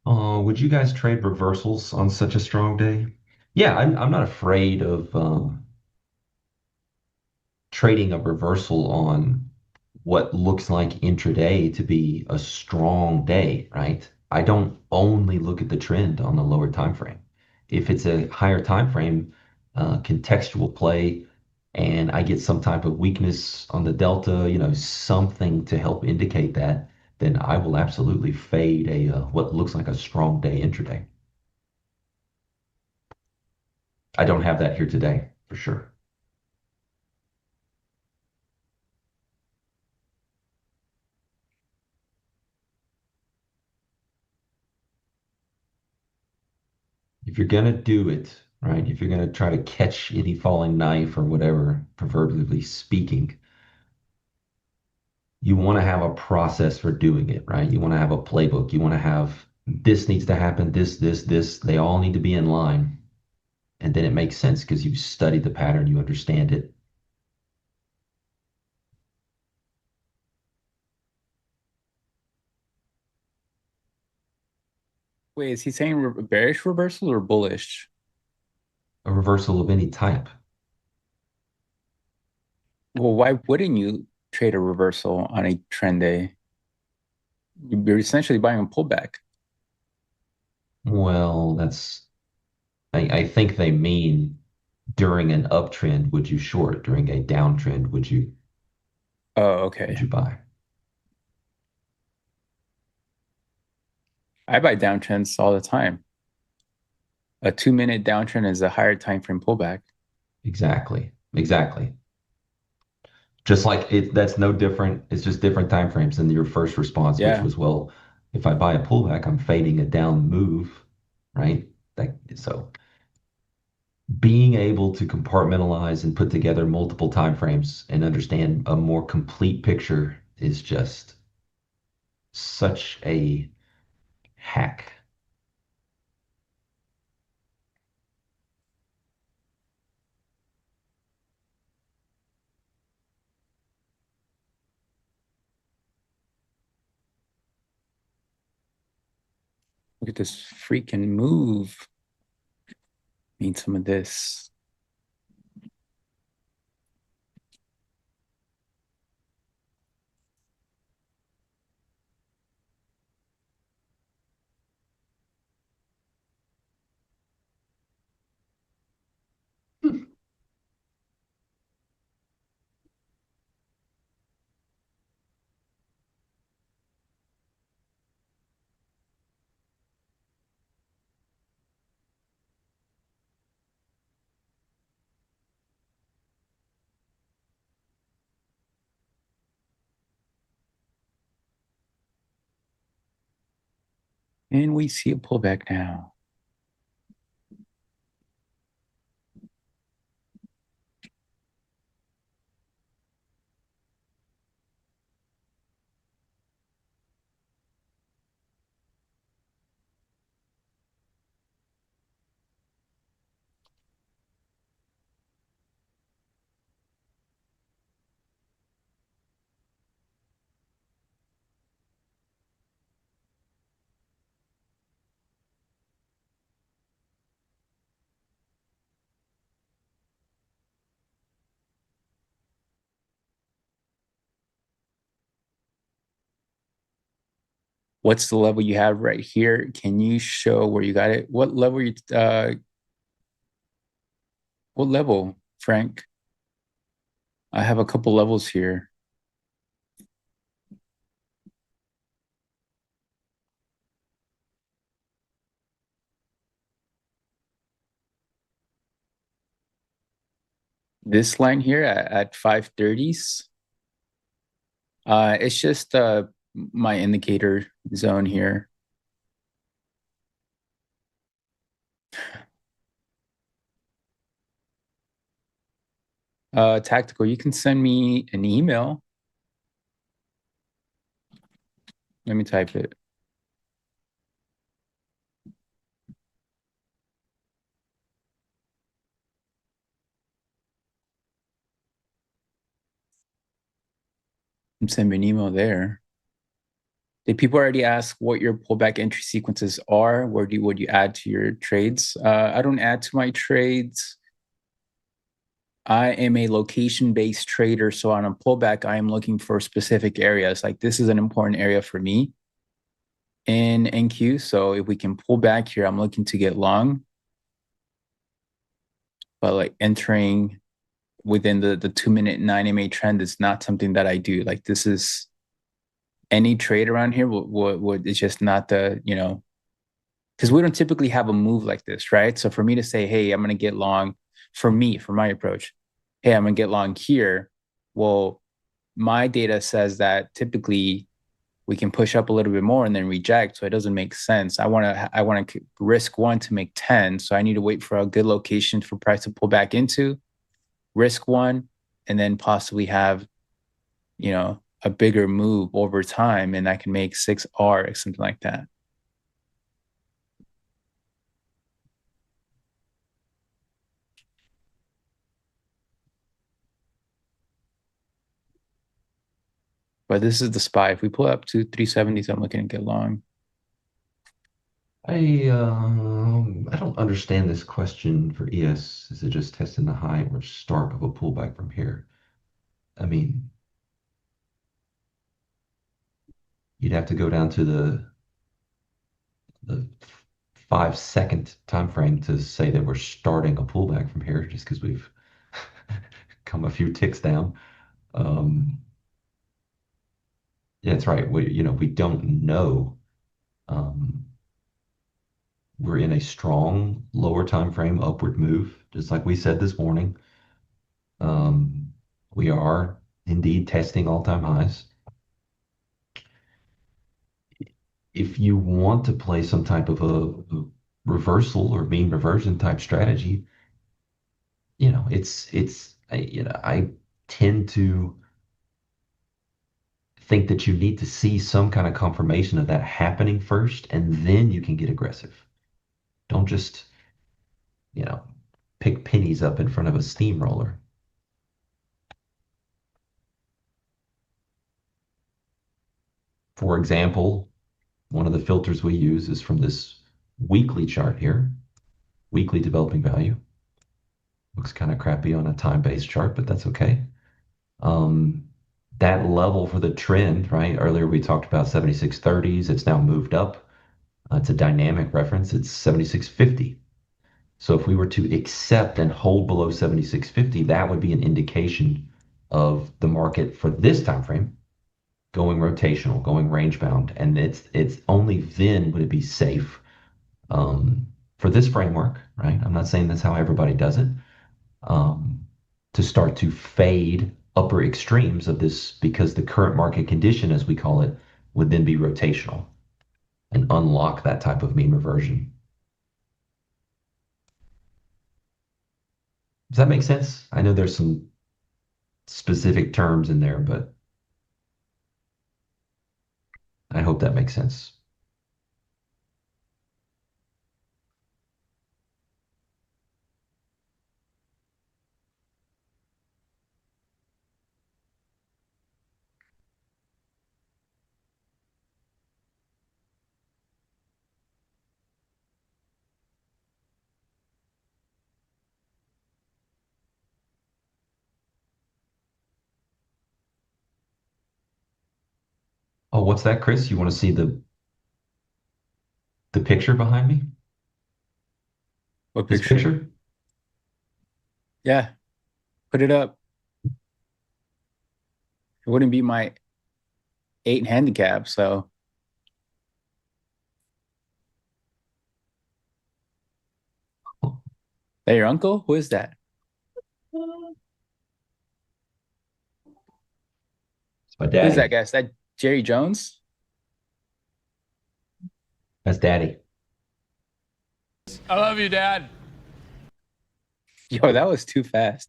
Would you guys trade reversals on such a strong day? Yeah, I'm not afraid of trading a reversal on what looks like intraday to be a strong day, right? I don't only look at the trend on the lower time frame. If it's a higher time frame, contextual play, and I get some type of weakness on the delta, something to help indicate that, then I will absolutely fade a what looks like a strong day intraday. I don't have that here today, for sure. If you're gonna do it, right? If you're gonna try to catch any falling knife or whatever, proverbially speaking, you want to have a process for doing it, right? You want to have a playbook. You want to have this needs to happen, this. They all need to be in line. And then it makes sense because you've studied the pattern, you understand it. Wait, is he saying bearish reversal or bullish? A reversal of any type. Well, why wouldn't you trade a reversal on a trend day? You're essentially buying a pullback. Well, I think they mean during an uptrend, would you short? During a downtrend, would you Oh, okay. buy? I buy downtrends all the time. A 2-minute downtrend is a higher time frame pullback. Exactly. Exactly. Just like that's no different. It's just different time frames than your first response, which Yeah. was, well, if I buy a pullback, I'm fading a down move, right? So being able to compartmentalize and put together multiple time frames and understand a more complete picture is just such a hack. Look at this freaking move. Need some of this. And we see a pullback now. what's the level you have right here? Can you show where you got it? What level what level, Frank? I have a couple levels here. This line here at 530s. It's just my indicator zone here. Tactical, you can send me an email. Let me type it. Send me an email there. Did people already ask what your pullback entry sequences are? Would you add to your trades? I don't add to my trades. I am a location-based trader, so on a pullback, I am looking for specific areas. Like this is an important area for me in NQ. So if we can pull back here, I'm looking to get long. But like entering within the 2-minute 9 MA trend is not something that I do. Like this is any trade around here would it's just not the, because we don't typically have a move like this, right? So for me to say, hey, I'm gonna get long, for my approach, hey, I'm gonna get long here. Well, my data says that typically we can push up a little bit more and then reject. So it doesn't make sense. I want to risk one to make 10. So I need to wait for a good location for price to pull back into, risk one, and then possibly have, a bigger move over time, and I can make 6R or something like that. But this is the SPY. If we pull up to 370s, I'm looking to get long. I don't understand this question for ES. Is it just testing the high or start of a pullback from here? I mean, you'd have to go down to the 5-second time frame to say that we're starting a pullback from here, just because we've come a few ticks down. Yeah, that's right. We don't know. We're in a strong lower time frame upward move, just like we said this morning. We are indeed testing all-time highs. If you want to play some type of a reversal or mean reversion type strategy, I tend to think that you need to see some kind of confirmation of that happening first, and then you can get aggressive. Don't just, pick pennies up in front of a steamroller. For example, one of the filters we use is from this weekly chart here, weekly developing value. Looks kind of crappy on a time-based chart, but that's okay. That level for the trend, right? Earlier we talked about 7630s. It's now moved up. It's a dynamic reference. It's 7650. So if we were to accept and hold below 7650, that would be an indication of the market for this time frame going rotational, going range bound, and it's only then would it be safe for this framework, right? I'm not saying that's how everybody does it. To start to fade upper extremes of this, because the current market condition, as we call it, would then be rotational and unlock that type of mean reversion. Does that make sense? I know there's some specific terms in there, but I hope that makes sense. Oh, what's that, Chris? You want to see the The picture behind me? What This picture? picture? Yeah, put it up. It wouldn't be my 8 handicap, so that your uncle? Who is that? It's my Who is that daddy. guy? Is that Jerry Jones? That's daddy. I love you, Dad. Yo, that was too fast.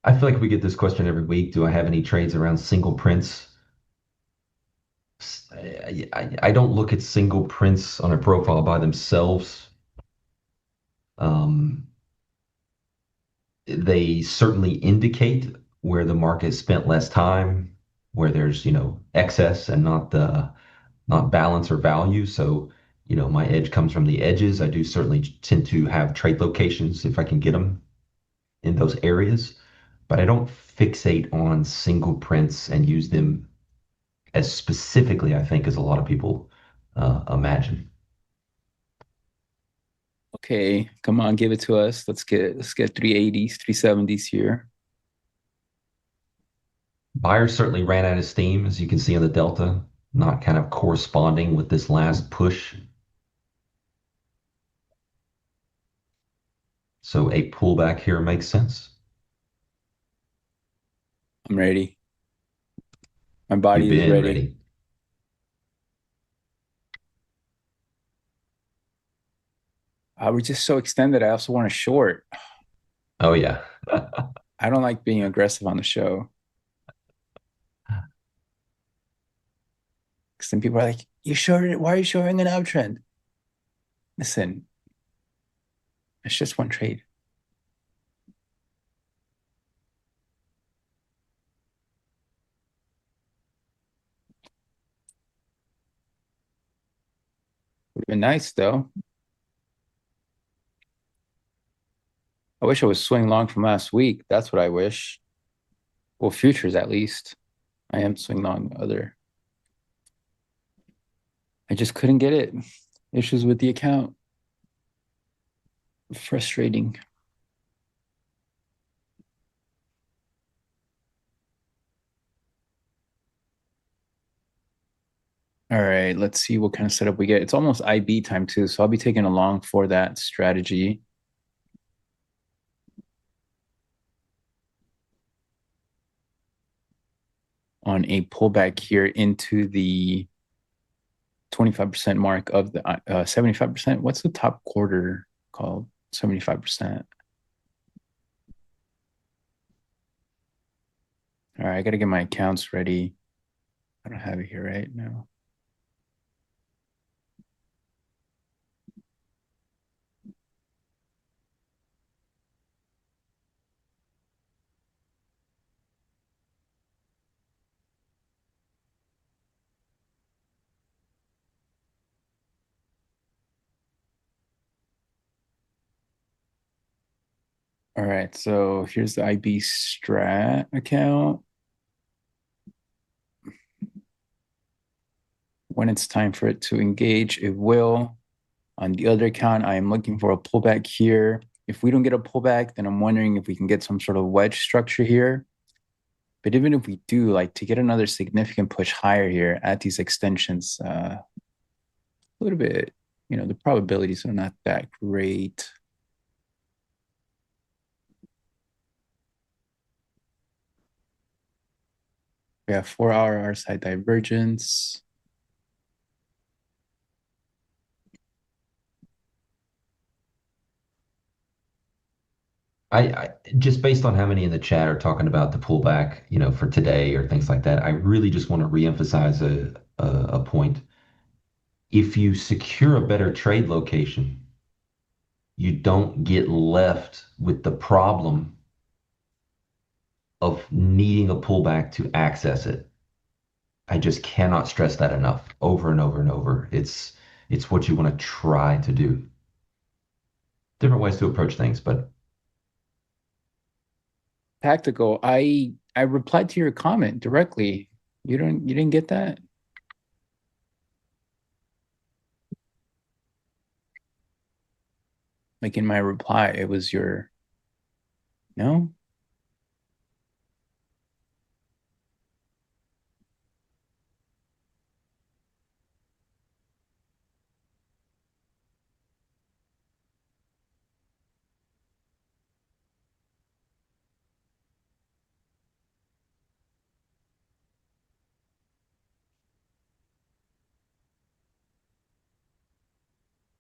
I feel like we get this question every week. Do I have any trades around single prints? I don't look at single prints on a profile by themselves. Um, they certainly indicate where the market spent less time, where there's, excess and not balance or value. So, my edge comes from the edges. I do certainly tend to have trade locations if I can get them in those areas, but I don't fixate on single prints and use them as specifically, I think, as a lot of people imagine. Okay, come on, give it to us. Let's get 380s, 370s here. Buyers certainly ran out of steam, as you can see on the delta, not kind of corresponding with this last push. So a pullback here makes sense. I'm ready. My You've body is been ready. ready. We're just so extended. I also want to short. Oh yeah. I don't like being aggressive on the show. Because then people are like, you shorted it. Why are you showing an uptrend? Listen, it's just one trade. Would have been nice though. I wish I was swing long from last week. That's what I wish. Well, futures at least. I am swing long other. I just couldn't get it. Issues with the account. Frustrating. All right, let's see what kind of setup we get. It's almost IB time too, so I'll be taking along for that strategy. On a pullback here into the 25% mark of the 75%. What's the top quarter called? 75%. All right, I got to get my accounts ready. I don't have it here right now. All right, so here's the IB Strat account. When it's time for it to engage, it will. On the other account, I am looking for a pullback here. If we don't get a pullback, then I'm wondering if we can get some sort of wedge structure here. But even if we do, like to get another significant push higher here at these extensions, a little bit, the probabilities are not that great. We have 4-hour R-side divergence. I just based on how many in the chat are talking about the pullback, for today or things like that, I really just want to reemphasize a point. If you secure a better trade location, you don't get left with the problem of needing a pullback to access it. I just cannot stress that enough over and over and over. It's what you want to try to do. different ways to approach things. But Tactical. I replied to your comment directly. You didn't get that? Like in my reply, it was your no?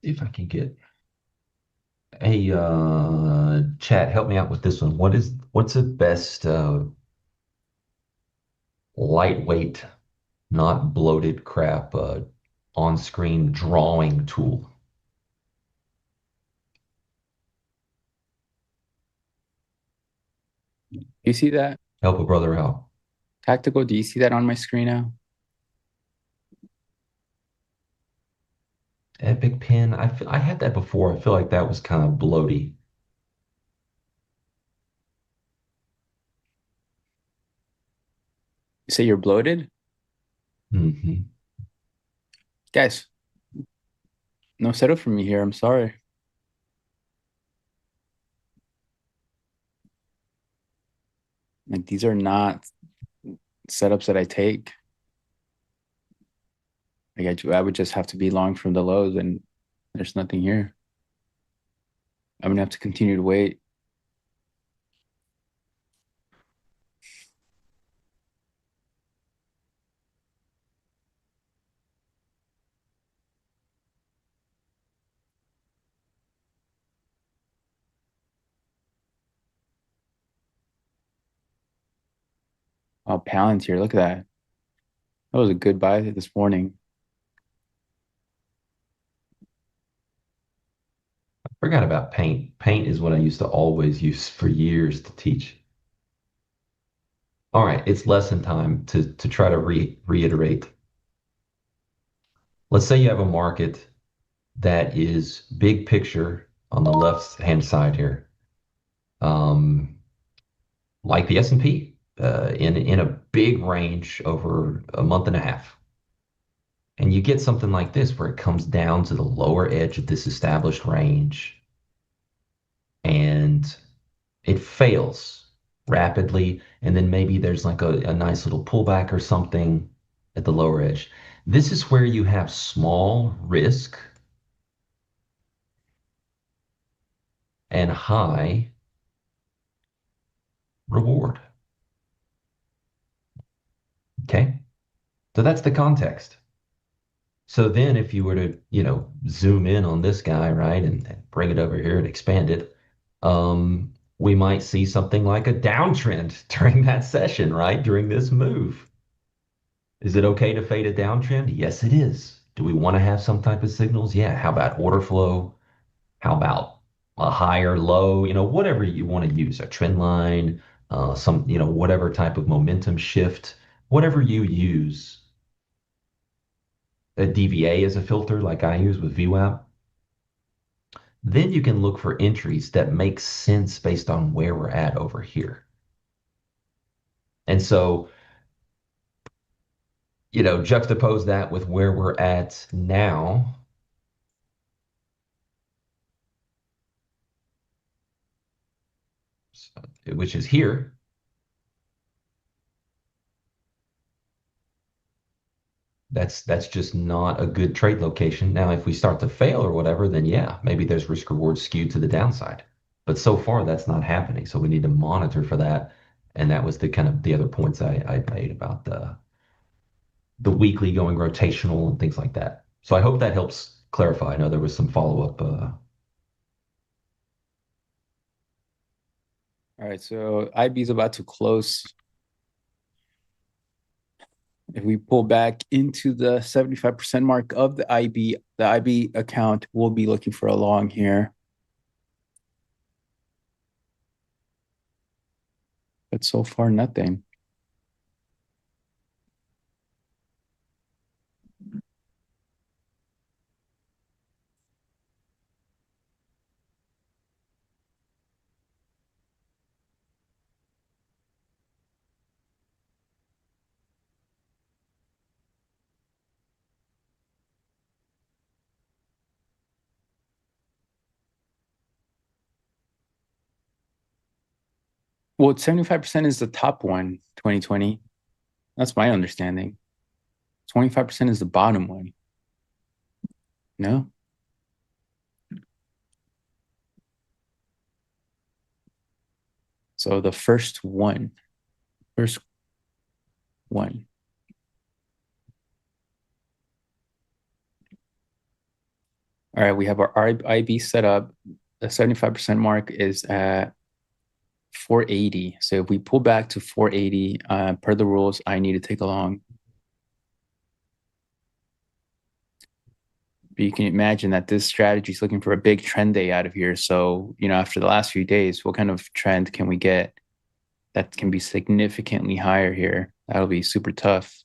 see if I can get a chat. Help me out with this one. What's the best lightweight, not bloated crap on-screen drawing tool? You see that? Help a brother out. Tactical, do you see that on my screen now? Epic Pen. I had that before. I feel like that was kind of bloaty. You say you're bloated? Hmm. Guys, no setup for me here. I'm sorry. Like these are not setups that I take. Like I would just have to be long from the lows, and there's nothing here. I'm gonna have to continue to wait. Oh, Palantir, look at that. That was a good buy this morning. Forgot about paint. Paint is what I used to always use for years to teach. All right, it's lesson time to try to reiterate. Let's say you have a market that is big picture on the left hand side here, like the S&P, in a big range over a month and a half. And you get something like this where it comes down to the lower edge of this established range and it fails rapidly. And then maybe there's like a nice little pullback or something at the lower edge. This is where you have small risk and high reward. Okay. So that's the context. So then if you were to, zoom in on this guy, right, and bring it over here and expand it, we might see something like a downtrend during that session, right? During this move. Is it okay to fade a downtrend? Yes, it is. Do we want to have some type of signals? Yeah. How about order flow? How about a higher low? Whatever you want to use, a trend line, whatever type of momentum shift, whatever you use. A DVA as a filter like I use with VWAP. Then you can look for entries that make sense based on where we're at over here. And so, juxtapose that with where we're at now. Which is here. That's just not a good trade location. Now, if we start to fail or whatever, then yeah, maybe there's risk reward skewed to the downside. But so far, that's not happening. So we need to monitor for that. And that was the kind of the other points I made about the weekly going rotational and things like that. So I hope that helps clarify. I know there was some follow-up. All right, so IB is about to close. If we pull back into the 75% mark of the IB account will be looking for a long here. But so far, nothing. Well, 75% is the top one, 2020. That's my understanding. 25% is the bottom one. No? So the first one. All right, we have our IB set up. The 75% mark is at 480. So if we pull back to 480, per the rules, I need to take a long. But you can imagine that this strategy is looking for a big trend day out of here. So, after the last few days, what kind of trend can we get that can be significantly higher here? That'll be super tough.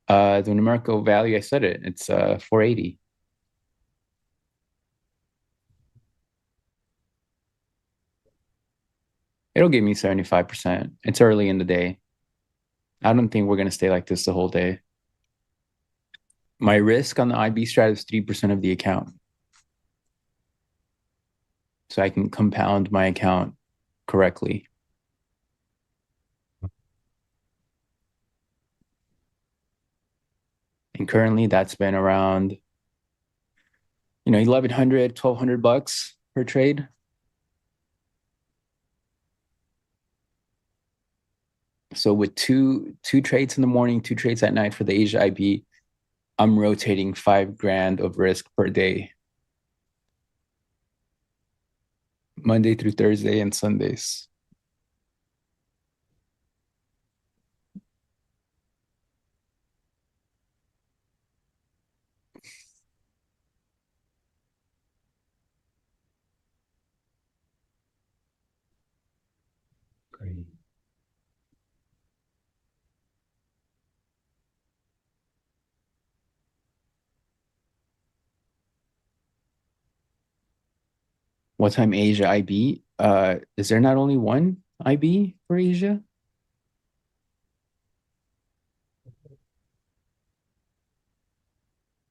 The numerical value, I said it. It's 480. It'll give me 75%. It's early in the day. I don't think we're going to stay like this the whole day. My risk on the IB strat is 3% of the account. So I can compound my account correctly. And currently that's been around, $1,100, $1,200 per trade. So with two trades in the morning, 2 trades at night for the Asia IB, I'm rotating $5,000 of risk per day. Monday through Thursday and Sundays. Great. What time Asia IB? Is there not only one IB for Asia?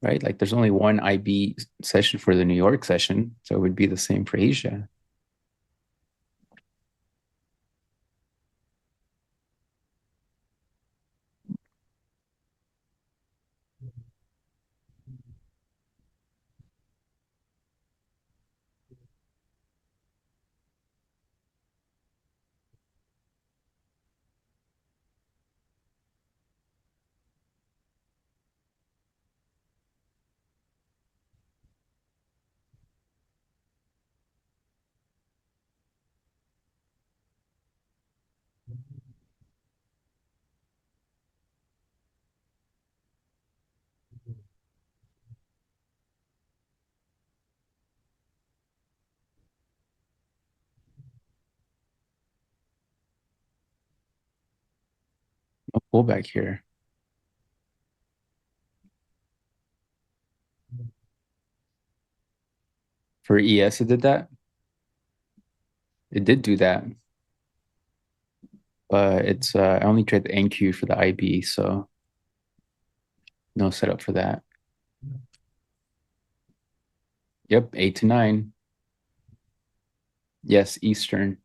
Right? Like there's only one IB session for the New York session. So it would be the same for Asia. A pullback here. For ES, it did that. It did do that. But it's I only trade the NQ for the IB, so no setup for that. Yep, 8 to 9. Yes, Eastern.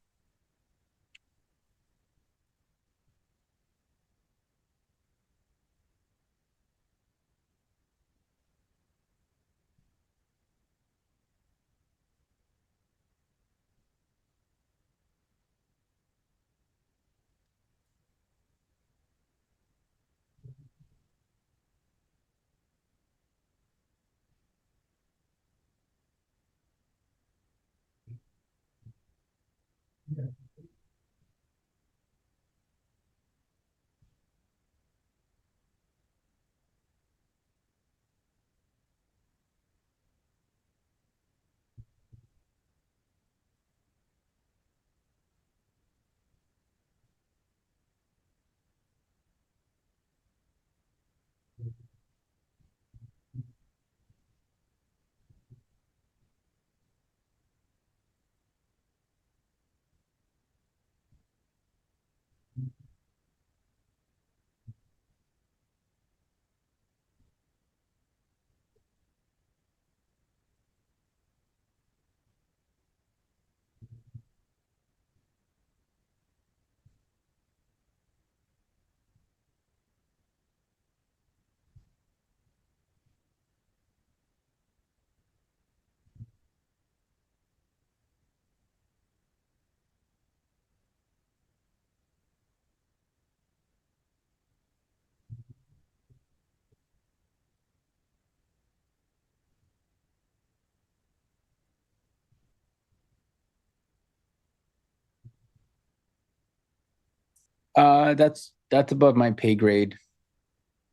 That's above my pay grade.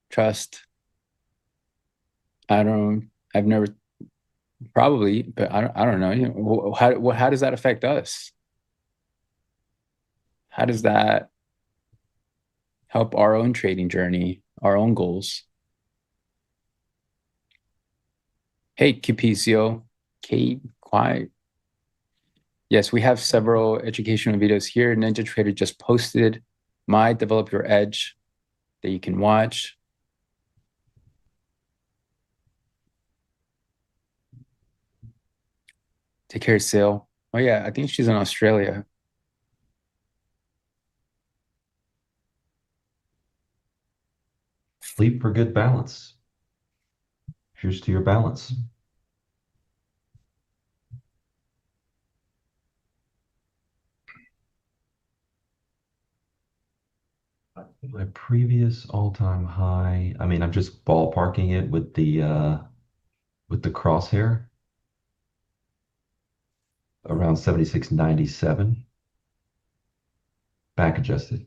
Trust. I've never probably, but I don't know. You know, how does that affect us? How does that help our own trading journey, our own goals? Hey, Capicio, Kate, quiet. Yes, we have several educational videos here. NinjaTrader just posted my Develop Your Edge that you can watch. Take care, Sil. Oh yeah, I think she's in Australia. Sleep for good balance. Here's to your balance. My previous all-time high, I mean, I'm just ballparking it with the crosshair around 76.97, back adjusted.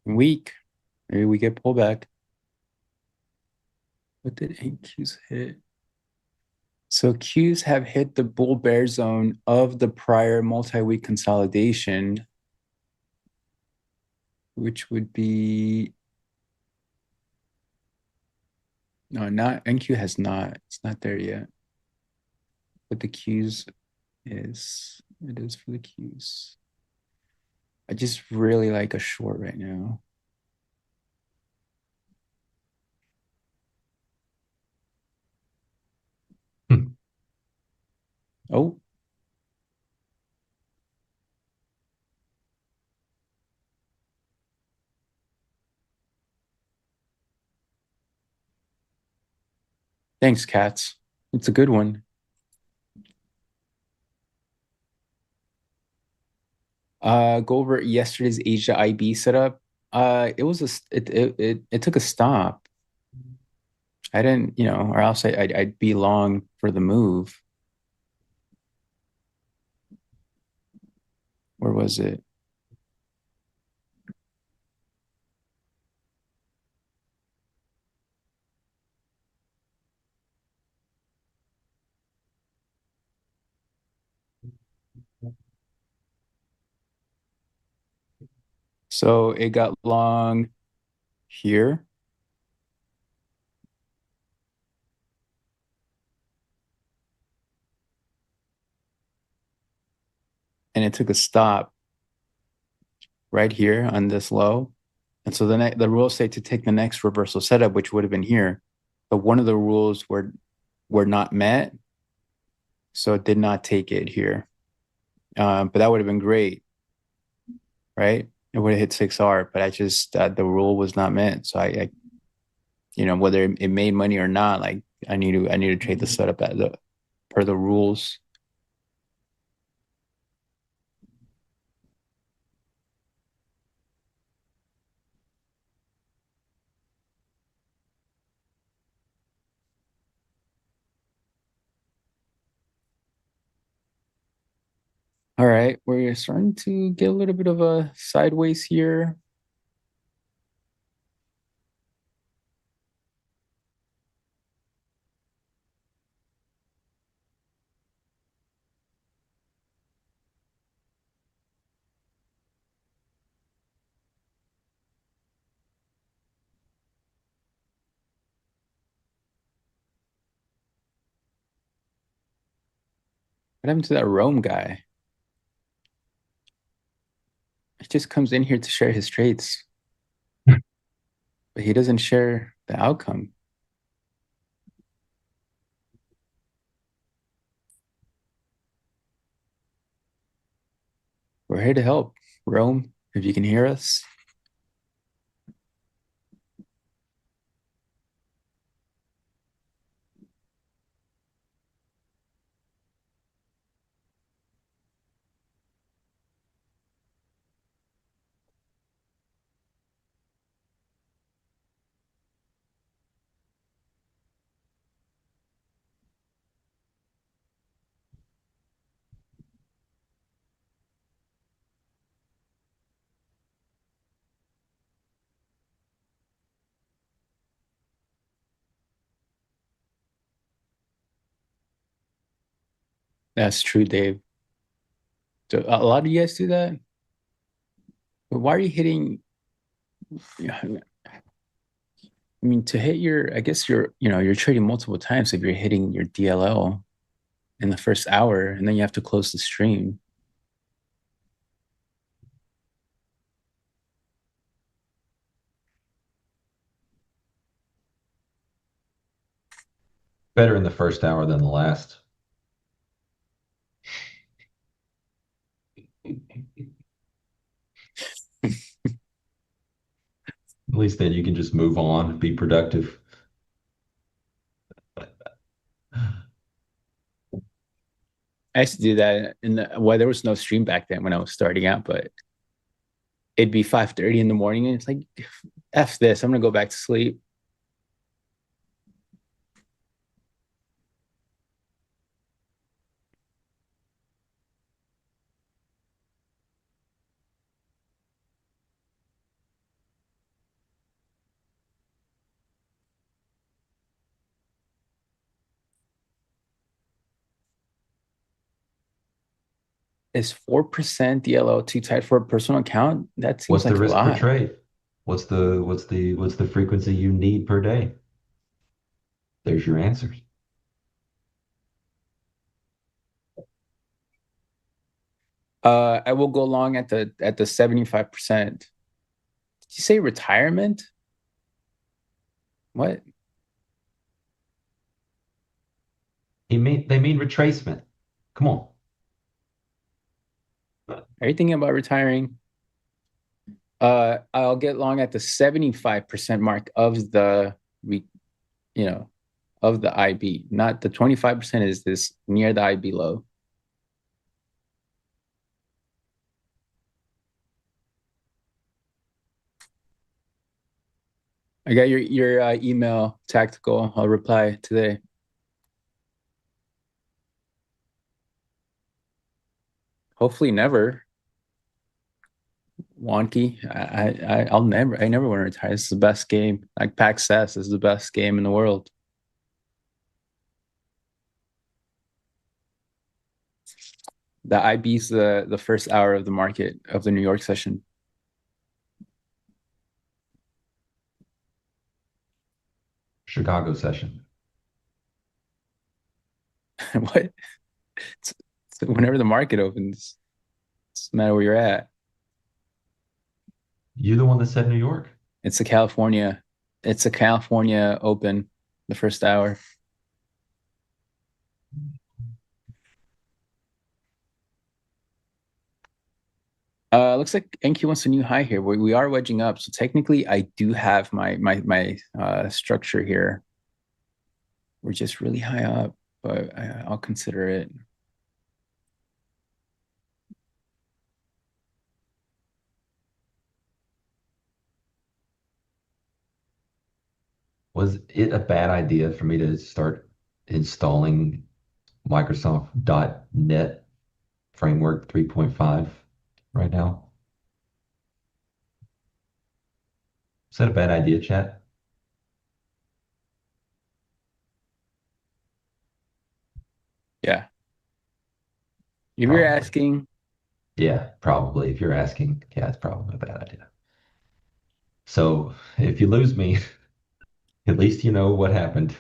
Weak. Maybe we get pullback. What did AQs hit? So Qs have hit the bull bear zone of the prior multi-week consolidation, which would be no, not NQ has not. It's not there yet. But the Qs is it is for the Qs. I just really like a short right now. Oh. Thanks, Cats. It's a good one. Go over yesterday's Asia IB setup. It was it took a stop. I didn't, or else I'd be long for the move. Where was it? So it got long here. And it took a stop right here on this low. And so the rules say to take the next reversal setup, which would have been here. But one of the rules were not met. So it did not take it here. But that would have been great, right? It would have hit 6R, but I just, the rule was not met. So I whether it made money or not, like I need to trade the setup per the rules. All right, we're starting to get a little bit of a sideways here. What happened to that Rome guy? He just comes in here to share his trades, but he doesn't share the outcome. We're here to help. Rome, if you can hear us. That's true, Dave. So a lot of you guys do that. But why are you hitting? I mean, to hit your, I guess you're trading multiple times if you're hitting your DLL in the first hour, and then you have to close the stream. Better in the first hour than the last. At least then you can just move on, be productive. I used to do that well, there was no stream back then when I was starting out, but it'd be 5:30 in the morning, and it's like, F this, I'm gonna go back to sleep. Is 4% DLO too tight for a personal account? That seems What's the like a risk per lot. trade? What's the frequency you need per day? There's your answers. I will go along at the 75%. Did you say retirement? What? They mean retracement. Come on. Are you thinking about retiring? I'll get long at the 75% mark of the of the IB. Not the 25% is this near the IB low. I got your email, Tactical. I'll reply today. Hopefully never. Wonky. I never want to retire. This is the best game. Like Pac says, this is the best game in the world. The IB's the first hour of the market of the New York session. Chicago session. What? It's whenever the market opens, it's no matter where you're at. You're the one that said New York. It's a California open, the first hour. Looks like NQ wants a new high here. We are wedging up, so technically I do have my structure here. We're just really high up, but I'll consider it. Was it a bad idea for me to start installing Microsoft .NET Framework 3.5 right now? Is that a bad idea, chat? Yeah. If you're asking, Yeah, probably. If you're asking, yeah, it's probably a bad idea. So if you lose me, at least you know what happened.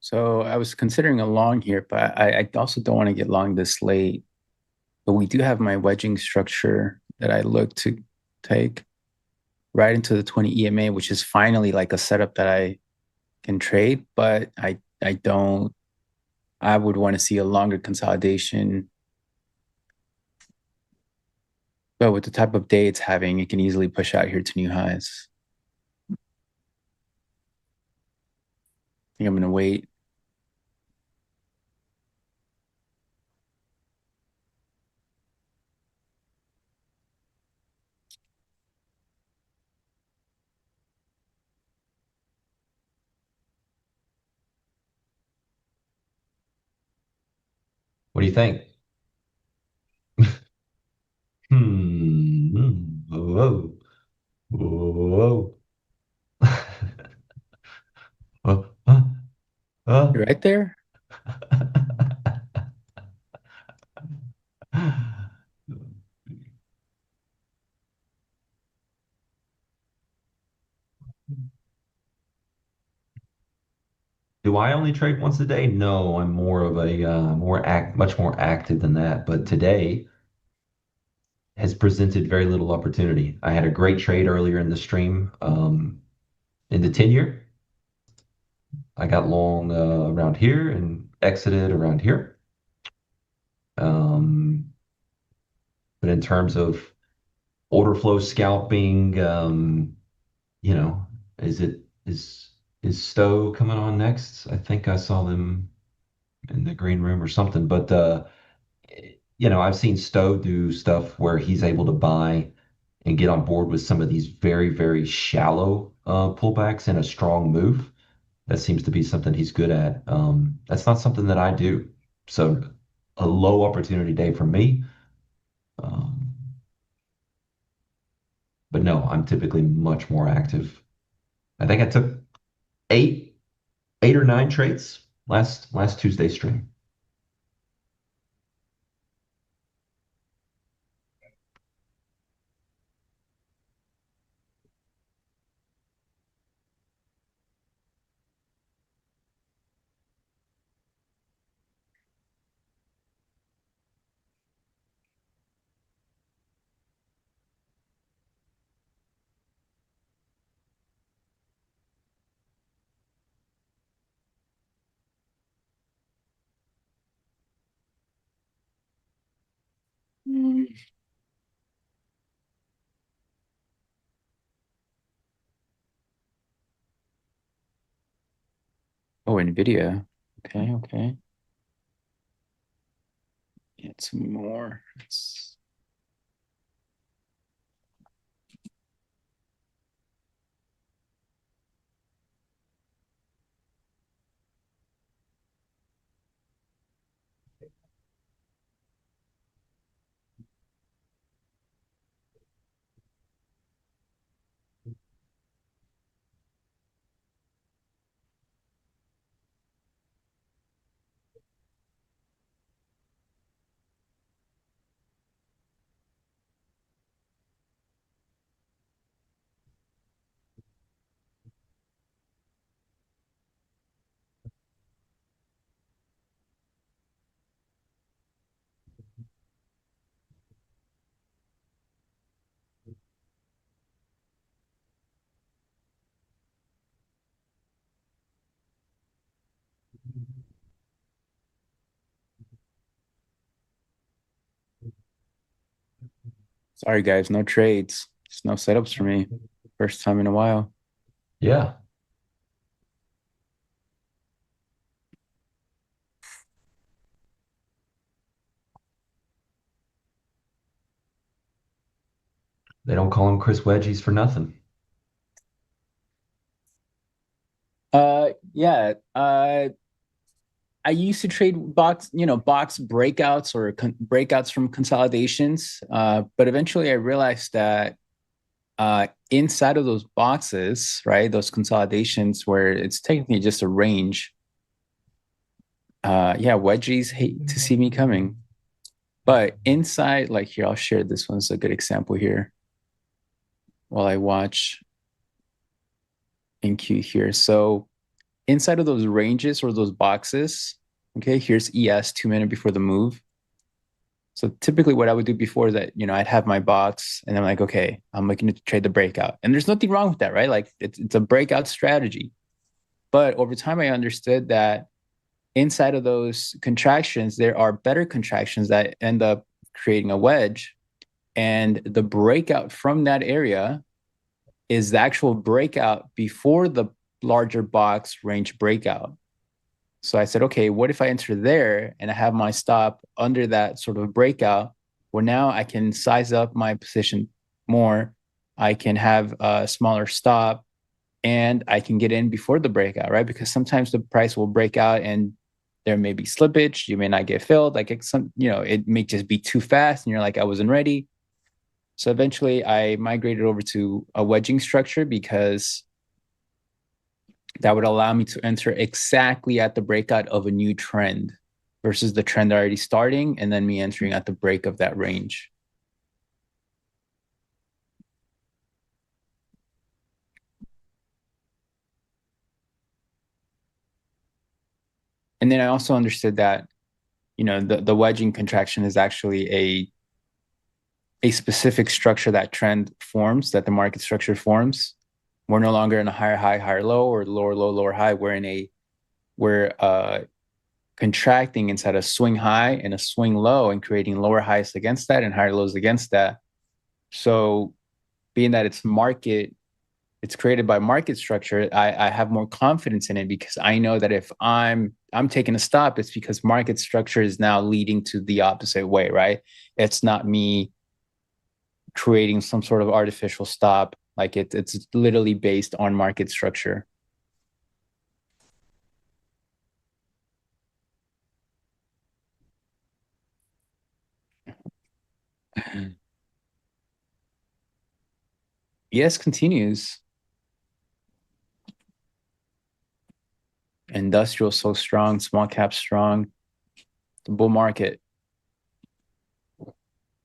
So I was considering a long here, but I also don't want to get long this late. But we do have my wedging structure that I look to take right into the 20 EMA, which is finally like a setup that I can trade. But I would want to see a longer consolidation. But with the type of day it's having, it can easily push out here to new highs. I think I'm going to wait. What do you think? Whoa. Whoa. Oh, You're right there. Do I only trade once a day? No, I'm more of a much more active than that. But today has presented very little opportunity. I had a great trade earlier in the stream in the 10-year. I got long around here and exited around here. But in terms of order flow scalping, you know, is Stowe coming on next? I think I saw them in the green room or something. But I've seen Stowe do stuff where he's able to buy and get on board with some of these very, very shallow pullbacks in a strong move. That seems to be something he's good at. That's not something that I do. So a low opportunity day for me. But no, I'm typically much more active. I think I took eight or nine trades last Tuesday stream. Oh, NVIDIA. Okay. Get some more. Sorry, guys, no trades. Just no setups for me. First time in a while. Yeah. They don't call him Chris Wedgies for nothing. Yeah. I used to trade box breakouts or breakouts from consolidations. But eventually I realized that inside of those boxes, right, those consolidations where it's technically just a range. Wedgies hate to see me coming. But inside, like here, I'll share this one's a good example here while I watch NQ here. So inside of those ranges or those boxes, okay, here's ES 2 minutes before the move. So typically what I would do before is that, I'd have my box and I'm like, okay, I'm looking to trade the breakout. And there's nothing wrong with that, right? Like it's a breakout strategy. But over time, I understood that inside of those contractions, there are better contractions that end up creating a wedge. And the breakout from that area is the actual breakout before the larger box range breakout. So I said, okay, what if I enter there and I have my stop under that sort of breakout? Well, now I can size up my position more. I can have a smaller stop and I can get in before the breakout, right? Because sometimes the price will break out and there may be slippage. You may not get filled. Like it may just be too fast and you're like, I wasn't ready. So eventually I migrated over to a wedging structure because that would allow me to enter exactly at the breakout of a new trend versus the trend already starting and then me entering at the break of that range. And then I also understood that, the wedging contraction is actually a specific structure that trend forms, that the market structure forms. We're no longer in a higher high, higher low, or lower low, lower high. We're contracting inside a swing high and a swing low and creating lower highs against that and higher lows against that. So being that it's created by market structure, I have more confidence in it because I know that if I'm taking a stop, it's because market structure is now leading to the opposite way, right? It's not me creating some sort of artificial stop. Like it's literally based on market structure. Yes, continues. Industrial so strong, small cap strong. The bull market.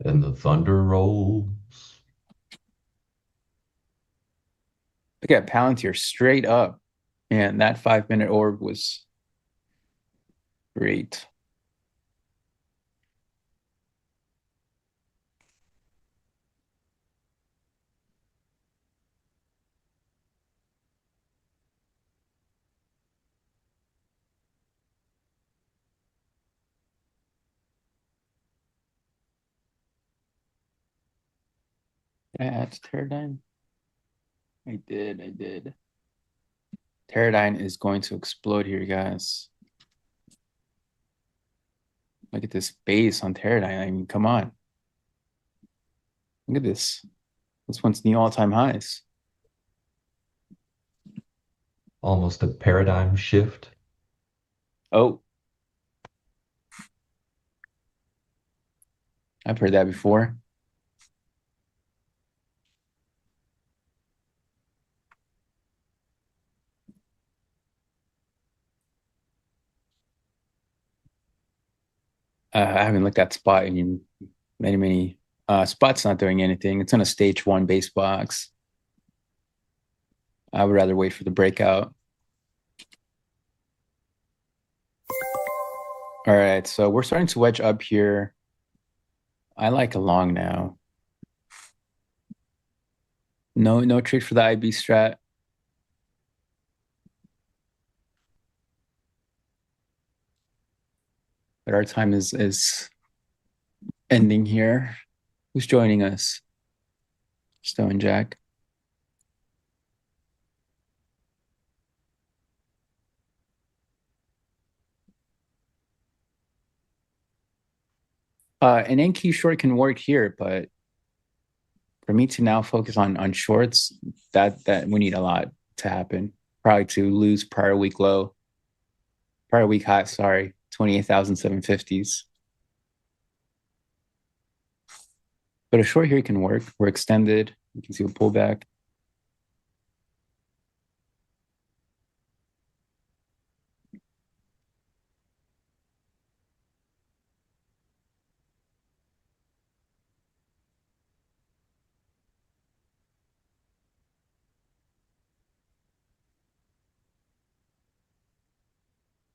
And the thunder rolls. Look at Palantir straight up. And that 5-minute orb was great. Did I add to Teradyne? I did. Teradyne is going to explode here, guys. Look at this base on Teradyne. I mean, come on. Look at this. This one's new all-time highs. Almost a paradigm shift. Oh. I've heard that before. I haven't looked at spot in many Spot's not doing anything. It's on a stage 1 base box. I would rather wait for the breakout. All right, so we're starting to wedge up here. I like a long now. No trade for the IB strat. But our time is ending here. Who's joining us? Stowe and Jack. An NQ short can work here, but for me to now focus on shorts, that we need a lot to happen. Probably to lose prior week high, sorry, 28,750s. But a short here can work. We're extended. You can see a pullback.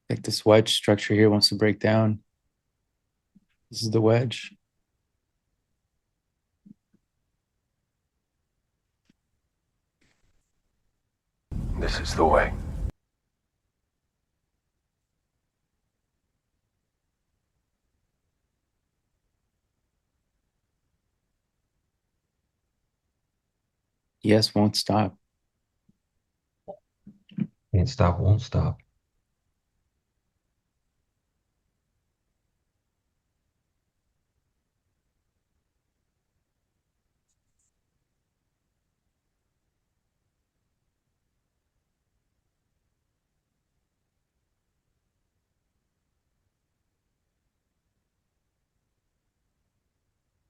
Like this wedge structure here wants to break down. This is the wedge. This is the way. Yes, won't stop. Can't stop, won't stop.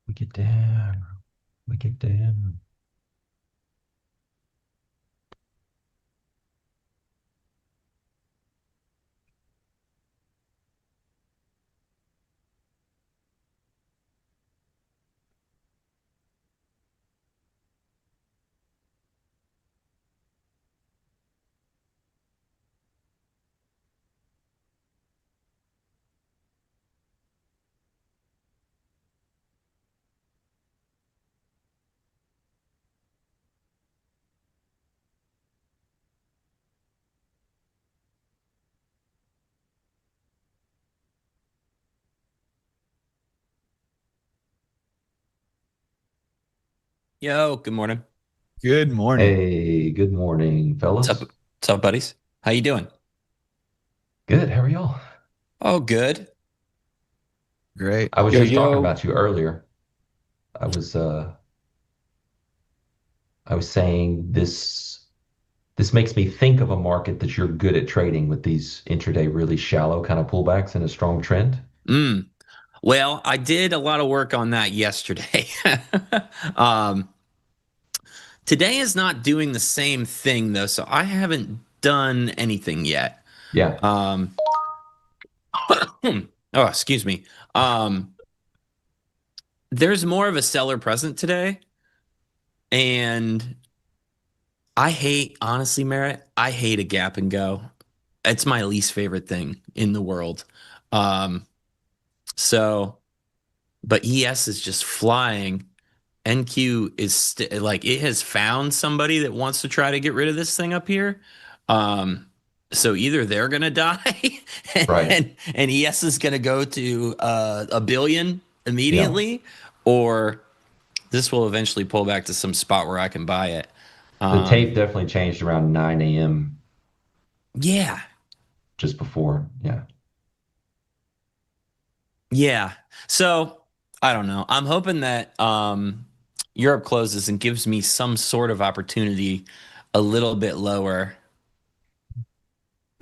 We get down. We get down. Yo, good morning. Good morning. Hey, good morning, fellas. What's up, buddies? How you doing? Good. How are y'all? Oh, good. Great. I was Yo, just talking yo. about you earlier. I was saying this makes me think of a market that you're good at trading with these intraday really shallow kind of pullbacks and a strong trend. Well, I did a lot of work on that yesterday. Today is not doing the same thing though, so I haven't done anything yet. Yeah. Oh, excuse me. There's more of a seller present today, and honestly, Merritt, I hate a gap and go. It's my least favorite thing in the world. But ES is just flying. NQ is like, it has found somebody that wants to try to get rid of this thing up here. So either they're gonna die Right. and ES is gonna go to a billion immediately, or this will eventually pull back to some spot where I can buy it. The tape definitely changed around 9 a.m. Yeah. just before. Yeah. Yeah. So I don't know. I'm hoping that Europe closes and gives me some sort of opportunity a little bit lower.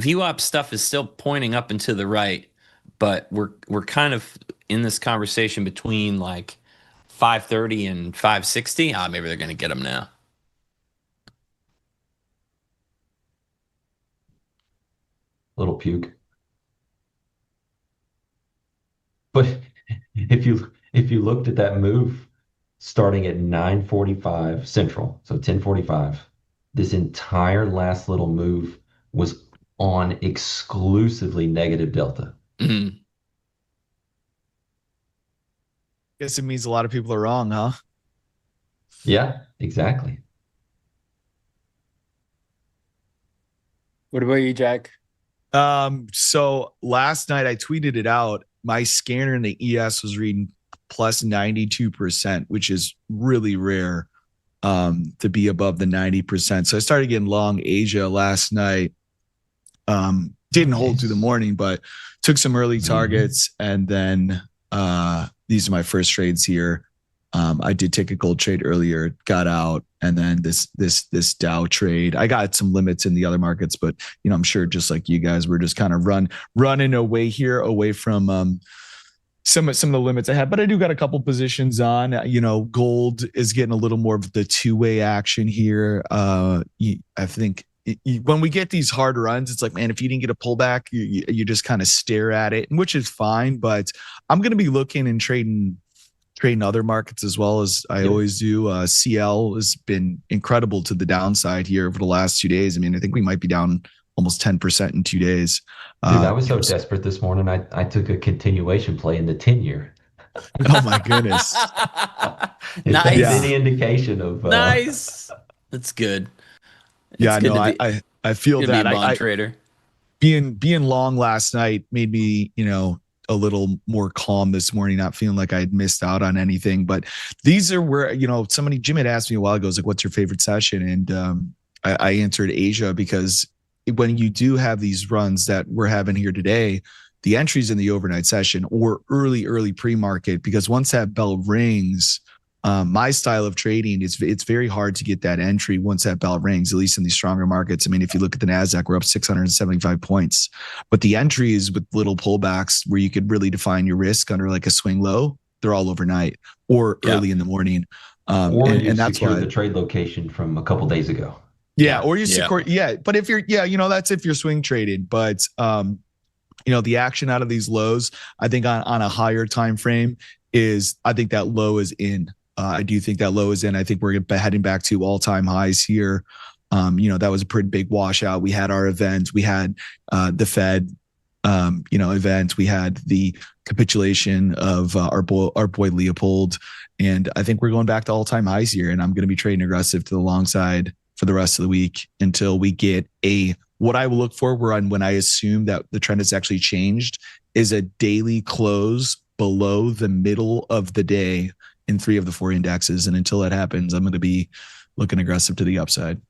VWAP stuff is still pointing up and to the right, but we're kind of in this conversation between like 530 and 560. Maybe they're going to get them now. Little puke. But if you looked at that move starting at 9:45 Central, so 10:45, this entire last little move was on exclusively negative delta. Mhm. Guess it means a lot of people are wrong, huh? Yeah, exactly. What about you, Jack? So last night I tweeted it out. My scanner in the ES was reading plus 92%, which is really rare to be above the 90%. So I started getting long Asia last night. Didn't hold through the morning, but took some early targets, and then these are my first trades here. I did take a gold trade earlier, got out, and then this Dow trade. I got some limits in the other markets, but I'm sure just like you guys, we're just kind of running away here, away from some of the limits I had. But I do got a couple positions on. Gold is getting a little more of the two-way action here. I think when we get these hard runs, it's like, man, if you didn't get a pullback, you just kind of stare at it, which is fine. But I'm going to be looking and trading other markets as well, as I always do. CL has been incredible to the downside here over the last 2 days. I mean, I think we might be down almost 10% in 2 days. Dude, I was so desperate this morning. I took a continuation play in the 10-year. Oh my goodness. If Nice. that's any indication of Nice. That's good. Yeah, It's good no, to be, I feel good to be that. a bond trader. Being long last night made me, a little more calm this morning, not feeling like I had missed out on anything. But these are where, Jim had asked me a while ago, like, what's your favorite session? And I answered Asia, because when you do have these runs that we're having here today, the entries in the overnight session or early pre-market, because once that bell rings, my style of trading is it's very hard to get that entry once that bell rings, at least in these stronger markets. I mean, if you look at the NASDAQ, we're up 675 points, but the entries with little pullbacks where you could really define your risk under like a swing low, they're all overnight or early in the morning. or you and that's secure why the trade location from a couple days ago. Yeah, or you secure. Yeah, but if you're, that's if you're swing trading. But the action out of these lows, I think on a higher time frame is, I think that low is in. I do think that low is in. I think we're heading back to all-time highs here. That was a pretty big washout. We had our event. We had the Fed, event. We had the capitulation of our boy Leopold, and I think we're going back to all-time highs here. And I'm going to be trading aggressive to the long side for the rest of the week until we get what I will look for when I assume that the trend has actually changed is a daily close below the middle of the day in 3 of the 4 indexes. And until that happens, I'm going to be looking aggressive to the upside.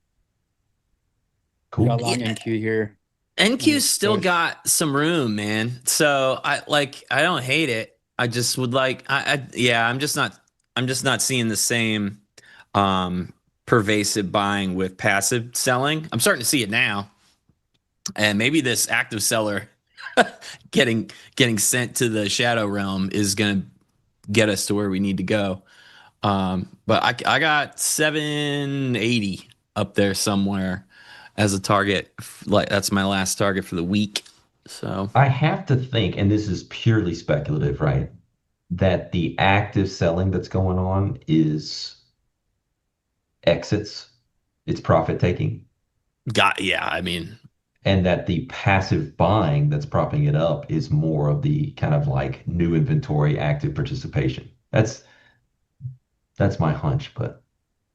Cool. Got long NQ here. NQ's still got some room, man. So I don't hate it. I just would I'm just not seeing the same pervasive buying with passive selling. I'm starting to see it now. And maybe this active seller getting sent to the shadow realm is going to get us to where we need to go. But I got 780 up there somewhere as a target. Like, that's my last target for the week. So I have to think, and this is purely speculative, right, that the active selling that's going on is exits, it's profit taking. I mean, and that the passive buying that's propping it up is more of the kind of like new inventory, active participation. That's my hunch, but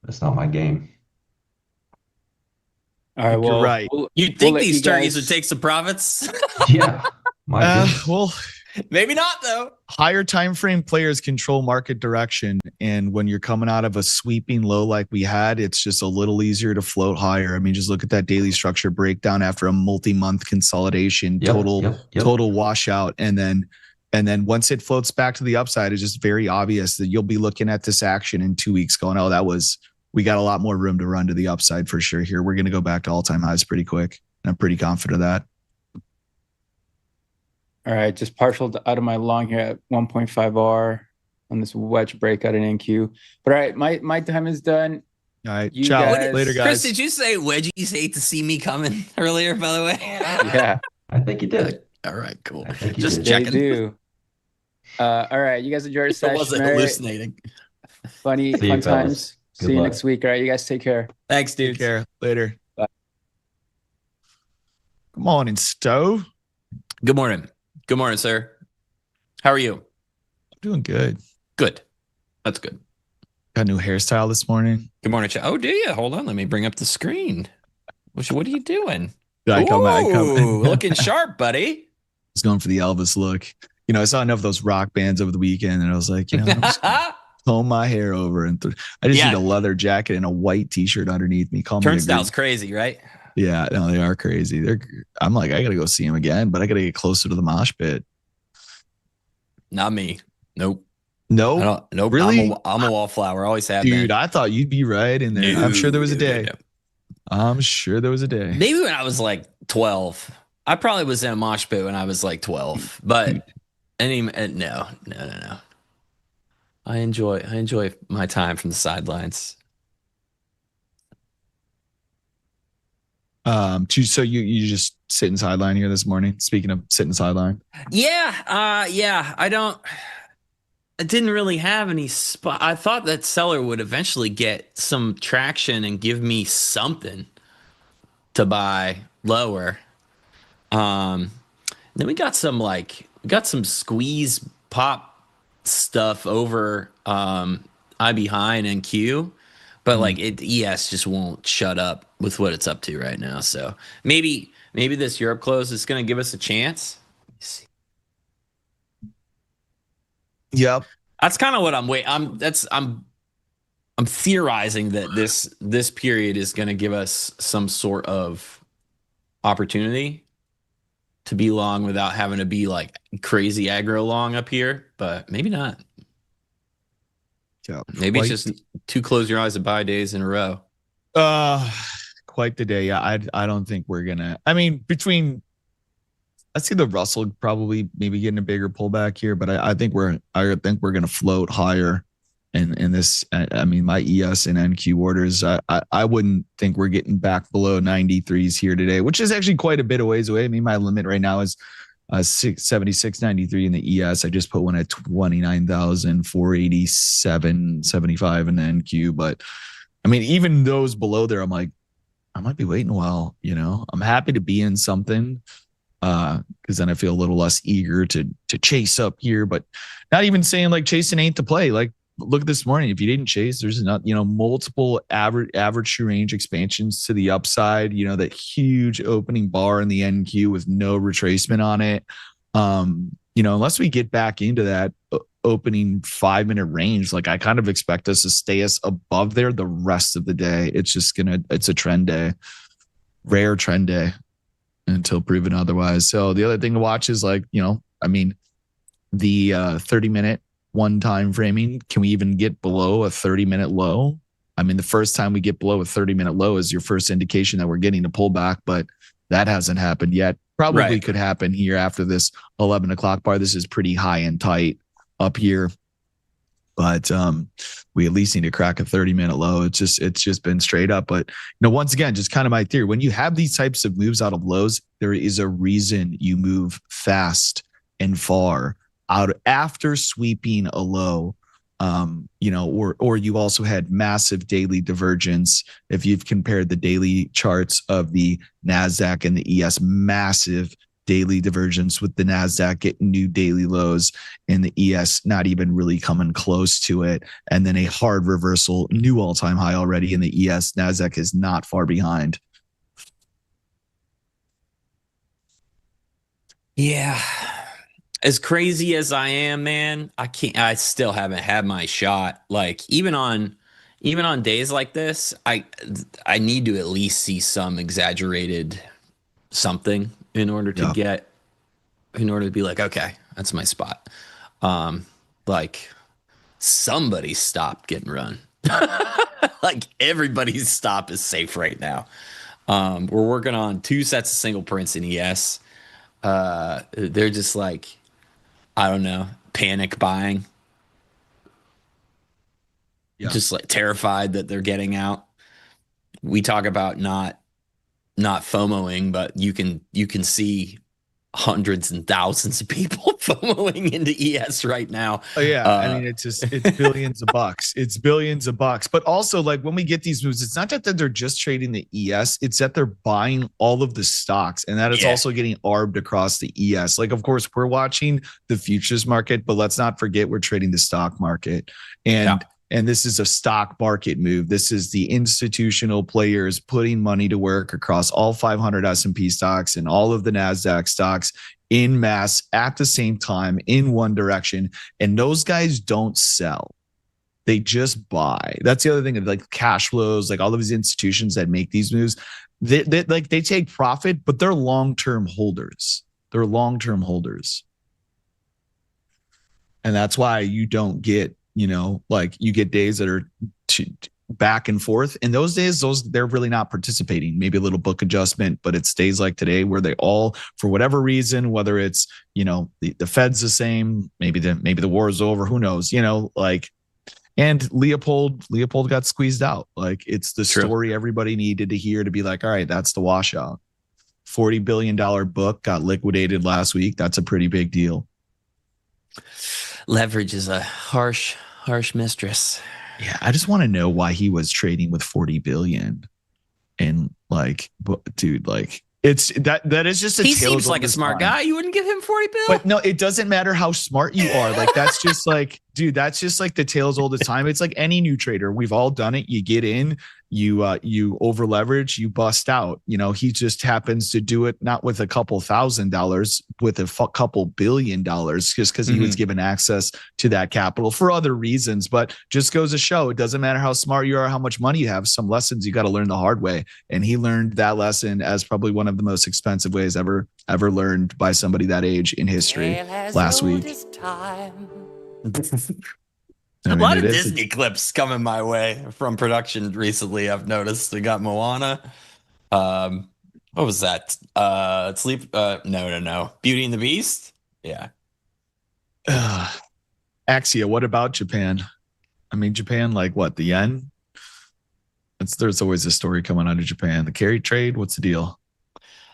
that's not my game. All right, well, you're right. You'd think these turkeys would take some profits. Yeah, my goodness. Well, maybe not though. Higher time frame players control market direction, and when you're coming out of a sweeping low like we had, it's just a little easier to float higher. I mean, just look at that daily structure breakdown after a multi-month consolidation, total washout, and then once it floats back to the upside, it's just very obvious that you'll be looking at this action in 2 weeks going, we got a lot more room to run to the upside for sure here. We're going to go back to all-time highs pretty quick, and I'm pretty confident of that. All right, just partial out of my long here at 1.5 R on this wedge breakout in NQ. But all right, my time is done. All right, ciao. Later, guys. Chris, did you say wedgies hate to see me coming earlier, by the way? Yeah. I think you did. All right, cool. Just checking. They do. All right, you guys enjoy your session. I wasn't hallucinating. Fun times. See you next week. All right, you guys take care. Thanks, dude. Take care. Later. Bye. Good morning, Stowe. Good morning. Good morning, sir. How are you? I'm doing good. Good. That's good. Got a new hairstyle this morning. Good morning, Chad. Oh, do you? Hold on. Let me bring up the screen. What are you doing? I come looking sharp, buddy. I was going for the Elvis look. I saw enough of those rock bands over the weekend, and I was like, I'm just comb my hair over, and I just need a leather jacket and a white T-shirt underneath me. Turnstile's crazy, right? Yeah, no, they are crazy. I'm like, I gotta go see them again, but I gotta get closer to the mosh pit. Not me. Nope. No, nope. Really? I'm a wallflower. Always have been. Dude, I thought you'd be right in there. I'm sure there was a day. No. I'm sure there was a day. Maybe when I was like 12. I probably was in a mosh pit when I was like 12. But no. I enjoy my time from the sidelines. So you just sitting sideline here this morning. Speaking of sitting sideline. Yeah. I didn't really have any spot. I thought that seller would eventually get some traction and give me something. to buy lower. Then we got some squeeze pop stuff over IB high and NQ, but like ES just won't shut up with what it's up to right now. So maybe this Europe close is going to give us a chance. Yep. That's kind of what I'm waiting. I'm theorizing that this period is going to give us some sort of opportunity to be long without having to be like crazy aggro long up here, but maybe not. Yeah, maybe it's just two close your eyes to buy days in a row. Quite the day. Yeah, I don't think we're gonna. I mean, I see the Russell probably maybe getting a bigger pullback here, but I think we're gonna float higher. In this, I mean, my ES and NQ orders, I wouldn't think we're getting back below 93s here today, which is actually quite a bit of ways away. I mean, my limit right now is 76.93 in the ES. I just put one at 29,487.75 in the NQ. But I mean, even those below there, I'm like, I might be waiting a while. I'm happy to be in something because then I feel a little less eager to chase up here. But not even saying like chasing ain't the play. Like, look this morning, if you didn't chase, there's not, multiple average true range expansions to the upside, that huge opening bar in the NQ with no retracement on it. Unless we get back into that opening 5-minute range, like I kind of expect us to stay above there the rest of the day. It's a trend day, rare trend day until proven otherwise. So the other thing to watch is the 30-minute one time framing. Can we even get below a 30-minute low? I mean, the first time we get below a 30-minute low is your first indication that we're getting a pullback, but that hasn't happened yet. Probably could happen here after this 11 o'clock bar. This is pretty high and tight up here, but we at least need to crack a 30-minute low. It's just been straight up. But once again, just kind of my theory, when you have these types of moves out of lows, there is a reason you move fast and far out after sweeping a low, or you also had massive daily divergence. If you've compared the daily charts of the NASDAQ and the ES, massive daily divergence with the NASDAQ getting new daily lows and the ES not even really coming close to it. And then a hard reversal, new all-time high already in the ES. NASDAQ is not far behind. Yeah. As crazy as I am, man, I still haven't had my shot. Like even on days like this, I need to at least see some exaggerated something in order to be like, okay, that's my spot. Like somebody's stop getting run. Like everybody's stop is safe right now. We're working on 2 sets of single prints in ES. They're just like, I don't know, panic buying. Yeah. Just like terrified that they're getting out. We talk about not FOMOing, but you can see hundreds and thousands of people FOMOing into ES right now. Oh yeah. I mean, it's billions of bucks. It's billions of bucks. But also like when we get these moves, it's not that they're just trading the ES, it's that they're buying all of the stocks and that it's also getting arbed across the ES. Like, of course, we're watching the futures market, but let's not forget we're trading the stock market. And this is a stock market move. This is the institutional players putting money to work across all 500 S&P stocks and all of the NASDAQ stocks in mass at the same time in one direction. And those guys don't sell. They just buy. That's the other thing of like cash flows, like all of these institutions that make these moves, they take profit, but they're long-term holders. They're long-term holders. And that's why you don't get, like you get days that are back and forth. And those days, they're really not participating. Maybe a little book adjustment, but it's days like today where they all, for whatever reason, whether it's, the Fed's the same, maybe the war is over, who knows, and Leopold got squeezed out. Like it's the story everybody needed to hear to be like, all right, that's the washout. $40 billion book got liquidated last week. That's a pretty big deal. Leverage is a harsh mistress. Yeah, I just want to know why he was trading with 40 billion and Like, dude, like it's that is just a He tale seems as like old a as smart time. guy. You wouldn't give him 40 bill? But no, it doesn't matter how smart you are. Like that's just like, dude, that's just like the tale as old as time. It's like any new trader. We've all done it. You get in, you over leverage, you bust out. You know, he just happens to do it not with a couple $1,000s, with a couple $1 billion, just because he was given access to that capital for other reasons. But just goes to show, it doesn't matter how smart you are, how much money you have. Some lessons you got to learn the hard way, and he learned that lesson as probably one of the most expensive ways ever learned by somebody that age in history last week. A lot of Disney clips coming my way from production recently. I've noticed we got Moana. What was that? Sleep? No. Beauty and the Beast. Yeah. Axia, what about Japan? I mean, Japan, like what, the yen? There's always a story coming out of Japan. The carry trade, what's the deal?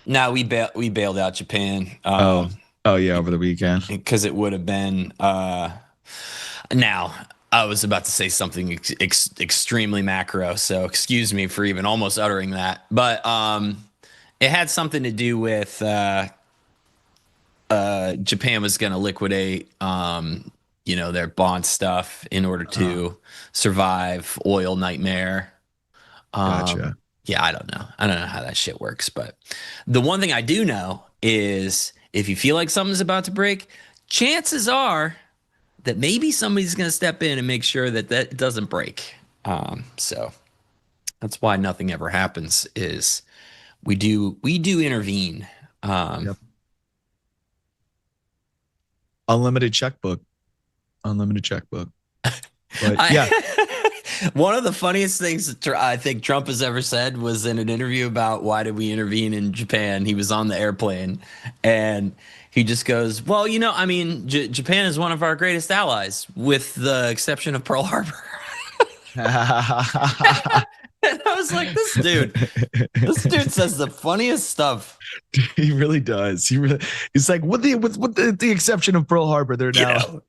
No, we bailed out Japan. Oh yeah, over the weekend, because it would have been. Now I was about to say something extremely macro, so excuse me for even almost uttering that. But it had something to do with Japan was going to liquidate, their bond stuff in order to survive oil nightmare. Gotcha. Yeah, I don't know how that shit works, but the one thing I do know is if you feel like something's about to break, chances are that maybe somebody's going to step in and make sure that doesn't break. So that's why nothing ever happens. Is we do intervene. Yep. Unlimited checkbook. But yeah. One of the funniest things that I think Trump has ever said was in an interview about why did we intervene in Japan. He was on the airplane and he just goes, well, Japan is one of our greatest allies with the exception of Pearl Harbor. And I was like, this dude says the funniest stuff. He really does. He's like, with the exception of Pearl Harbor, they're now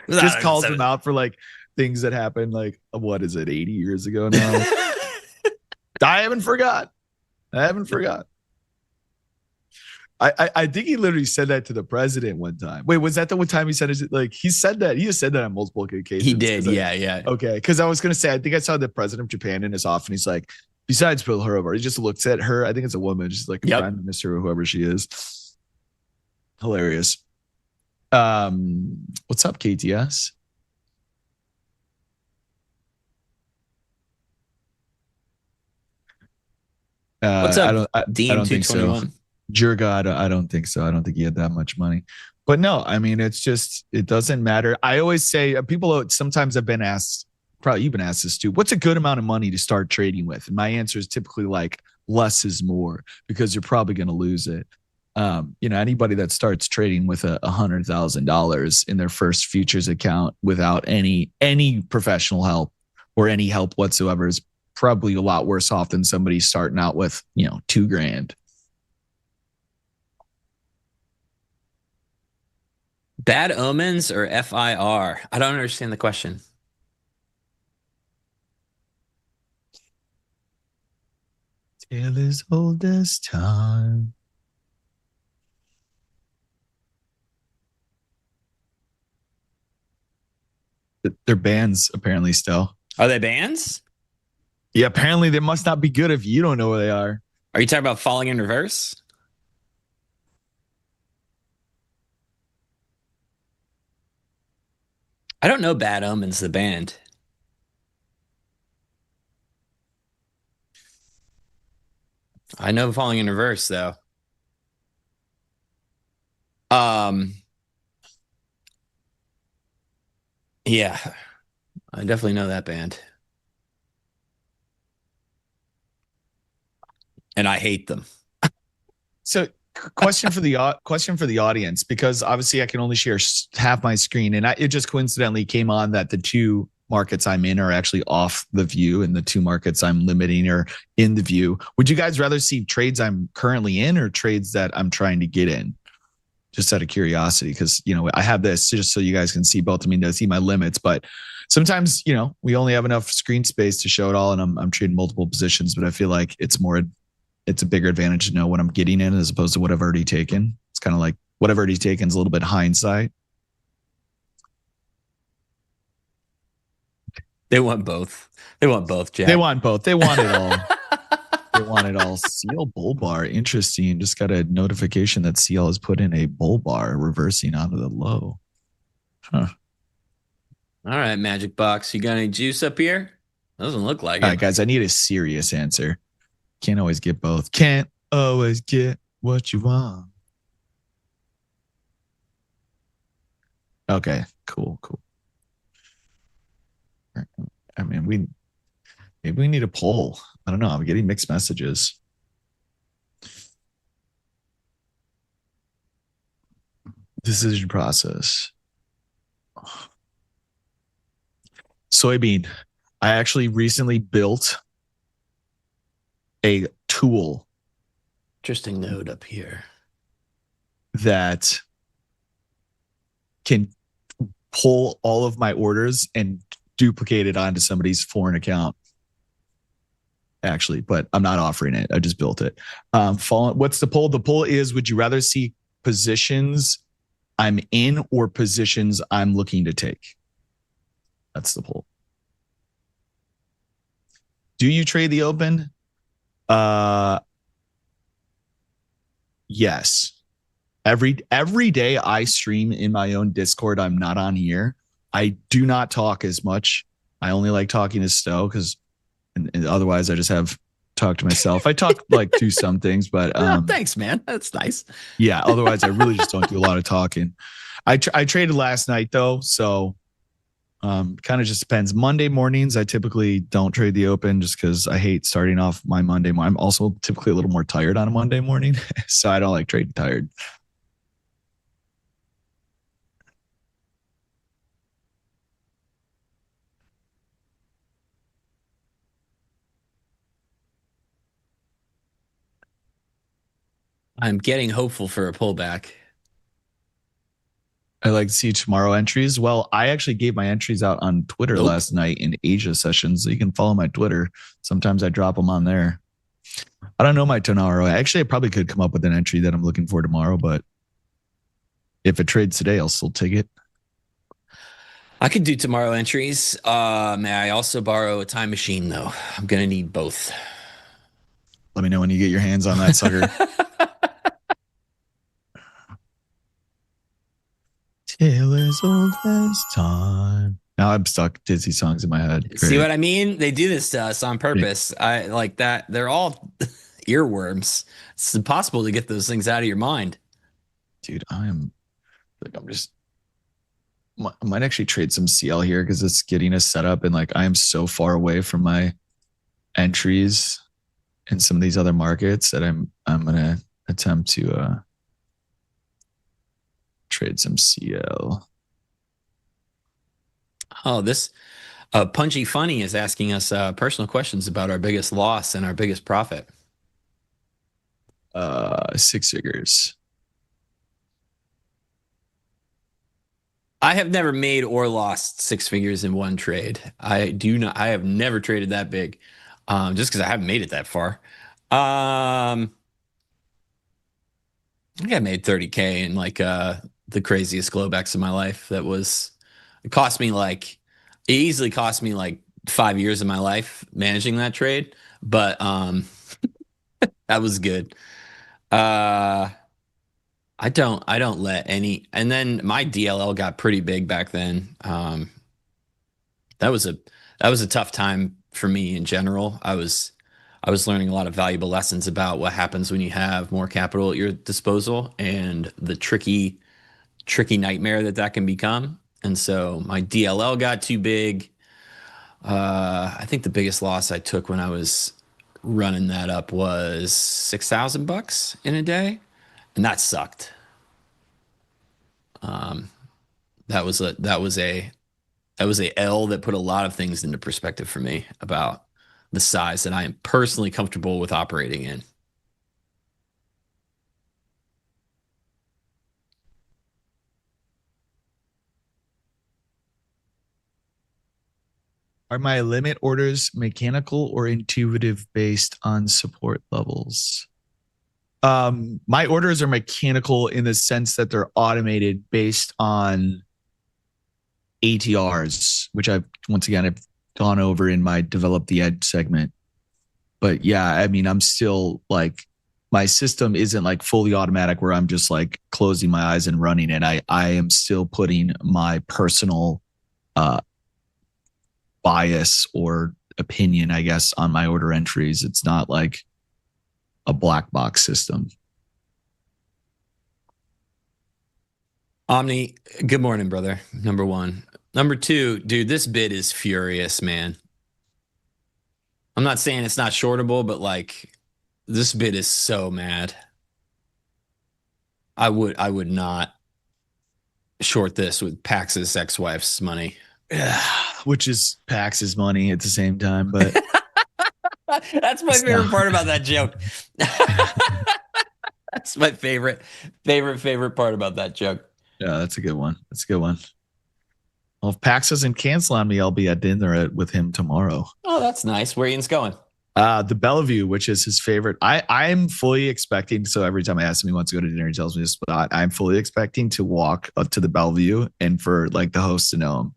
just calls him out for like things that happened like, what is it, 80 years ago now? I haven't forgot. I think he literally said that to the president one time. Wait, was that the one time he said it? Like he said that. He has said that on multiple occasions. He did. Yeah. Okay. Because I was going to say, I think I saw the president of Japan in his office. And he's like, besides Pearl Harbor, he just looks at her. I think it's a woman. She's like a prime minister or whoever she is. Hilarious. What's up, KTS? What's up? I don't think so. Jurga, I don't think so. I don't think he had that much money. But no, I mean, it doesn't matter. I always say, people sometimes have been asked, probably you've been asked this too, what's a good amount of money to start trading with? And my answer is typically like less is more, because you're probably going to lose it. Anybody that starts trading with $100,000 in their first futures account without any professional help or any help whatsoever is probably a lot worse off than somebody starting out with, $2,000. Bad omens or FIR? I don't understand the question. Tale as old as time. They're bands, apparently, still. Are they bands? Yeah, apparently they must not be good if you don't know where they are. Are you talking about Falling in Reverse? I don't know Bad Omens, the band. I know Falling in Reverse, though. Yeah, I definitely know that band. And I hate them. So question for the audience, because obviously I can only share half my screen, and it just coincidentally came on that the two markets I'm in are actually off the view, and the two markets I'm limiting are in the view. Would you guys rather see trades I'm currently in or trades that I'm trying to get in? Just out of curiosity, because I have this just so you guys can see both. I mean, to see my limits, but sometimes we only have enough screen space to show it all, and I'm trading multiple positions. But I feel like it's more it's a bigger advantage to know what I'm getting in as opposed to what I've already taken. It's kind of like what I've already taken is a little bit hindsight. They want both. They want both, Jack. They want both. They want it all. They want it all. CL bull bar. Interesting. Just got a notification that CL has put in a bull bar reversing onto the low. Huh. All right, Magic Box. You got any juice up here? Doesn't look like All it. right, guys, I need a serious answer. Can't always get both. Can't always get what you want. Okay, cool. I mean, maybe we need a poll. I don't know. I'm getting mixed messages. Decision process. Soybean. I actually recently built a tool Interesting node up here. that can pull all of my orders and duplicate it onto somebody's foreign account. Actually, but I'm not offering it. I just built it. What's the poll? The poll is, would you rather see positions I'm in or positions I'm looking to take? That's the poll. Do you trade the open? Yes. Every day I stream in my own Discord. I'm not on here. I do not talk as much. I only like talking to Stowe because and otherwise I just have talk to myself. I talk like to some things, but thanks, man. That's nice. Yeah. Otherwise, I really just don't do a lot of talking. I traded last night though, so kind of just depends. Monday mornings, I typically don't trade the open just because I hate starting off my Monday morning. I'm also typically a little more tired on a Monday morning, so I don't like trading tired. I'm getting hopeful for a pullback. I like to see tomorrow entries. Well, I actually gave my entries out on Twitter last night in Asia sessions, so you can follow my Twitter. Sometimes I drop them on there. I don't know my tomorrow. Actually, I probably could come up with an entry that I'm looking for tomorrow, but if it trades today, I'll still take it. I could do tomorrow entries. May I also borrow a time machine, though? I'm going to need both. Let me know when you get your hands on that sucker. Taylor's old as time. Now I'm stuck Disney songs in my head. Great. See what I mean? They do this to us on purpose. I like that. They're all earworms. It's impossible to get those things out of your mind. Dude, I might actually trade some CL here because it's getting us set up, and like I am so far away from my entries in some of these other markets that I'm gonna attempt to trade some CL. Oh, this Punchy Funny is asking us personal questions about our biggest loss and our biggest profit. 6 figures. I have never made or lost 6 figures in one trade. I have never traded that big, just because I haven't made it that far. I think I made 30K in like the craziest Globex of my life. It easily cost me like 5 years of my life managing that trade, but that was good. I don't let any, and then my DLL got pretty big back then. That was a tough time for me in general. I was learning a lot of valuable lessons about what happens when you have more capital at your disposal and the tricky nightmare that can become. And so my DLL got too big. I think the biggest loss I took when I was running that up was $6,000 in a day, and that sucked. That was a L that put a lot of things into perspective for me about the size that I am personally comfortable with operating in. Are my limit orders mechanical or intuitive based on support levels? My orders are mechanical in the sense that they're automated based on ATRs, which I've gone over in my Develop the Edge segment. But yeah, I mean, I'm still like, my system isn't like fully automatic where I'm just like closing my eyes and running it. I am still putting my personal bias or opinion, I guess, on my order entries. It's not like a black box system. Omni, good morning, brother. Number one. Number two, dude, this bid is furious, man. I'm not saying it's not shortable, but like this bid is so mad. I would not short this with Pax's ex-wife's money. Which is Pax's money at the same time, but that's my favorite part about that joke. That's my favorite part about that joke. Yeah, that's a good one. That's a good one. Well, if Pax doesn't cancel on me, I'll be at dinner with him tomorrow. Oh, that's nice. Where Ian's going? The Bellevue, which is his favorite. I'm fully expecting. So every time I ask him he wants to go to dinner, he tells me this spot. I'm fully expecting to walk up to the Bellevue and for like the host to know him.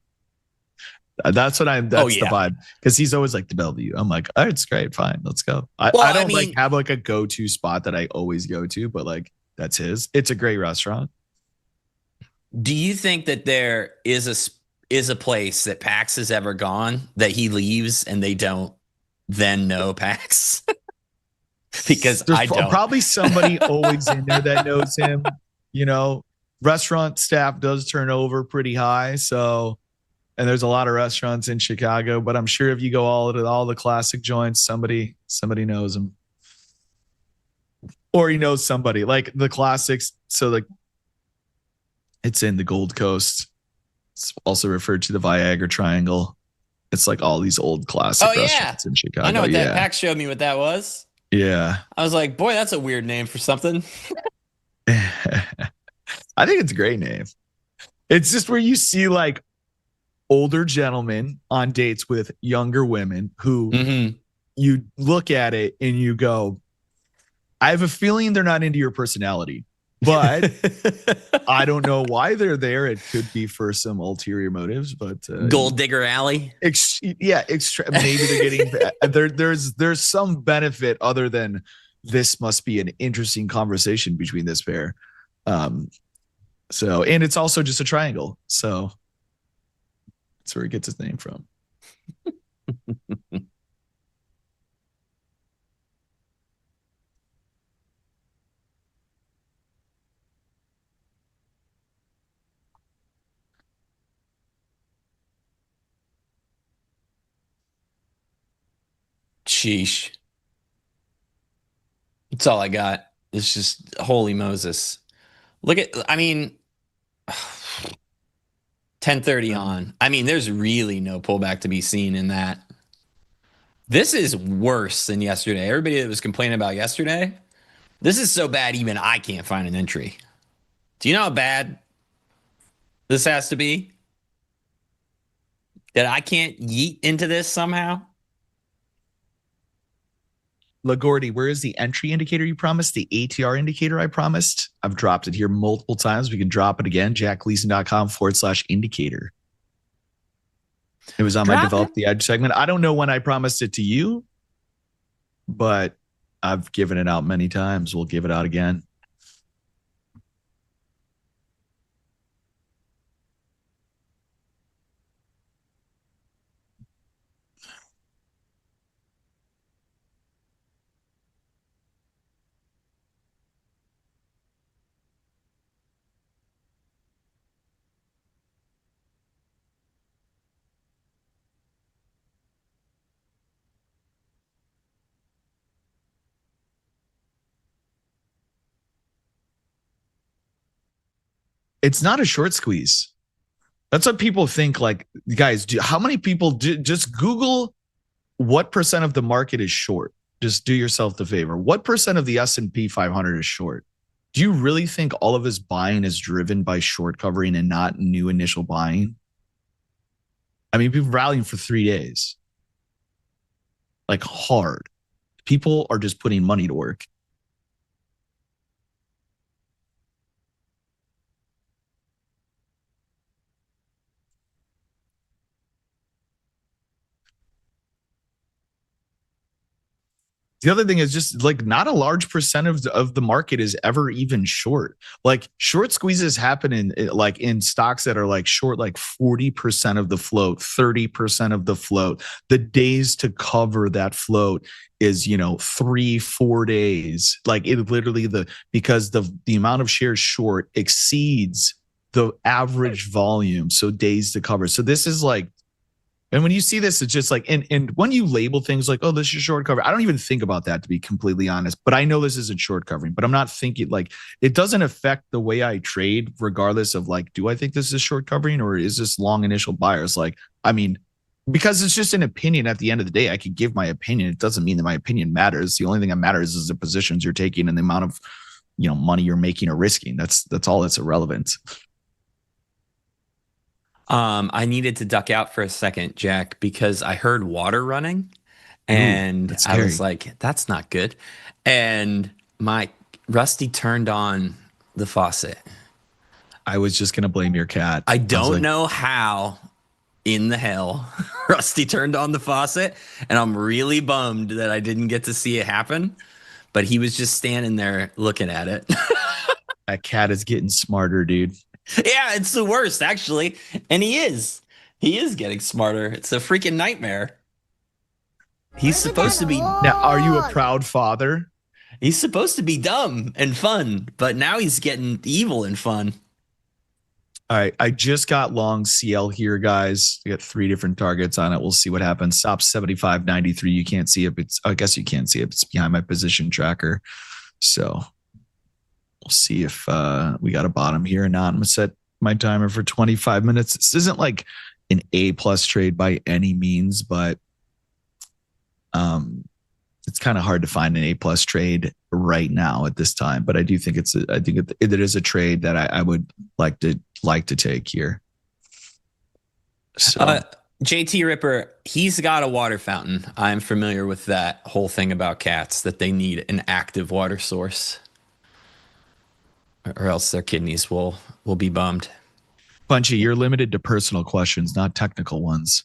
That's the vibe. Because he's always like the Bellevue. I'm like, oh, it's great. Fine. Let's go. I don't like have like a go-to spot that I always go to, but like that's his. It's a great restaurant. Do you think that there is a place that Pax has ever gone that he leaves and they don't then know Pax? Because there's I don't. Probably somebody always in there that knows him. You know, restaurant staff does turn over pretty high. So, and there's a lot of restaurants in Chicago, but I'm sure if you go all the classic joints, somebody knows him. Or he knows somebody like the classics. So like it's in the Gold Coast. It's also referred to the Viagra Triangle. It's like all these old classic restaurants in Chicago. I know what that Pax showed me what that was. Yeah. I was like, boy, that's a weird name for something. I think it's a great name. It's just where you see like older gentlemen on dates with younger women who you look at it and you go, I have a feeling they're not into your personality, but I don't know why they're there. It could be for some ulterior motives, but Gold Digger Alley. Maybe they're getting there's some benefit other than this must be an interesting conversation between this pair. So, and it's also just a triangle. So that's where he gets his name from. Sheesh. That's all I got. It's just holy Moses. Look at, 10:30 on. I mean, there's really no pullback to be seen in that. This is worse than yesterday. Everybody that was complaining about yesterday, this is so bad even I can't find an entry. Do you know how bad this has to be? That I can't yeet into this somehow? LaGordy, where is the entry indicator you promised? The ATR indicator I promised? I've dropped it here multiple times. We can drop it again. jackleeson.com/indicator. It was on my Develop the Edge segment. I don't know when I promised it to you, but I've given it out many times. We'll give it out again. It's not a short squeeze. That's what people think. Like, guys, how many people just Google what percent of the market is short? Just do yourself the favor. What percent of the S&P 500 is short? Do you really think all of his buying is driven by short covering and not new initial buying? I mean, people rallying for 3 days. Like hard. People are just putting money to work. The other thing is just like not a large percent of the market is ever even short. Like short squeezes happen in stocks that are like short, like 40% of the float, 30% of the float. The days to cover that float is, 3-4 days. Like it literally because the amount of shares short exceeds the average volume. So days to cover. So this is like, and when you see this, it's just like, and when you label things like, oh, this is short cover, I don't even think about that, to be completely honest. But I know this isn't short covering, but I'm not thinking like it doesn't affect the way I trade, regardless of like, do I think this is short covering or is this long initial buyers? Like, I mean, because it's just an opinion at the end of the day. I could give my opinion. It doesn't mean that my opinion matters. The only thing that matters is the positions you're taking and the amount of, money you're making or risking. That's all that's irrelevant. I needed to duck out for a second, Jack, because I heard water running and I was like, that's not good. And my Rusty turned on the faucet. I was just going to blame your cat. I don't know how in the hell Rusty turned on the faucet, and I'm really bummed that I didn't get to see it happen, but he was just standing there looking at it. That cat is getting smarter, dude. Yeah, it's the worst, actually. And he is getting smarter. It's a freaking nightmare. He's supposed to be. Now, are you a proud father? He's supposed to be dumb and fun, but now he's getting evil and fun. All right, I just got long CL here, guys. I got 3 different targets on it. We'll see what happens. Stop 75.93. You can't see it. I guess you can't see it. It's behind my position tracker. So we'll see if we got a bottom here or not. I'm going to set my timer for 25 minutes. This isn't like an A+ trade by any means, but it's kind of hard to find an A+ trade right now at this time. But I do think it is a trade that I would like to take here. So JT Ripper, he's got a water fountain. I'm familiar with that whole thing about cats, that they need an active water source, or else their kidneys will be bummed. Punchy, you're limited to personal questions, not technical ones.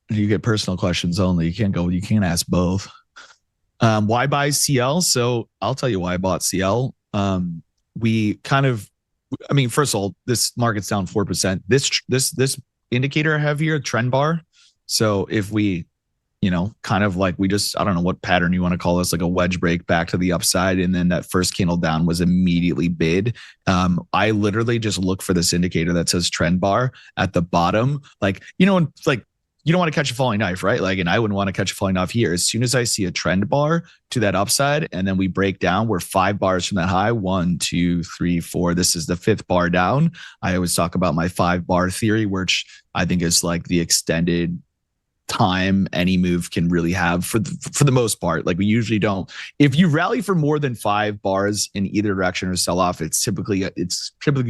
You get personal questions only. You can't ask both. Why buy CL? So I'll tell you why I bought CL. First of all, this market's down 4%. This indicator I have here, trend bar. So if we, kind of like I don't know what pattern you want to call this, like a wedge break back to the upside. And then that first candle down was immediately bid. I literally just look for this indicator that says trend bar at the bottom. You don't want to catch a falling knife, right? And I wouldn't want to catch a falling knife here. As soon as I see a trend bar to that upside, and then we break down, we're 5 bars from that high. 1, 2, 3, 4. This is the 5th bar down. I always talk about my 5-bar theory, which I think is like the extended time any move can really have for the most part. Like we usually don't. If you rally for more than 5 bars in either direction or sell off, it's typically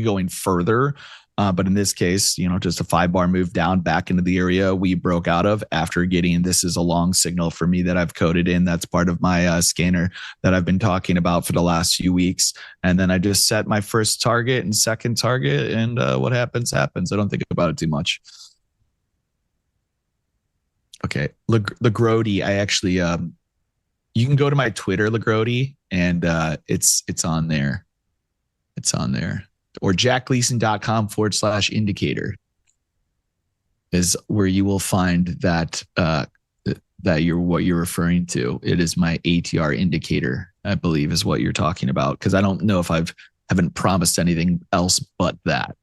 going further. But in this case, just a 5-bar move down back into the area we broke out of after getting, this is a long signal for me that I've coded in. That's part of my scanner that I've been talking about for the last few weeks. And then I just set my first target and second target, and what happens. I don't think about it too much. Okay. Lagrody, I actually, you can go to my Twitter, Lagrody, and it's on there. It's on there. Or jackgleason.com/indicator is where you will find that what you're referring to. It is my ATR indicator, I believe, is what you're talking about. Because I don't know if haven't promised anything else but that.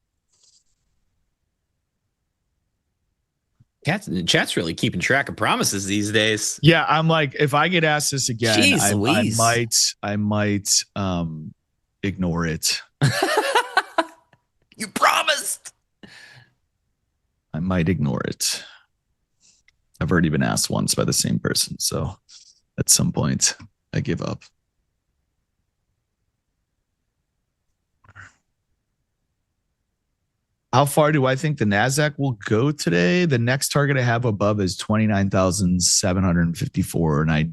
Chat's really keeping track of promises these days. Yeah, I'm like, if I get asked this again, I might ignore it. You promised. I might ignore it. I've already been asked once by the same person, so at some point I give up. How far do I think the NASDAQ will go today? The next target I have above is 29,754. And I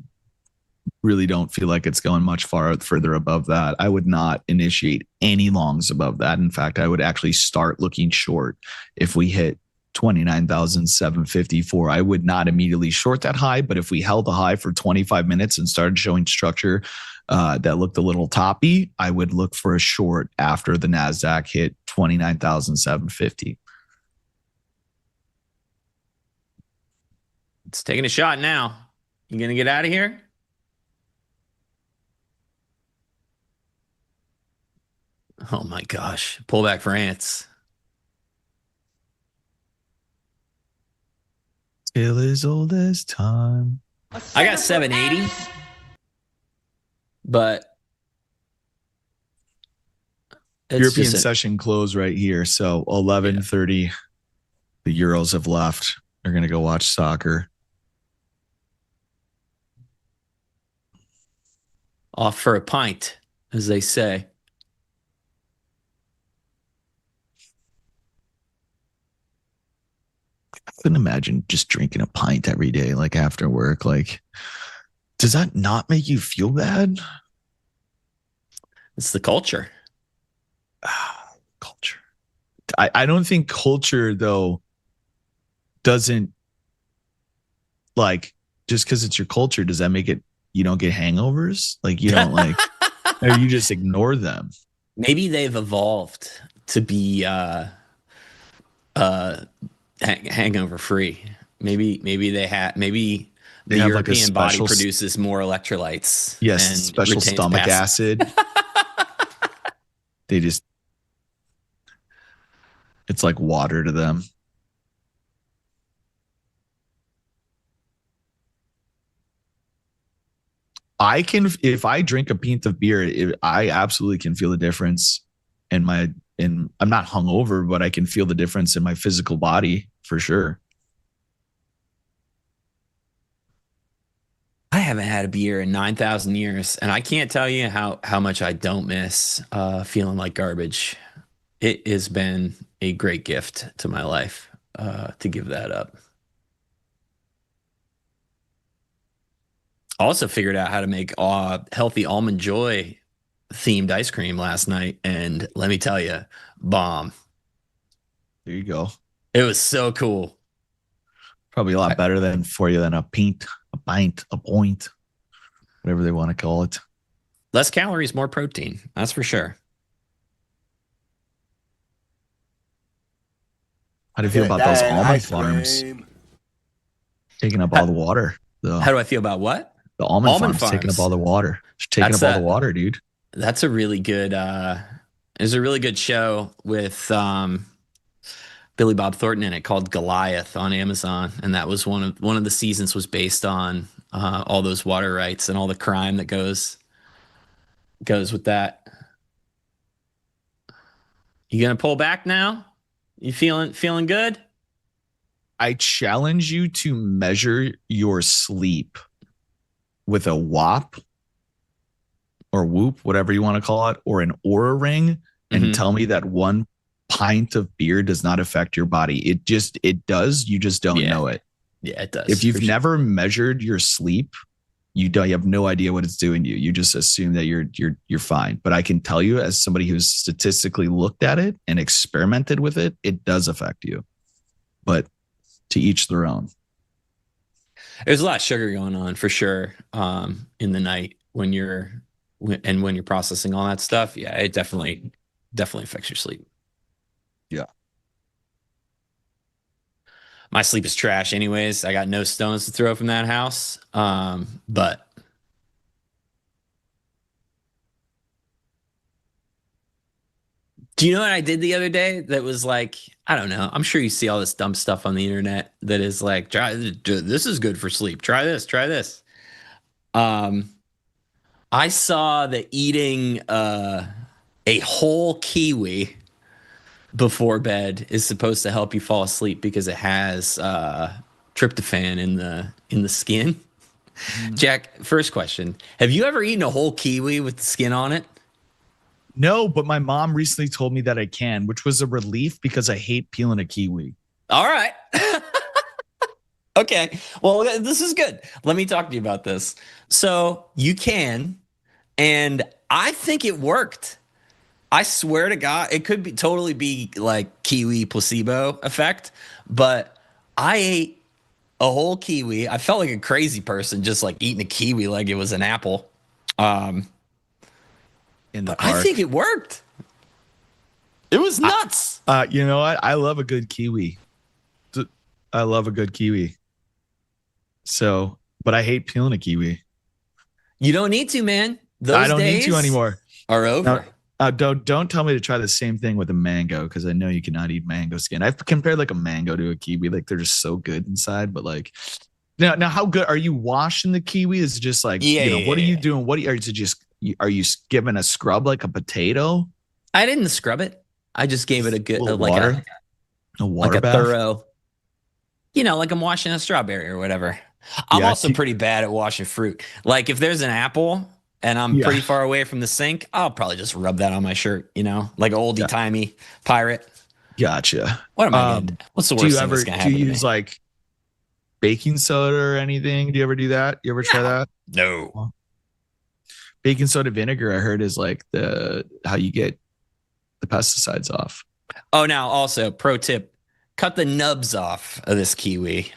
really don't feel like it's going much further above that. I would not initiate any longs above that. In fact, I would actually start looking short if we hit 29,754. I would not immediately short that high, but if we held the high for 25 minutes and started showing structure that looked a little toppy, I would look for a short after the NASDAQ hit 29,750. It's taking a shot now. You going to get out of here? Oh my gosh. Pullback for ants. Still as old as time. I got 780. But European session closed right here. So 11:30, the Euros have left. They're going to go watch soccer. Off for a pint, as they say. I couldn't imagine just drinking a pint every day, like after work. Like, does that not make you feel bad? It's the culture. Culture. I don't think culture, though, doesn't, like, just because it's your culture, does that make it you don't get hangovers? Like, you don't like, or you just ignore them? Maybe they've evolved to be hangover free. Maybe the European body produces more electrolytes. Yes, and special stomach acid. They just, it's like water to them. I can, if I drink a pint of beer, I absolutely can feel the difference in I'm not hungover, but I can feel the difference in my physical body for sure. I haven't had a beer in 9,000 years, and I can't tell you how much I don't miss feeling like garbage. It has been a great gift to my life to give that up. Also figured out how to make healthy Almond Joy themed ice cream last night, and let me tell you, bomb. There you go. It was so cool. Probably a lot better than a pint, a pint, a point, whatever they want to call it. Less calories, more protein. That's for sure. How do you feel about those almond farms taking up all the water? How do I feel about what? The almond farms taking up all the water. Taking up all the water, dude. That's a really good there's a really good show with Billy Bob Thornton in it called Goliath on Amazon, and that was one of the seasons was based on all those water rights and all the crime that goes with that. You gonna pull back now? You feeling good? I challenge you to measure your sleep with a WAP or Whoop, whatever you want to call it, or an Oura ring, and tell me that one pint of beer does not affect your body. It does. You just don't know it. Yeah, it does. If you've never measured your sleep, you have no idea what it's doing to you. You just assume that you're fine. But I can tell you, as somebody who's statistically looked at it and experimented with it, it does affect you. But to each their own. There's a lot of sugar going on for sure in the night when you're processing all that stuff. Yeah, it definitely affects your sleep. Yeah. My sleep is trash anyways. I got no stones to throw from that house. But do you know what I did the other day that was like, I don't know. I'm sure you see all this dumb stuff on the internet that is like, this is good for sleep. Try this. I saw that eating a whole kiwi before bed is supposed to help you fall asleep because it has tryptophan in the skin. Jack, first question. Have you ever eaten a whole kiwi with the skin on it? No, but my mom recently told me that I can, which was a relief because I hate peeling a kiwi. All right. Okay. Well, this is good. Let me talk to you about this. So you can, and I think it worked. I swear to God, it could be totally be like kiwi placebo effect, but I ate a whole kiwi. I felt like a crazy person just like eating a kiwi like it was an apple. In the park. I think it worked. It was nuts. You know what? I love a good kiwi. I love a good kiwi. So, but I hate peeling a kiwi. You don't need to, man. I don't need to anymore. Are over. Don't tell me to try the same thing with a mango because I know you cannot eat mango skin. I've compared like a mango to a kiwi, like they're just so good inside. But like, now how good are you washing the kiwi? Is it just like what are you doing? Are you giving a scrub like a potato? I didn't scrub it. I just gave it a good water, like a bath? thorough. Like I'm washing a strawberry or whatever. I'm also pretty bad at washing fruit. Like if there's an apple and I'm pretty far away from the sink, I'll probably just rub that on my shirt, like an oldie timey pirate. Gotcha. What am I gonna do? What's the worst thing that's gonna happen? Do you use like baking soda or anything? Do you ever do that? You ever try that? No. Baking soda vinegar, I heard, is like how you get the pesticides off. Oh, now also pro tip: cut the nubs off of this kiwi.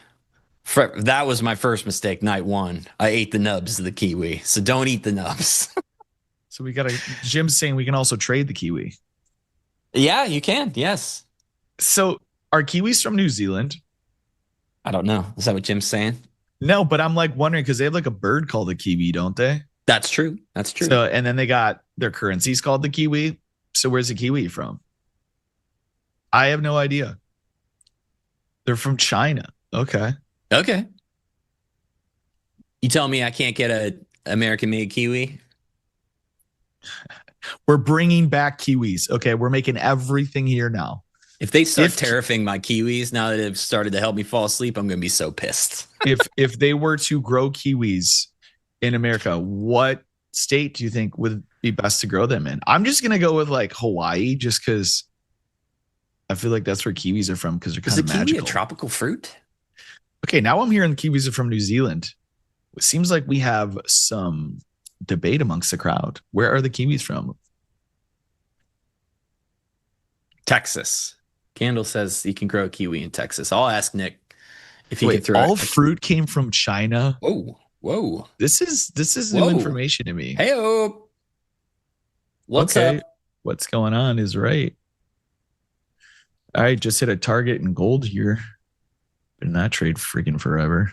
That was my first mistake. Night one, I ate the nubs of the kiwi, so don't eat the nubs. So Jim's saying we can also trade the kiwi. Yeah, you can. Yes. So are kiwis from New Zealand? I don't know. Is that what Jim's saying? No, but I'm like wondering because they have like a bird called a kiwi, don't they? That's true. That's true. So and then they got their currencies called the kiwi. So where's the kiwi from? I have no idea. They're from China. Okay. Okay. You tell me I can't get a American-made kiwi? We're bringing back kiwis. Okay, we're making everything here now. If they start tariffing my kiwis now that they've started to help me fall asleep, I'm going to be so pissed. if they were to grow kiwis in America, what state do you think would be best to grow them in? I'm just going to go with like Hawaii just because I feel like that's where kiwis are from because they're kind of magical. Is a kiwi a tropical fruit? Okay, now I'm hearing the kiwis are from New Zealand. It seems like we have some debate amongst the crowd. Where are the kiwis from? Texas. Candle says you can grow a kiwi in Texas. I'll ask Nick if he can throw all fruit came from China. Whoa. This is new information to me. Hey-o. What's up? What's going on is right. I just hit a target in gold here. Been in that trade freaking forever.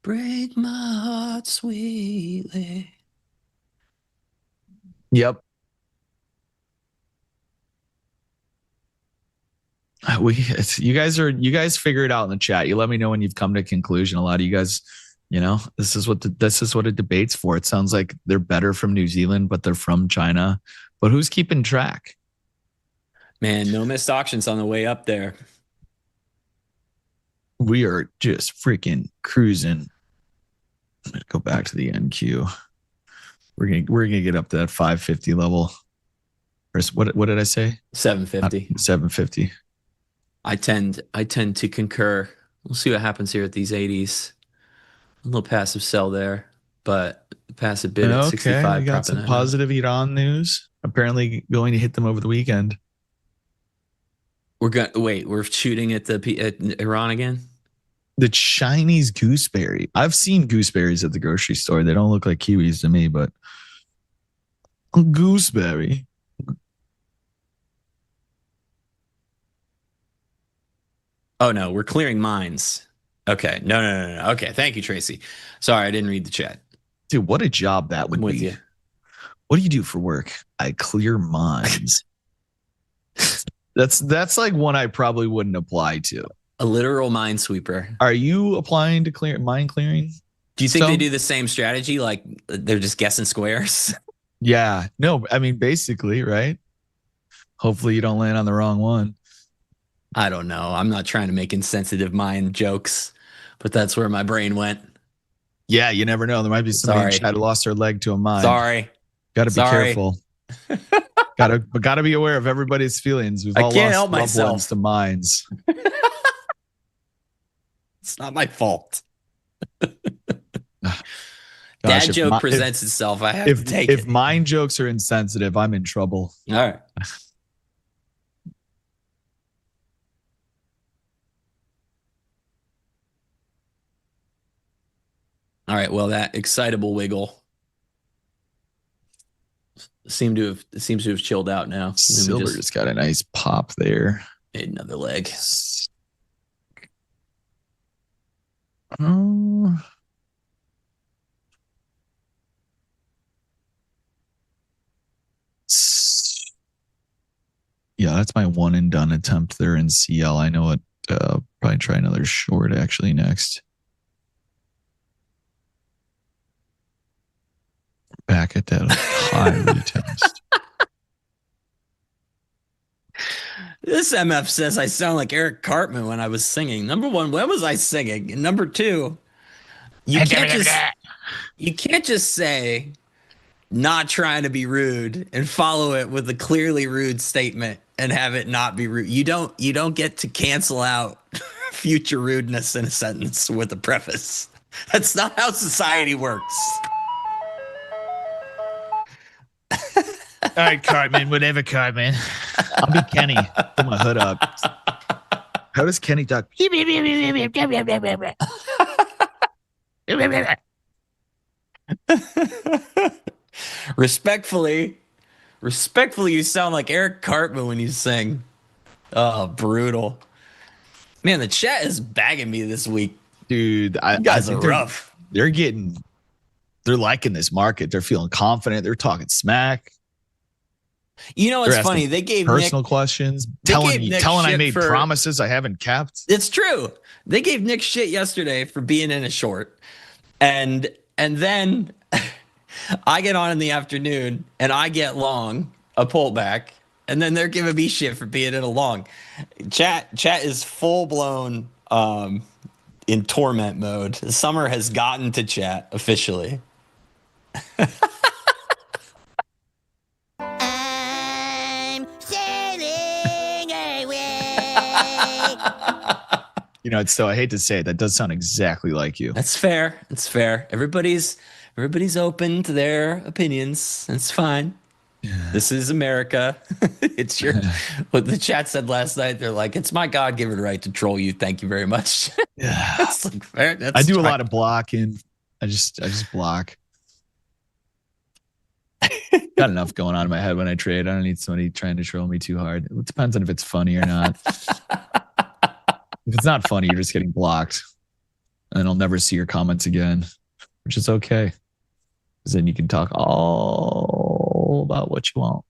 Break my heart sweetly. Yep. You guys figure it out in the chat. You let me know when you've come to a conclusion. A lot of you guys, this is what a debate's for. It sounds like they're better from New Zealand, but they're from China. But who's keeping track? Man, no missed auctions on the way up there. We are just freaking cruising. I'm gonna go back to the NQ. We're gonna get up to that 550 level. What did I say? 750. 750. I tend to concur. We'll see what happens here at these 80s. A little passive sell there, but passive bid at 65. We got some positive Iran news. Apparently going to hit them over the weekend. We're shooting at Iran again? The Chinese gooseberry. I've seen gooseberries at the grocery store. They don't look like kiwis to me, but gooseberry. Oh no, we're clearing mines. Okay. No. Okay. Thank you, Tracy. Sorry, I didn't read the chat. Dude, what a job that would be. You. What do you do for work? I clear mines. That's like one I probably wouldn't apply to. A literal minesweeper. Are you applying to mine clearing? Do you think they do the same strategy? Like they're just guessing squares? Yeah. No, I mean, basically, right? Hopefully you don't land on the wrong one. I don't know. I'm not trying to make insensitive mine jokes, but that's where my brain went. Yeah, you never know. There might be somebody in chat who lost their leg to a mine. Sorry. Got to be Sorry. careful. Got to be aware of everybody's feelings. We've I all can't lost help loved myself. ones to mines. It's not my fault. Gosh, Dad if joke mi- presents itself. I have If to take if it. mine jokes are insensitive, I'm in trouble. All right. All right. Well, that excitable wiggle seems to have chilled out now. Let me Silver just just got a nice pop there. made another leg. Oh. Yeah, that's my one and done attempt there in CL. I know it. Probably try another short actually next. Back at that high retest. This MF says I sound like Eric Cartman when I was singing. Number one, when was I singing? And number two, you can't just say not trying to be rude and follow it with a clearly rude statement and have it not be rude. You don't get to cancel out future rudeness in a sentence with a preface. That's not how society works. All right, Cartman, whatever, Cartman. I'll be Kenny. Put my hood up. How does Kenny talk? Respectfully, you sound like Eric Cartman when you sing. Oh, brutal. Man, the chat is bagging me this week. Dude, You guys are rough. They're liking this market. They're feeling confident. They're talking smack. You know what's They're funny? asking They gave personal Nick, questions, they telling gave Nick I shit made for- promises I haven't kept. It's true. They gave Nick shit yesterday for being in a short. And then I get on in the afternoon and I get long a pullback. And then they're giving me shit for being in a long. Chat is full blown in torment mode. Summer has gotten to chat officially. I'm sailing away. You know, so I hate to say it, that does sound exactly like you. That's fair. It's fair. Everybody's open to their opinions. That's fine. This is America. It's your what the chat said last night. They're like, it's my God-given right to troll you. Thank you very much. That's like fair. That's I do a lot of blocking. I just block. Got enough going on in my head when I trade. I don't need somebody trying to troll me too hard. It depends on if it's funny or not. If it's not funny, you're just getting blocked. And then I'll never see your comments again, which is okay. Because then you can talk all about what you want.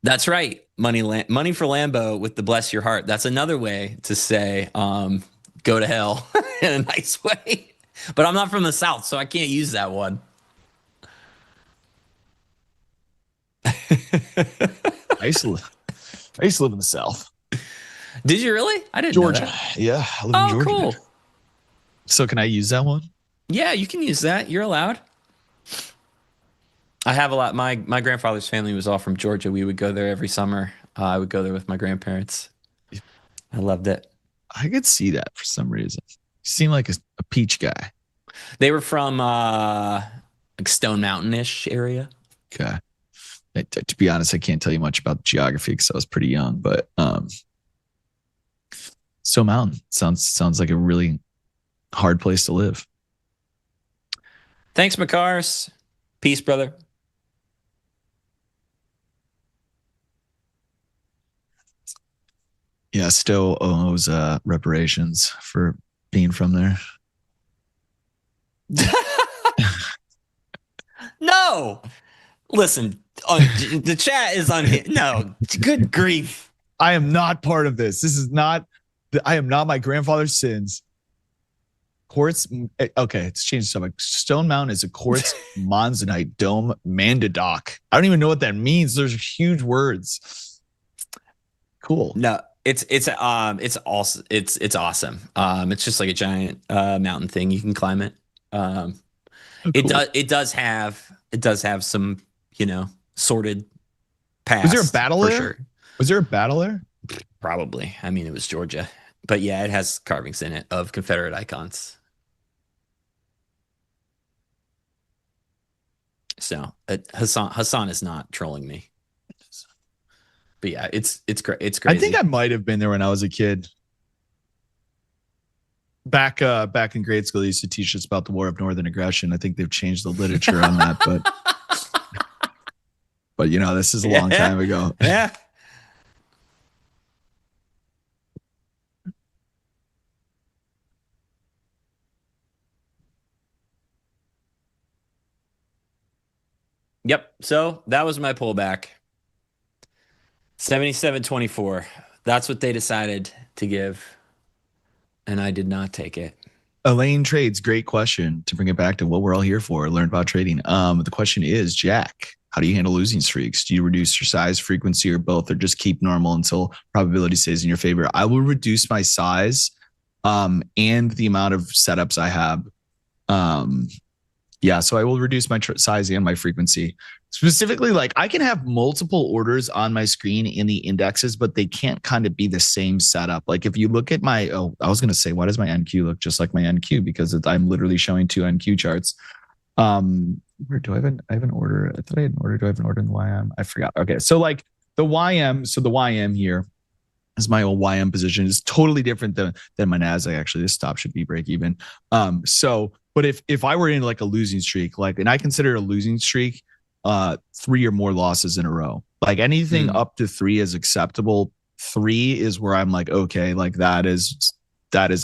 That's right. Money for Lambo with the bless your heart. That's another way to say go to hell in a nice way. But I'm not from the South, so I can't use that one. I used to live in the South. Did you really? I didn't Georgia. know that. Yeah, I live in Georgia. Cool. So can I use that one? Yeah, you can use that. You're allowed. I have a lot. My grandfather's family was all from Georgia. We would go there every summer. I would go there with my grandparents. I loved it. I could see that for some reason. You seem like a peach guy. They were from like Stone Mountain-ish area. Okay. To be honest, I can't tell you much about geography because I was pretty young, but Stone Mountain sounds like a really hard place to live. Thanks, Macars. Peace, brother. Yeah, Stowe owes reparations for being from there. No. Listen, the chat is on here. No, good grief. I am not part of this. This is not, I am not my grandfather's sins. Quartz, okay, let's change the subject. Stone Mountain is a quartz monzonite dome mandadoc. I don't even know what that means. Those are huge words. Cool. No, it's awesome. It's awesome. It's just like a giant mountain thing. You can climb it. Cool. It does have some sorted past. Was there a battle for there? Sure. Was there a battle there? Probably. I mean, it was Georgia. But yeah, it has carvings in it of Confederate icons. So Hassan is not trolling me. But yeah, it's great. It's crazy. I think I might have been there when I was a kid. Back in grade school, they used to teach us about the War of Northern Aggression. I think they've changed the literature on that, but this is a long time ago. Yeah. Yep. So that was my pullback. 77.24. That's what they decided to give. And I did not take it. Elaine Trades, great question to bring it back to what we're all here for, learn about trading. The question is, Jack, how do you handle losing streaks? Do you reduce your size, frequency, or both, or just keep normal until probability stays in your favor? I will reduce my size and the amount of setups I have. So I will reduce my size and my frequency. Specifically, like I can have multiple orders on my screen in the indexes, but they can't kind of be the same setup. Like if you look at my, I was going to say, why does my NQ look just like my NQ? Because I'm literally showing two NQ charts. Where do I have an order? I thought I had an order. Do I have an order in the YM? I forgot. Okay. So like the YM, the YM here is my old YM position. It's totally different than my NASDAQ. Actually, this stop should be break even. But if I were in like a losing streak, and I consider a losing streak, 3 or more losses in a row, like anything up to 3 is acceptable. 3 is where I'm like, okay, like that is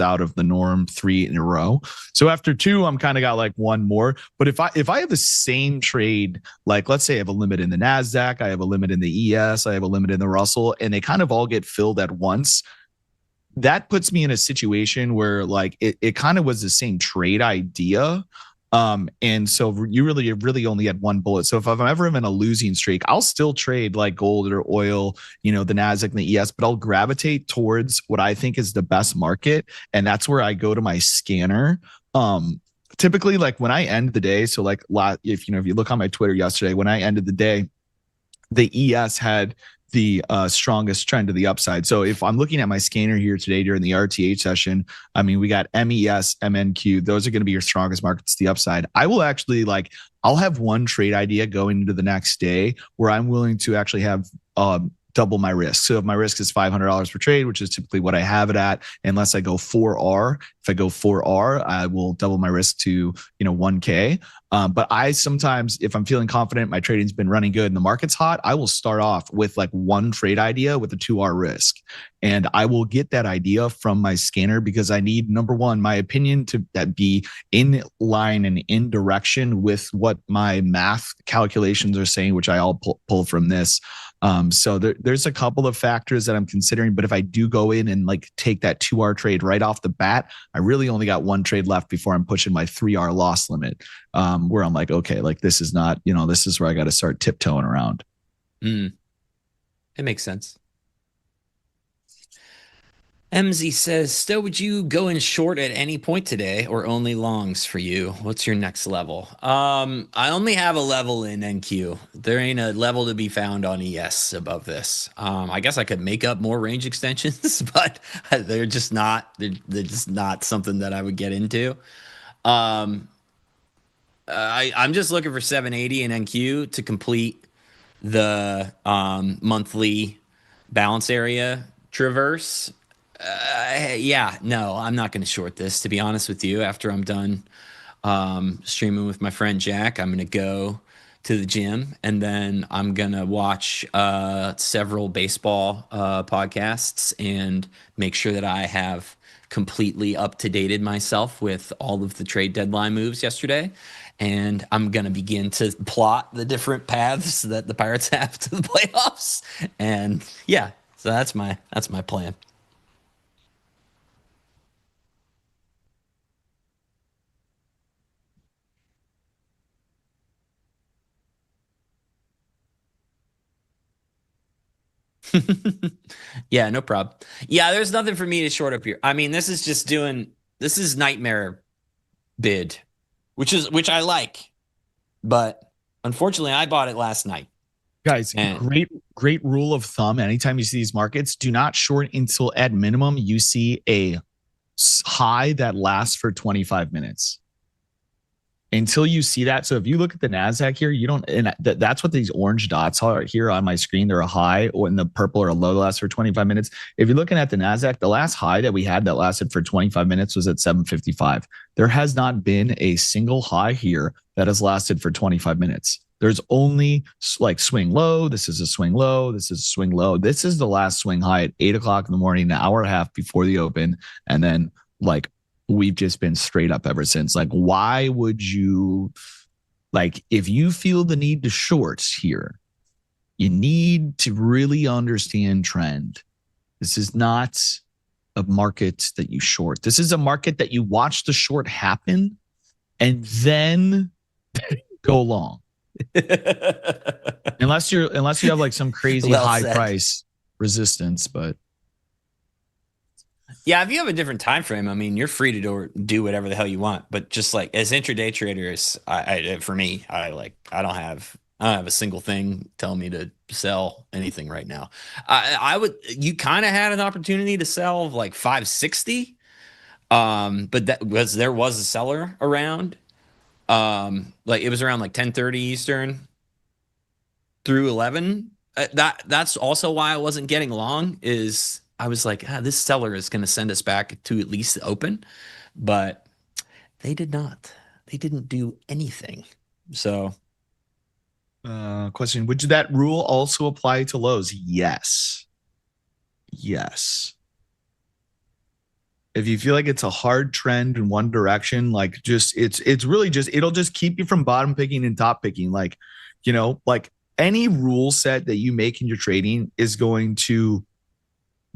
out of the norm. 3 in a row. So after 2, I'm kind of got like 1 more. But if I have the same trade, like let's say I have a limit in the NASDAQ, I have a limit in the ES, I have a limit in the Russell, and they kind of all get filled at once, that puts me in a situation where like it kind of was the same trade idea. And so you really only had 1 bullet. So if I'm ever in a losing streak, I'll still trade like gold or oil, the NASDAQ and the ES, but I'll gravitate towards what I think is the best market. And that's where I go to my scanner. Typically like when I end the day, so like if you look on my Twitter yesterday, when I ended the day, the ES had the strongest trend to the upside. So if I'm looking at my scanner here today during the RTH session, I mean, we got MES, MNQ. Those are going to be your strongest markets to the upside. I will actually I'll have 1 trade idea going into the next day where I'm willing to actually have double my risk. So if my risk is $500 per trade, which is typically what I have it at, unless I go 4R, if I go 4R, I will double my risk to, 1K. But I sometimes, if I'm feeling confident, my trading's been running good and the market's hot, I will start off with like 1 trade idea with a 2R risk. And I will get that idea from my scanner because I need, number one, my opinion to that be in line and in direction with what my math calculations are saying, which I all pull from this. So there's a couple of factors that I'm considering, but if I do go in and like take that 2R trade right off the bat, I really only got 1 trade left before I'm pushing my 3R loss limit, where I'm like, okay, like this is not, this is where I got to start tiptoeing around. It makes sense. MZ says, Stowe, would you go in short at any point today or only longs for you? What's your next level? I only have a level in NQ. There ain't a level to be found on ES above this. I guess I could make up more range extensions, but they're just not something that I would get into. I'm just looking for 780 in NQ to complete the monthly balance area traverse. No, I'm not going to short this, to be honest with you. After I'm done streaming with my friend Jack, I'm going to go to the gym and then I'm going to watch several baseball podcasts and make sure that I have completely up-to-dated myself with all of the trade deadline moves yesterday. And I'm going to begin to plot the different paths that the Pirates have to the playoffs. And yeah, so that's my plan. Yeah, no problem. Yeah, there's nothing for me to short up here. I mean, this is nightmare bid, which I like, but Unfortunately, I bought it last night. Guys, And- great rule of thumb. Anytime you see these markets, do not short until at minimum you see a high that lasts for 25 minutes. Until you see that. So if you look at the NASDAQ here, you don't, and that's what these orange dots are here on my screen. They're a high, or in the purple or a low that lasts for 25 minutes. If you're looking at the NASDAQ, the last high that we had that lasted for 25 minutes was at 755. There has not been a single high here that has lasted for 25 minutes. There's only like swing low. This is a swing low. This is a swing low. This is the last swing high at 8 o'clock in the morning, an hour and a half before the open. And then like, we've just been straight up ever since. Like, why would you, like, if you feel the need to short here, you need to really understand trend. This is not a market that you short. This is a market that you watch the short happen and then go long. unless you have like some crazy Well high said. price resistance, but Yeah, if you have a different time frame, I mean, you're free to do whatever the hell you want. But just like as intraday traders, for me, I don't have a single thing telling me to sell anything right now. You kind of had an opportunity to sell like 560, but that was there was a seller around. Like it was around like 10:30 Eastern through 11. That's also why I wasn't getting long. Is I was like, this seller is going to send us back to at least the open, but they did not. They didn't do anything. So, question: would that rule also apply to lows? Yes. Yes. If you feel like it's a hard trend in one direction, like just it's really just it'll just keep you from bottom picking and top picking. Like, you know, like any rule set that you make in your trading is going to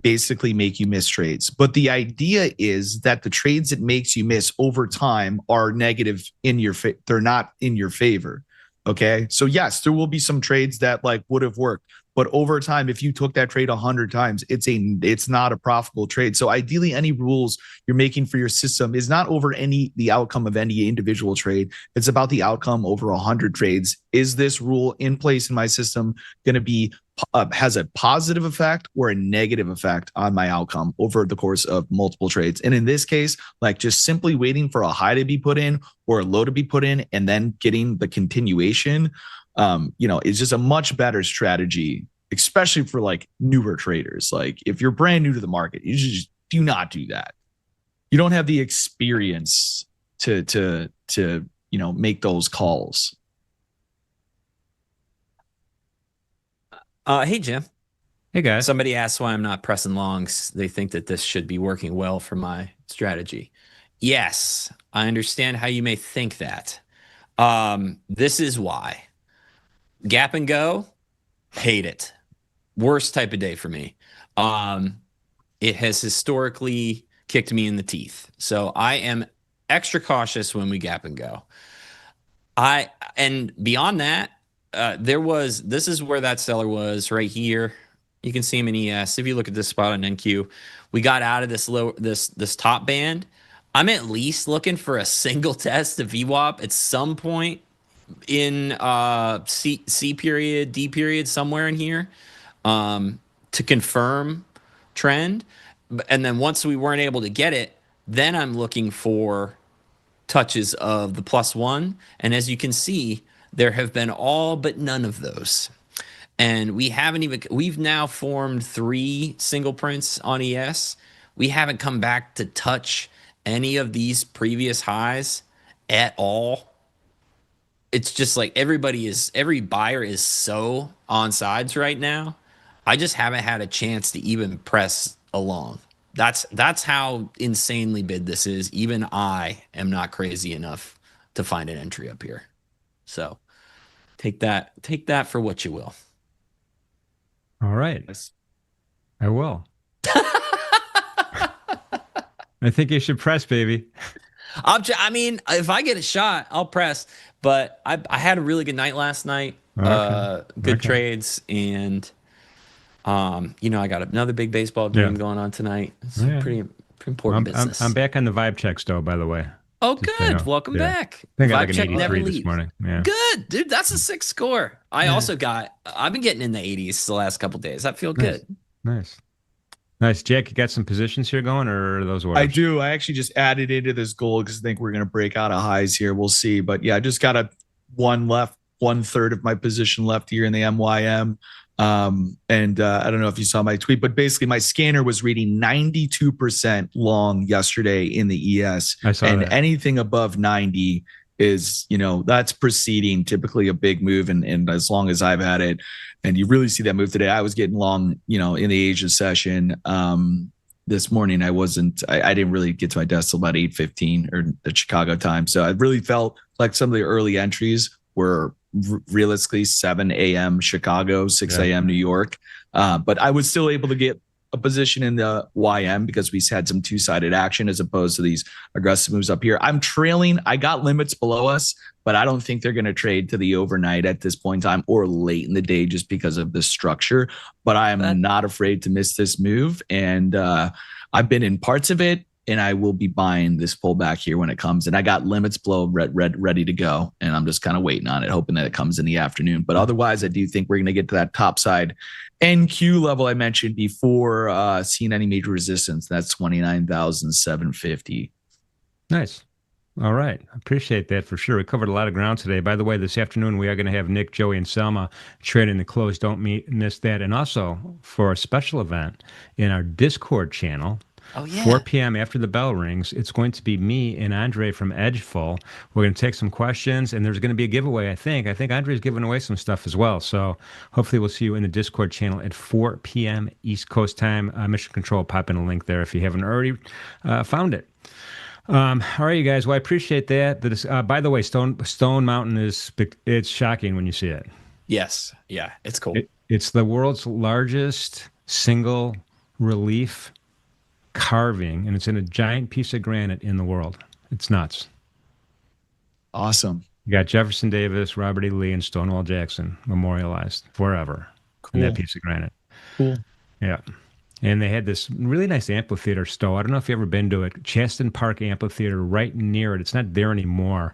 basically make you miss trades. But the idea is that the trades it makes you miss over time are negative in your they're not in your favor. Okay. So yes, there will be some trades that like would have worked, but over time, if you took that trade 100 times, it's not a profitable trade. So ideally, any rules you're making for your system is not over the outcome of any individual trade. It's about the outcome over 100 trades. Is this rule in place in my system going to be has a positive effect or a negative effect on my outcome over the course of multiple trades? And in this case, like just simply waiting for a high to be put in or a low to be put in and then getting the continuation, is just a much better strategy, especially for like newer traders. Like if you're brand new to the market, you just do not do that. You don't have the experience to make those calls. hey, Jim. Hey, guys. Somebody asked why I'm not pressing longs. They think that this should be working well for my strategy. Yes, I understand how you may think that. This is why. Gap and go, hate it. Worst type of day for me. It has historically kicked me in the teeth. So I am extra cautious when we gap and go. And beyond that, this is where that seller was right here. You can see him in ES. If you look at this spot on NQ, we got out of this top band. I'm at least looking for a single test of VWAP at some point in C period, D period, somewhere in here, to confirm trend. And then once we weren't able to get it, then I'm looking for touches of the +1. And as you can see, there have been all but none of those. And we've now formed 3 single prints on ES. We haven't come back to touch any of these previous highs at all. It's just like every buyer is so on sides right now. I just haven't had a chance to even press along. That's how insanely bid this is. Even I am not crazy enough to find an entry up here. So take that for what you will. All right. I will. I think you should press, baby. I mean, if I get a shot, I'll press. But I had a really good night last night. Okay. Good trades, and I got another big baseball game going on tonight. It's pretty important business. I'm back on the vibe check, Stowe, by the way. Oh, Just so you good. know. Welcome Yeah. back. I think I got Vibe like an check never 83 this leaves. morning. Yeah. Good, dude. That's a 6 score. I've been getting in the 80s the last couple days. I feel Nice. good. Nice. Jack, you got some positions here going, or are those orders? I do. I actually just added into this goal because I think we're going to break out of highs here. We'll see. But yeah, I just got one left, 1/3 of my position left here in the MYM. And I don't know if you saw my tweet, but basically my scanner was reading 92% long yesterday in the ES. I saw and that. anything above 90 is, that's preceding typically a big move. And as long as I've had it, and you really see that move today, I was getting long, in the Asia session. This morning, I didn't really get to my desk till about 8:15 or the Chicago time. So I really felt like some of the early entries were realistically 7 a.m. Chicago, 6 a.m. New York. But I was still able to get a position in the YM because we had some two-sided action as opposed to these aggressive moves up here. I'm trailing. I got limits below us, but I don't think they're going to trade to the overnight at this point in time or late in the day just because of the structure. But I am not afraid to miss this move. And I've been in parts of it, and I will be buying this pullback here when it comes. And I got limits below ready to go. And I'm just kind of waiting on it, hoping that it comes in the afternoon. But otherwise, I do think we're going to get to that top side NQ level I mentioned before seeing any major resistance. That's 29,750. Nice. All right. Appreciate that for sure. We covered a lot of ground today. By the way, this afternoon, we are going to have Nick, Joey, and Selma trading the close. Don't miss that. And also for a special event in our Discord channel, 4 p.m. after the bell rings, it's going to be me and Andre from Edgeful. We're going to take some questions, and there's going to be a giveaway, I think. I think Andre's giving away some stuff as well. So hopefully we'll see you in the Discord channel at 4 p.m. East Coast time. Mission Control, pop in a link there if you haven't already found it. All right, you guys. Well, I appreciate that. By the way, Stone Mountain it's shocking when you see it. Yes. Yeah, it's cool. It's the world's largest single relief carving, and it's in a giant piece of granite in the world. It's nuts. Awesome. You got Jefferson Davis, Robert E. Lee, and Stonewall Jackson memorialized forever in that piece of granite. Cool. Yeah. And they had this really nice amphitheater, Stowe. I don't know if you've ever been to it. Chaston Park Amphitheater, right near it. It's not there anymore.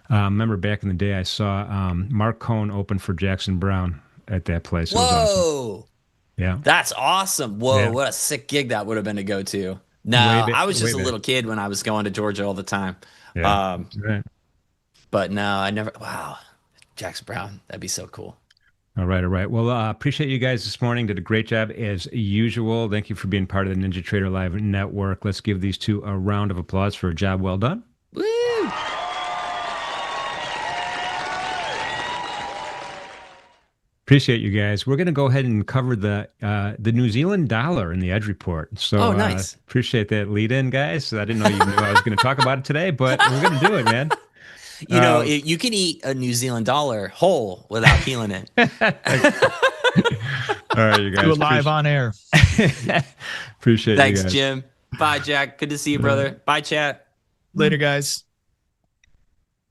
Remember back in the day, I saw Mark Cohn open for Jackson Brown at that place. It was awesome. Yeah. That's awesome. Whoa, Yeah. what a sick gig that would have been to go to. No, I was just a little kid when I was going to Georgia all the time. Yeah. Right. But no, I never. Wow. Jackson Brown. That'd be so cool. All right. Well, appreciate you guys this morning. Did a great job as usual. Thank you for being part of the NinjaTrader Live Network. Let's give these two a round of applause for a job well done. Woo! Appreciate you guys. We're going to go ahead and cover the New Zealand dollar in the Edge Report. So nice. Appreciate that lead in, guys. I didn't know you knew I was going to talk about it today, but we're going to do it, man. You can eat a New Zealand dollar whole without peeling it. All right, you guys. Do it live on air. Appreciate Thanks, you guys. Jim. Bye, Jack. Good to see you, brother. Bye, chat. Later, guys.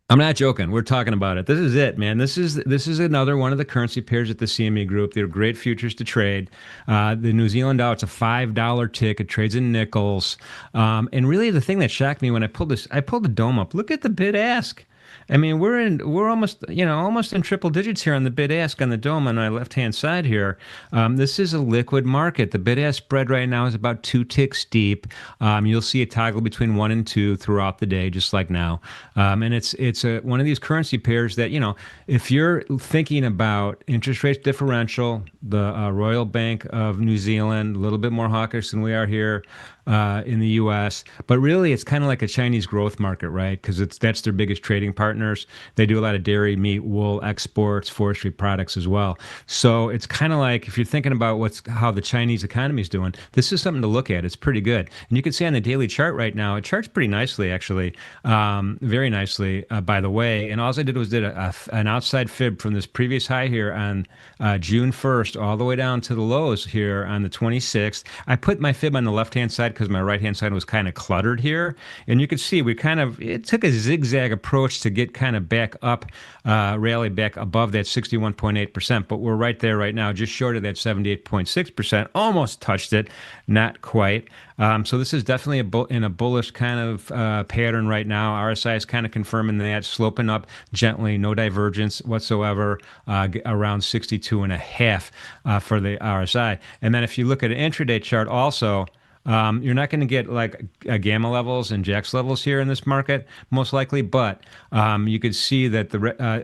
I'm not joking. We're talking about it. This is it, man. This is another one of the currency pairs at the CME Group. They're great futures to trade. The New Zealand dollar, it's a $5 tick. It trades in nickels. And really, the thing that shocked me when I pulled the dome up. Look at the bid ask. I mean, we're almost in triple digits here on the bid ask on the dome on my left hand side here. This is a liquid market. The bid ask spread right now is about 2 ticks deep. You'll see a toggle between 1 and 2 throughout the day, just like now. And it's one of these currency pairs that, if you're thinking about interest rates differential, the Royal Bank of New Zealand, a little bit more hawkish than we are here in the U.S., but really it's kind of like a Chinese growth market, right? Because that's their biggest trading partners. They do a lot of dairy, meat, wool exports, forestry products as well. So it's kind of like if you're thinking about how the Chinese economy is doing, this is something to look at. It's pretty good. And you can see on the daily chart right now, it charts pretty nicely, actually, very nicely, by the way. And all I did was an outside fib from this previous high here on June 1st all the way down to the lows here on the 26th. I put my fib on the left-hand side because my right-hand side was kind of cluttered here. And you can see it took a zigzag approach to get get kind of back up, rally back above that 61.8%, but we're right there right now, just short of that 78.6%, almost touched it, not quite. So this is definitely in a bullish kind of pattern right now. RSI is kind of confirming that, sloping up gently, no divergence whatsoever, around 62.5 for the RSI. And then if you look at an intraday chart also, you're not going to get like gamma levels and jacks levels here in this market, most likely, but you could see that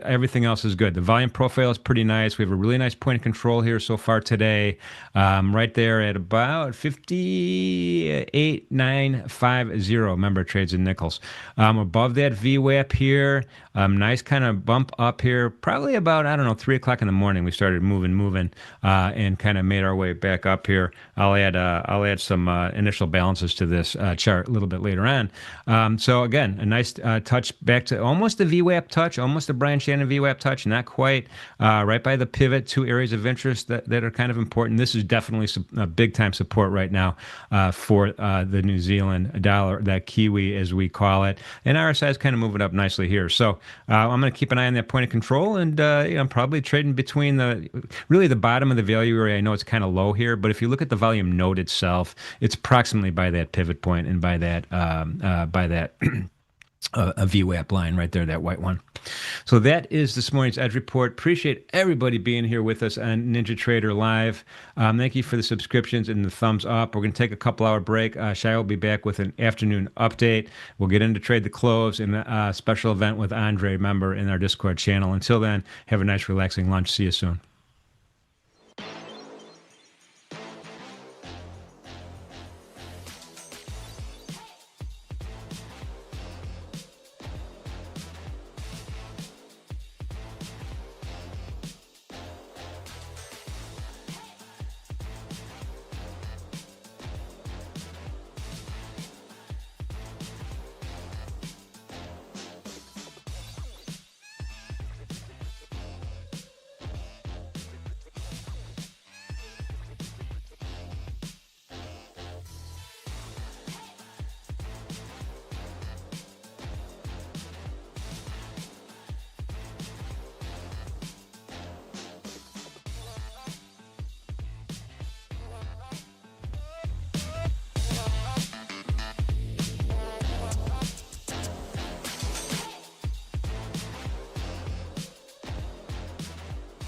everything else is good. The volume profile is pretty nice. We have a really nice point of control here so far today, right there at about 58,950. Remember, trades in nickels. Above that VWAP here, nice kind of bump up here, probably about, I don't know, 3 o'clock in the morning. We started moving, and kind of made our way back up here. I'll add some initial balances to this chart a little bit later on. So again, a nice touch back to almost a VWAP touch, almost a Brian Shannon VWAP touch, not quite, right by the pivot, 2 areas of interest that are kind of important. This is definitely a big time support right now for the New Zealand dollar, that Kiwi as we call it. And RSI is kind of moving up nicely here. So I'm going to keep an eye on that point of control, and I'm probably trading between the bottom of the value area. I know it's kind of low here, but if you look at the volume node itself, it's approximately by that pivot point and by that a VWAP line right there, that white one. So that is this morning's Edge Report. Appreciate everybody being here with us on NinjaTrader Live. Thank you for the subscriptions and the thumbs up. We're going to take a couple-hour break. Shai will be back with an afternoon update. We'll get into Trade the Close and a special event with Andre, member in our Discord channel. Until then, have a nice, relaxing lunch. See you soon.